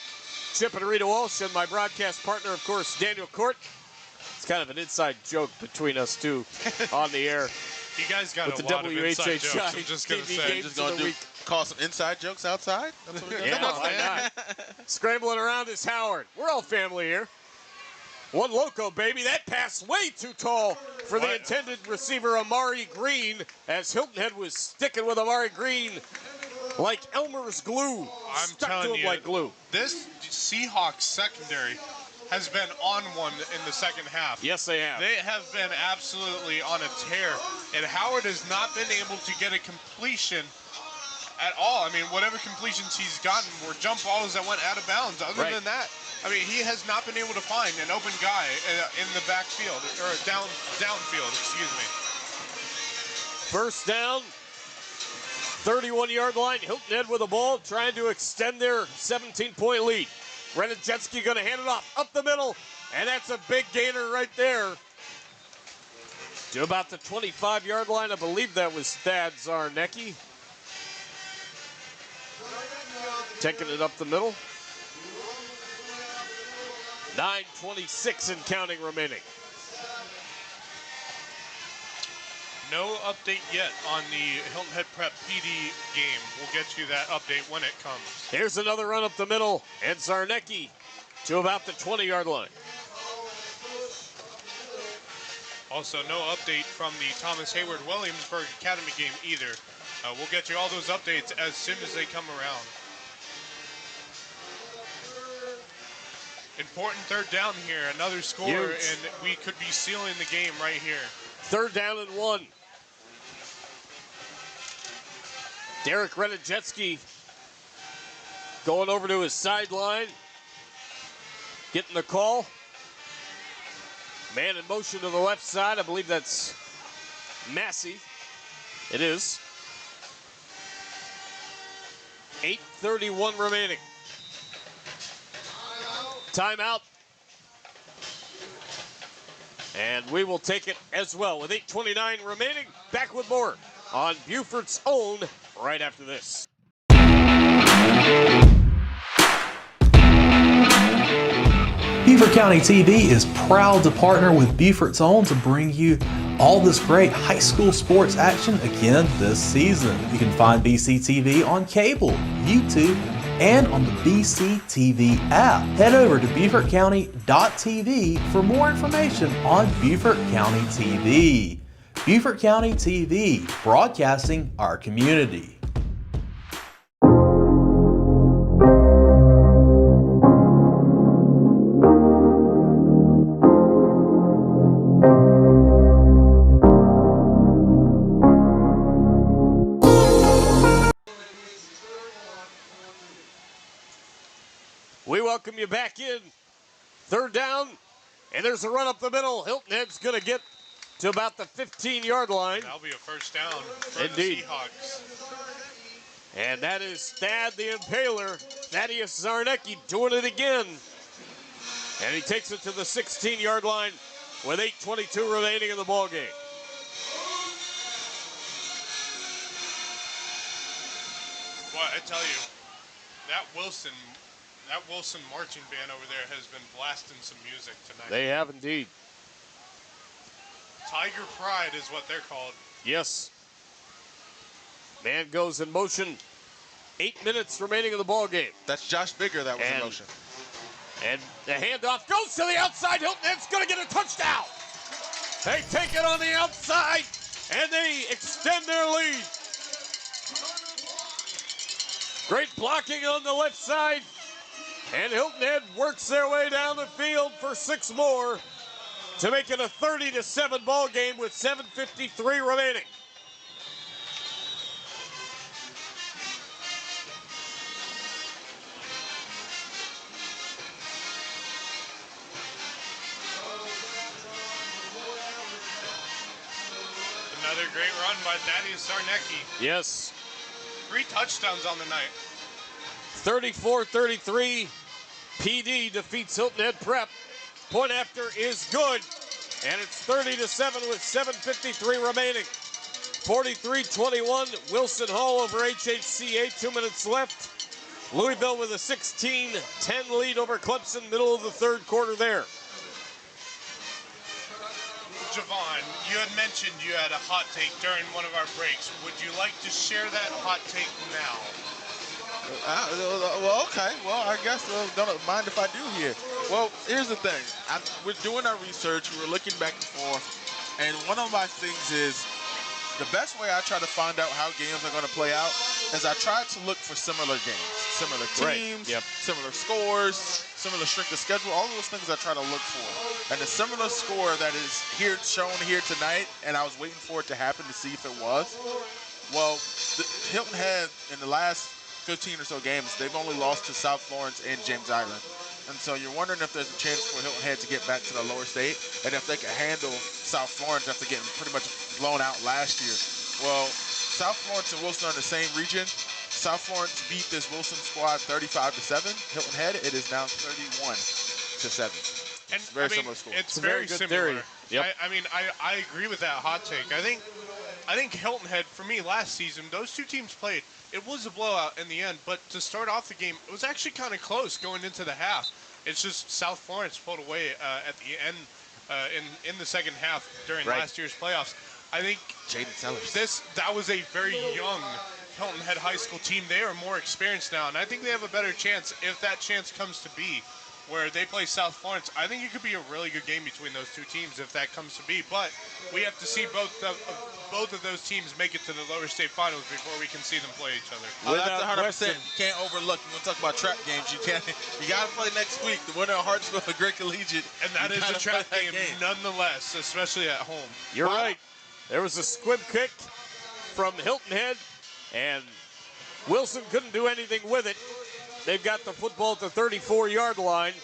Chip and Rita Walsh, and my broadcast partner, of course, Daniel Court. It's kind of an inside joke between us two on the air. You guys got with a the lot of inside jokes. I'm just going to say. Just going to call some inside jokes outside? That's what we're Yeah, why not? Scrambling around is Howard. We're all family here. One loco, baby. That pass way too tall for the intended receiver, Amari Green, as Hilton Head was sticking with Amari Green like Elmer's glue. I'm Stuck telling to him you, like glue. This Seahawks secondary has been on one in the second half. Yes, they have. They have been absolutely on a tear, and Howard has not been able to get a completion at all. I mean, whatever completions he's gotten were jump balls that went out of bounds. Other than that, I mean, he has not been able to find an open guy in the backfield, or downfield, excuse me. First down, 31-yard line. Hilton Head with the ball, trying to extend their 17-point lead. Renajetsky going to hand it off up the middle, and that's a big gainer right there. To about the 25-yard line, I believe that was Thad Zarnecki. taking it up the middle. 9:26 and counting remaining. No update yet on the Hilton Head Prep PD game. We'll get you that update when it comes. Here's another run up the middle, and Zarnecki to about the 20-yard line. Also, no update from the Thomas Hayward Williamsburg Academy game either. We'll get you all those updates as soon as they come around. Important third down here, another score, Huge. and we could be sealing the game right here. 3rd down and 1. Derek Renajetsky going over to his sideline, getting the call. Man in motion to the left side. I believe that's Massey. It is. 8:31 remaining. Timeout. And we will take it as well with 8:29 remaining. Back with more on Beaufort's Own right after this. Beaufort County TV is proud to partner with Beaufort's Own to bring you all this great high school sports action again this season. You can find BCTV on cable, YouTube, and on the BCTV app. Head over to BeaufortCounty.tv for more information on Beaufort County TV. Beaufort County TV, broadcasting our community. We welcome you back in. 3rd down, and there's a run up the middle. Hilton Head's going to get to about the 15-yard line. That'll be a first down for Indeed. the Seahawks. And that is Thad the Impaler, Thaddeus Zarnecki, doing it again. And he takes it to the 16-yard line with 8:22 remaining in the ball game. Boy, I tell you, that Wilson marching band over there has been blasting some music tonight. They have indeed. Tiger Pride is what they're called. Yes. Man goes in motion. 8 minutes remaining in the ball game. That's Josh Bigger that was in motion. And the handoff goes to the outside. Hilton Head's going to get a touchdown. They take it on the outside, and they extend their lead. Great blocking on the left side. And Hilton Head works their way down the field for 6 more to make it a 30-7 ball game with 7:53 remaining. Another great run by Thaddeus Zarnecki. Yes. 3 touchdowns on the night. 34-33. PD defeats Hilton Head Prep. Point after is good. And it's 30-7 with 7:53 remaining. 43-21. Wilson Hall over HHCA. 2 minutes left. Louisville with a 16-10 lead over Clemson. Middle of the 3rd quarter there. Javon, you had mentioned you had a hot take during one of our breaks. Would you like to share that hot take now? Well, okay. Well, I guess don't mind if I do here. Well, here's the thing. We're doing our research. We're looking back and forth. And one of my things is the best way I try to find out how games are going to play out is I try to look for similar games, similar teams, similar scores, similar strength of schedule, all those things I try to look for. And the similar score that is here shown here tonight, and I was waiting for it to happen to see if it was. Well, Hilton Head in the last 15 or so games, they've only lost to South Florence and James Island. And so you're wondering if there's a chance for Hilton Head to get back to the lower state and if they can handle South Florence after getting pretty much blown out last year. Well, South Florence and Wilson are in the same region. South Florence beat this Wilson squad 35-7. Hilton Head, it is now 31-7. And very similar score. It's a very very good similar. theory. Yep. I agree with that hot take. I think Hilton Head, for me, last season, those two teams played it was a blowout in the end, but to start off the game, it was actually kind of close going into the half. It's just South Florence pulled away at the end in the second half during last year's playoffs. I think that was a very young Hilton Head High School team. They are more experienced now, and I think they have a better chance if that chance comes to be where they play South Florence. I think it could be a really good game between those two teams if that comes to be, but we have to see both of those teams make it to the lower state finals before we can see them play each other. That's 100%. You can't overlook. When we talk about trap games, you got to play next week. The winner of Hartsville and Great Collegiate. And that is a trap game nonetheless, especially at home. You're right. There was a squib kick from Hilton Head, and Wilson couldn't do anything with it. They've got the football at the 34-yard line.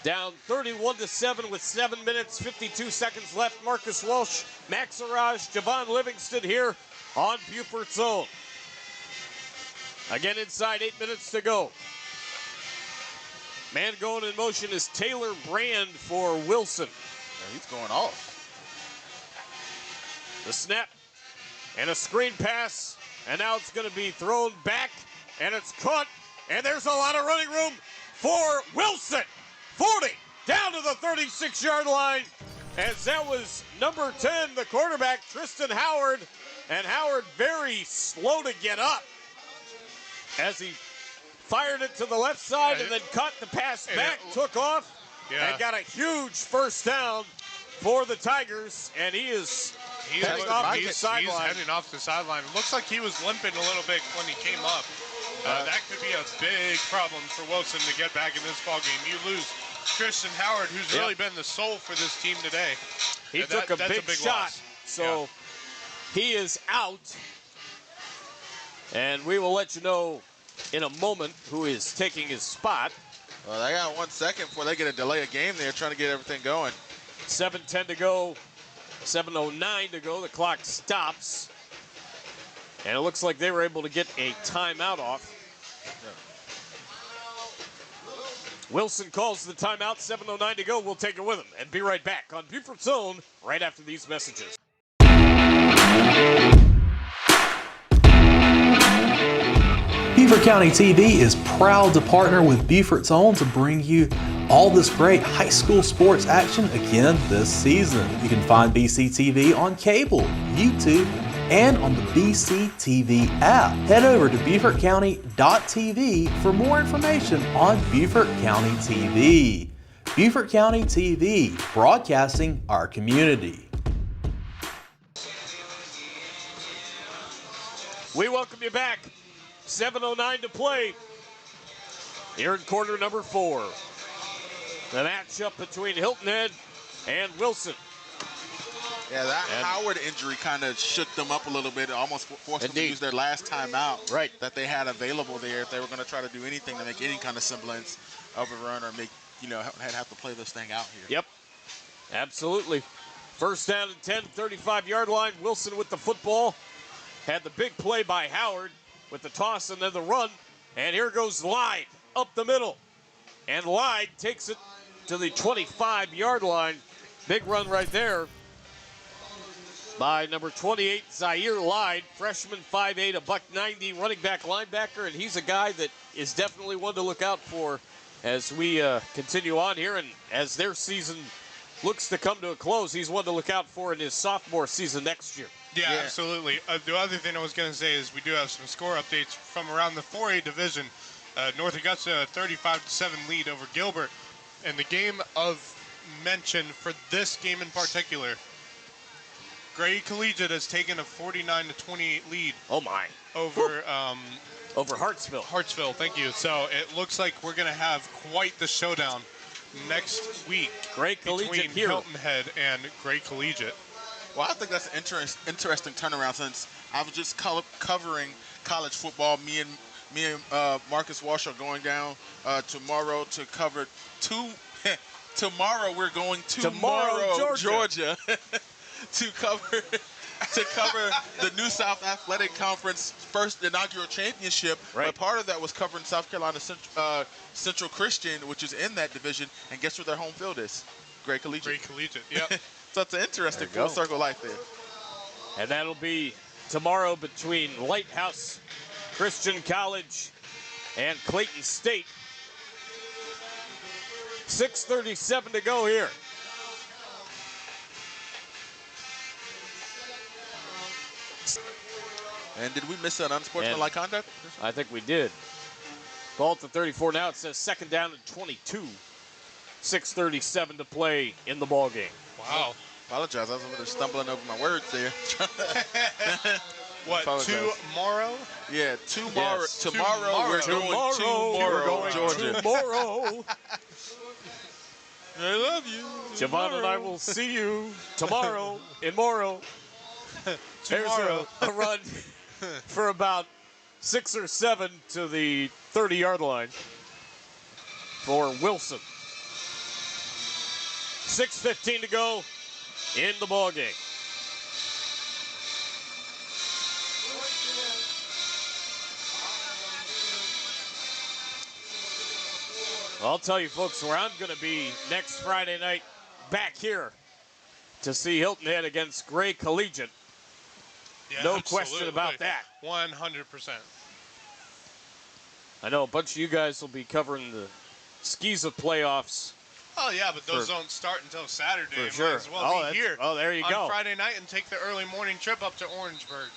Down 31-7 with 7 minutes, 52 seconds left. Marcus Walsh, Max Araj, Javon Livingston here on Beaufort's own. Again, inside 8 minutes to go. Man going in motion is Taylor Brand for Wilson. Yeah, he's going off. The snap and a screen pass, and now it's going to be thrown back, and it's caught, and there's a lot of running room for Wilson. 40 down to the 36-yard line, as that was number 10, the quarterback, Tristan Howard, and Howard very slow to get up as he fired it to the left side and then caught the pass back, took off, and got a huge first down for the Tigers, and he's heading off the sideline. It looks like he was limping a little bit when he came up. That could be a big problem for Wilson to get back in this ballgame. You lose Tristan Howard, who's really been the soul for this team today. He took a big shot, loss. So he is out. And we will let you know in a moment who is taking his spot. Well, they got 1 second before they get a delay of game there, trying to get everything going. 7:10 to go, 7:09 to go. The clock stops. And it looks like they were able to get a timeout off. Wilson calls the timeout, 7:09 to go. We'll take it with him and be right back on Beaufort's Own right after these messages. Beaufort County TV is proud to partner with Beaufort's Own to bring you all this great high school sports action again this season. You can find BCTV on cable, YouTube, and on the BCTV app. Head over to BeaufortCounty.tv for more information on Beaufort County TV. Beaufort County TV, broadcasting our community. We welcome you back. 7:09 to play here in quarter number 4. The matchup between Hilton Head and Wilson. Yeah, that Howard injury kind of shook them up a little bit. It almost forced them to use their last timeout that they had available there if they were going to try to do anything to make any kind of semblance of a run or make, have to play this thing out here. Yep, absolutely. First down and 10, 35-yard line. Wilson with the football. Had the big play by Howard with the toss and then the run. And here goes Lyde up the middle. And Lyde takes it to the 25-yard line. Big run right there by number 28, Zaire Lyde, freshman, 5'8", $190, running back linebacker, and he's a guy that is definitely one to look out for as we continue on here, and as their season looks to come to a close, he's one to look out for in his sophomore season next year. Yeah, absolutely. The other thing I was going to say is we do have some score updates from around the 4A division. North Augusta, 35-7 lead over Gilbert, and the game of mention for this game in particular, Gray Collegiate has taken a 49-28 lead. Oh my! Over over Hartsville. Hartsville, thank you. So it looks like we're going to have quite the showdown next week between Hilton Head and Gray Collegiate. Well, I think that's an interesting turnaround since I was just covering college football. Me and Marcus Walsh are going down tomorrow to cover tomorrow we're going to Georgia. to cover the New South Athletic Conference first inaugural championship. But part of that was covering South Carolina Central Christian, which is in that division. And guess where their home field is? Gray Collegiate. Gray Collegiate, yep. So it's an interesting full circle life there. And that'll be tomorrow between Lighthouse Christian College and Clayton State. 6:37 to go here. And did we miss an unsportsmanlike conduct? I think we did. Ball at the 34 now. It says second down and 22. 6:37 to play in the ball game. Wow. Apologize. I was over there stumbling over my words there. What, tomorrow? Yeah, tomorrow. Yes. Tomorrow we're going to Georgia. Tomorrow. I love you. Javon and I will see you tomorrow in Morrow. There's a run for about 6 or 7 to the 30-yard line for Wilson. 6:15 to go in the ball game. I'll tell you, folks, where I'm going to be next Friday night back here to see Hilton Head against Gray Collegiate. Yeah, No absolutely. question about that. 100%. I know a bunch of you guys will be covering the skis of playoffs. Oh, yeah, but those don't start until Saturday. For Might sure. as well be here. Oh, there you go. On Friday night and take the early morning trip up to Orangeburg.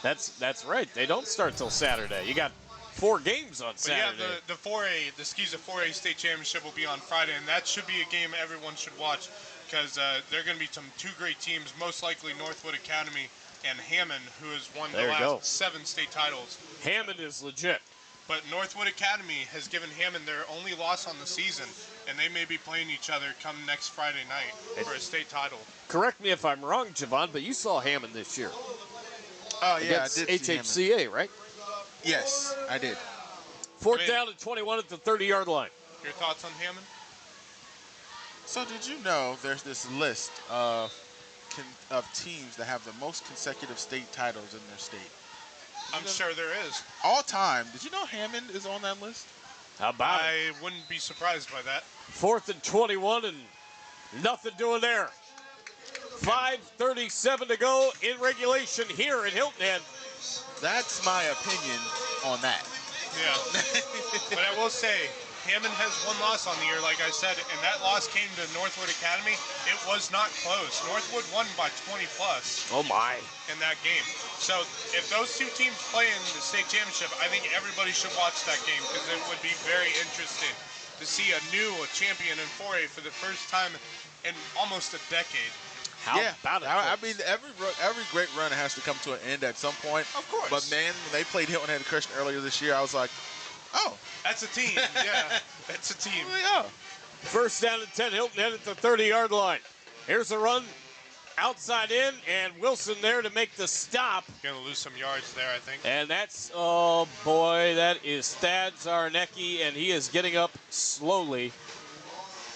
That's right. They don't start till Saturday. You got 4 games on But Saturday. yeah, the 4A, the skis of 4A state championship will be on Friday, and that should be a game everyone should watch because there are going to be 2 great teams, most likely Northwood Academy and Hammond, who has won the last 7 state titles. Hammond is legit. But Northwood Academy has given Hammond their only loss on the season, and they may be playing each other come next Friday night for a state title. Correct me if I'm wrong, Javon, but you saw Hammond this year. Oh, yeah, Against I did see HHCA, right? Yes, I did. Fourth down and 21 at the 30-yard line. Your thoughts on Hammond? So did you know there's this list of teams that have the most consecutive state titles in their state? I'm sure there is. All time. Did you know Hammond is on that list? How about it? I wouldn't be surprised by that. 4th and 21 and nothing doing there. 5:37 to go in regulation here in Hilton Head. That's my opinion on that. Yeah. But I will say, Hammond has 1 loss on the year, like I said, and that loss came to Northwood Academy. It was not close. Northwood won by 20 plus Oh, my. in that game. So if those 2 teams play in the state championship, I think everybody should watch that game because it would be very interesting to see a champion in 4A for the first time in almost a decade. How about it? I mean, every great run has to come to an end at some point. Of course. But, man, when they played Hilton Head Christian earlier this year, I was like, oh. That's a team. Yeah, that's a team. Yeah. First down and 10, Hilton Head at the 30-yard line. Here's a run outside in, and Wilson there to make the stop. Going to lose some yards there, I think. And that's, oh, boy, that is Thad Zarnecki, and he is getting up slowly.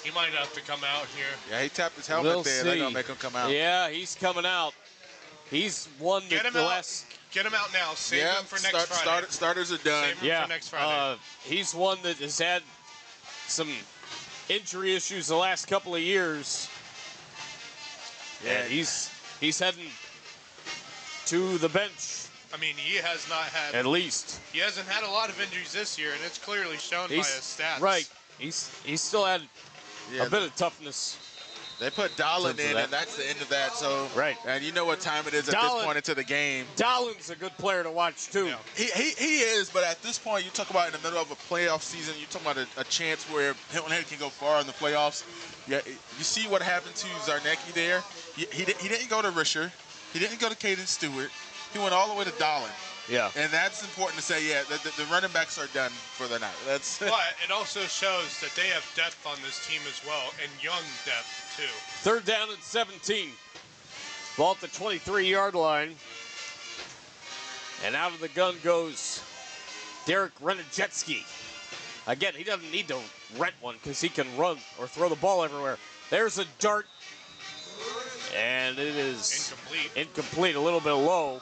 He might have to come out here. Yeah, he tapped his helmet We'll there. see. They're going to make him come out. Yeah, he's coming out. He's won the last. Get him out now. Save him for next Friday. Starters are done. Save him for next Friday. He's one that has had some injury issues the last couple of years. Yeah, and he's heading to the bench. I mean, he has not had. At least. He hasn't had a lot of injuries this year, and it's clearly shown by his stats. Right. He's still had a bit of toughness. They put Dolan in, and that's the end of that. So, right. And you know what time it is at this point into the game. Dolan's a good player to watch, too. Yeah. He is, but at this point, you talk about in the middle of a playoff season, you talk about a chance where Hilton Head can go far in the playoffs. Yeah, you see what happened to Zarnecki there. He didn't go to Risher. He didn't go to Caden Stewart. He went all the way to Dolan. Yeah. And that's important to say, the running backs are done for the night. That's. But it also shows that they have depth on this team as well, and young depth, too. Third down and 17. Ball at the 23-yard line. And out of the gun goes Derek Renajetsky. Again, he doesn't need to rent one because he can run or throw the ball everywhere. There's a dart. And it is incomplete, a little bit low.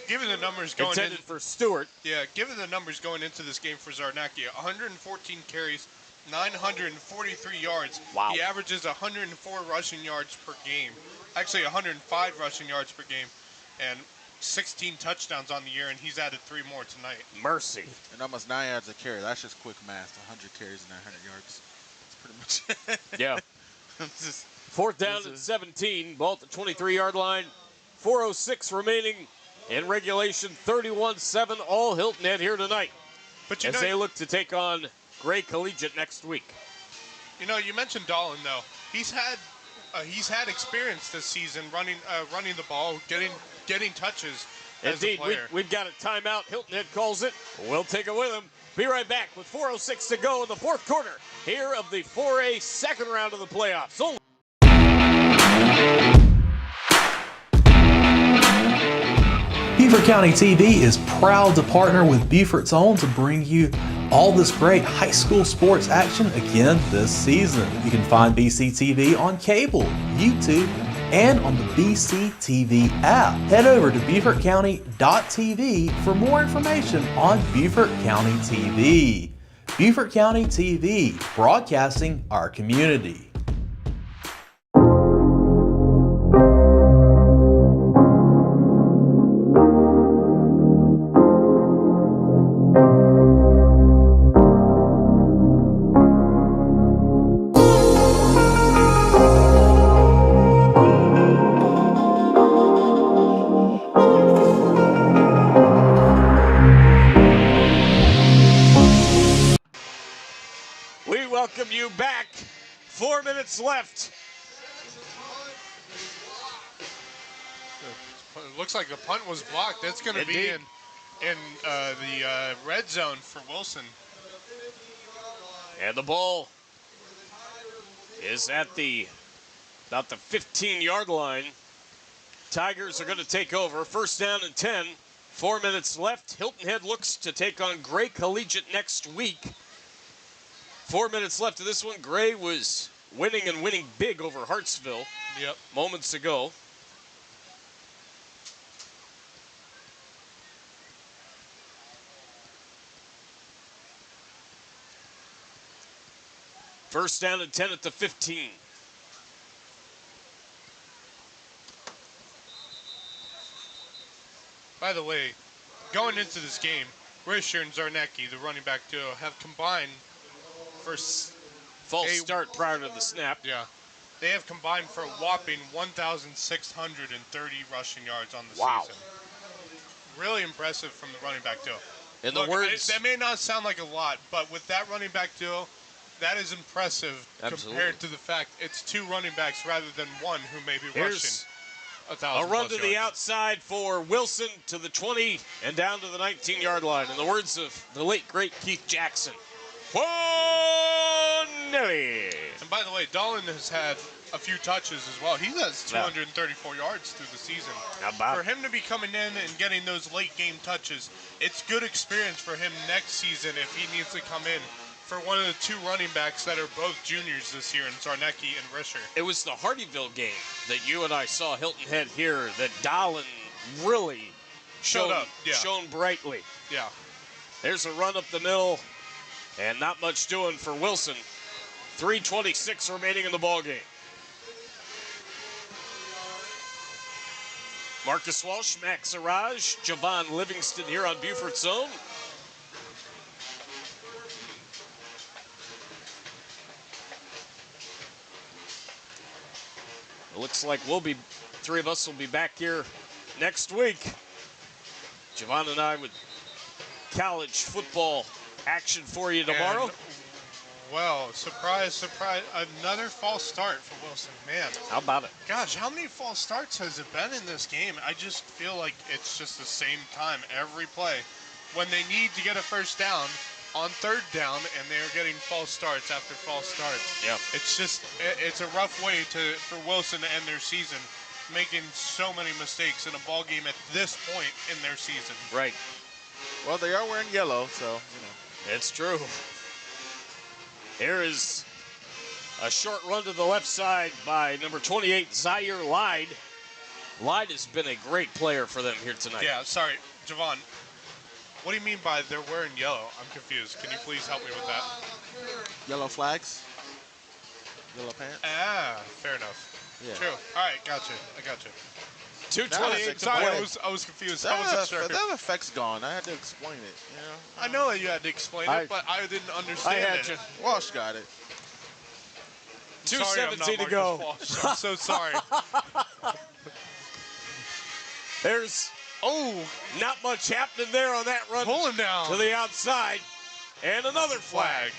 Given the numbers going intended for Stewart. Yeah, given the numbers going into this game for Zarnecki, 114 carries, 943 yards. Wow. He averages 104 rushing yards per game. Actually, 105 rushing yards per game. And 16 touchdowns on the year, and he's added 3 more tonight. Mercy. And almost 9 yards a carry. That's just quick math. 100 carries and 900 yards. That's pretty much it. Yeah. Just, 4th down and 17. Ball at the 23-yard line. 4:06 remaining in regulation. 31-7. All Hilton Head here tonight. But as they look to take on Gray Collegiate next week. You know, you mentioned Dahlin, though. He's had experience this season running the ball, getting touches. Indeed, we've got a timeout. Hilton Head calls it. We'll take it with him. Be right back with 4:06 to go in the 4th quarter here of the 4A second round of the playoffs. Beaufort County TV is proud to partner with Beaufort's Own to bring you all this great high school sports action again this season. You can find BCTV on cable, YouTube, and on the BCTV app. Head over to BeaufortCounty.tv for more information on Beaufort County TV. Beaufort County TV, broadcasting our community. Welcome you back. 4 minutes left. It looks like the punt was blocked. That's going to be in the red zone for Wilson. And the ball is at about the 15-yard line. Tigers are going to take over. 1st down and 10. 4 minutes left. Hilton Head looks to take on Gray Collegiate next week. 4 minutes left of this one. Gray was winning and winning big over Hartsville moments ago. First down and 10 at the 15. By the way, going into this game, Risher and Zarnecki, the running back duo, have combined for false start prior to the snap. Yeah. They have combined for a whopping 1,630 rushing yards on the season. Really impressive from the running back duo. In Look, the words, that may not sound like a lot, but with that running back duo, that is impressive compared to the fact it's 2 running backs rather than 1 who may be rushing 1,000 a run to yards. the outside for Wilson to the 20 and down to the 19-yard line. In the words of the late, great Keith Jackson, Nelly. And by the way, Dahlin has had a few touches as well. He has 234 yards through the season. For him to be coming in and getting those late game touches, it's good experience for him next season if he needs to come in for one of the 2 running backs that are both juniors this year in Zarnecki and Risher. It was the Hardyville game that you and I saw Hilton Head here that Dahlin really shone brightly. Yeah. There's a run up the middle and not much doing for Wilson. 3:26 remaining in the ball game. Marcus Walsh, Max Araj, Javon Livingston here on Beaufort's Own. It looks like 3 of us will be back here next week. Javon and I with college football action for you tomorrow. Well, surprise, surprise, another false start for Wilson. Man. How about it? Gosh, how many false starts has it been in this game? I just feel like it's just the same time every play. When they need to get a first down on 3rd down, and they're getting false starts after false starts. Yeah. It's just, it's a rough way for Wilson to end their season, making so many mistakes in a ball game at this point in their season. Right. well, they are wearing yellow, so, you know. It's true. Here is a short run to the left side by number 28, Zaire Lyde. Lyde has been a great player for them here tonight. Yeah, sorry, Javon. What do you mean by they're wearing yellow? I'm confused. Can you please help me with that? Yellow flags, yellow pants. Ah, fair enough. Yeah. True. All right, gotcha. I gotcha. 2:28 to Sorry, play. I was confused. I wasn't sure. That effect's gone. I had to explain it. You know? I know that you had to explain it, but I didn't understand I had it. you. Walsh got it. Sorry, I'm not 2:17 to Marcus go. Walsh. I'm so sorry. There's Oh, not much happening there on that run pull him down. to the outside. And another flag.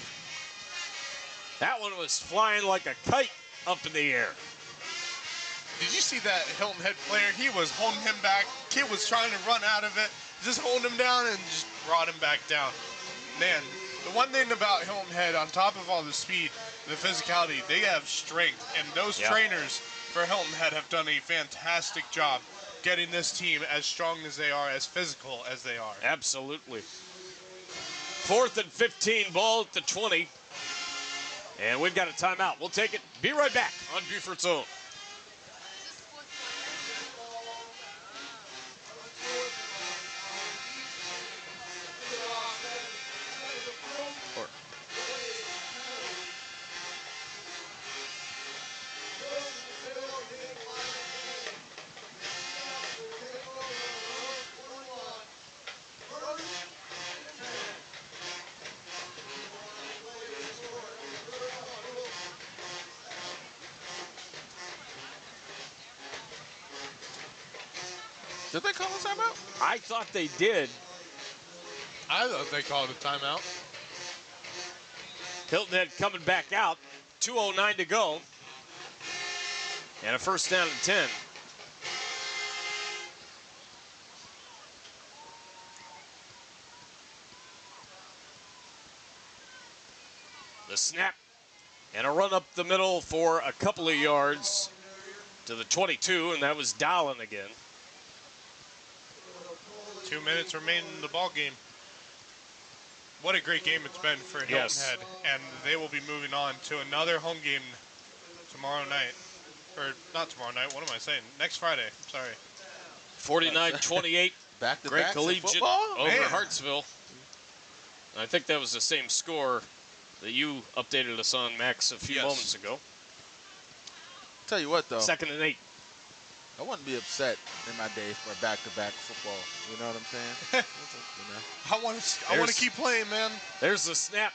That one was flying like a kite up in the air. Did you see that Hilton Head player? He was holding him back. Kid was trying to run out of it, just holding him down and just brought him back down. Man, the one thing about Hilton Head, on top of all the speed, the physicality, they have strength. And those trainers for Hilton Head have done a fantastic job getting this team as strong as they are, as physical as they are. Absolutely. 4th and 15, ball at the 20. And we've got a timeout. We'll take it. Be right back on Beaufort's Own. Did they call a timeout? I thought they did. I thought they called a timeout. Hilton Head coming back out. 2:09 to go. And a first down and 10. The snap and a run up the middle for a couple of yards to the 22, and that was Dallin again. 2 minutes remaining in the ball game. What a great game it's been for Hilton Head, and they will be moving on to another home game tomorrow night. Or not tomorrow night, what am I saying? Next Friday, sorry. 49-28, Back to Great back Collegiate football? over Man. Hartsville. I think that was the same score that you updated us on, Max, a few moments ago. Tell you what, though. 2nd and 8. I wouldn't be upset in my day for back-to-back football. You know what I'm saying? You know? I want to keep playing, man. There's the snap,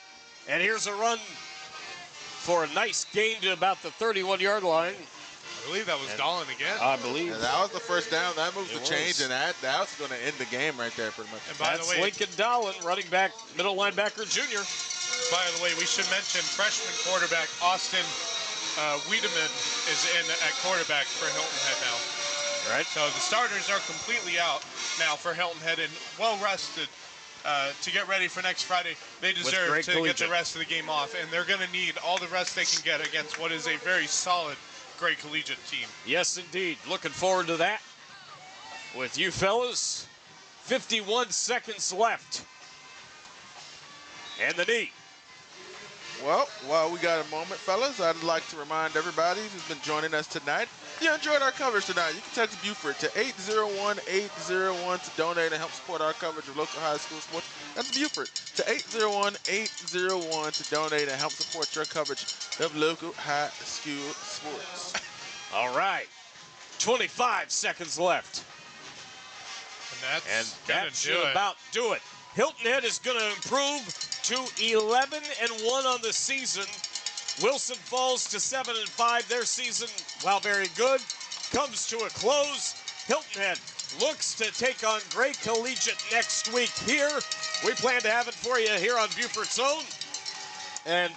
and here's a run for a nice gain to about the 31-yard line. I believe that was Dallin again. I believe. And that was the first down. That moves the It change, was. and that's going to end the game right there, pretty much. And by That's the way, Lincoln Dallin, running back, middle linebacker, junior. By the way, we should mention freshman quarterback Austin Wiedemann is in at quarterback for Hilton Head now. Right. So the starters are completely out now for Hilton Head and well rested to get ready for next Friday. They deserve Great to get Collegiate. the rest of the game off, and they're going to need all the rest they can get against what is a very solid Great Collegiate team. Yes, indeed. Looking forward to that with you fellas. 51 seconds left. And the knee. Well, while we got a moment, fellas, I'd like to remind everybody who's been joining us tonight, if you enjoyed our coverage tonight, you can text Beaufort to 801-801 to donate and help support our coverage of local high school sports. That's Beaufort to 801-801 to donate and help support your coverage of local high school sports. All right. 25 seconds left. And That gonna should do it. about do it. Hilton Head is going to improve to 11-1 on the season. Wilson falls to 7-5. Their season, while very good, comes to a close. Hilton Head looks to take on Great Collegiate next week here. We plan to have it for you here on Beaufort's Own. And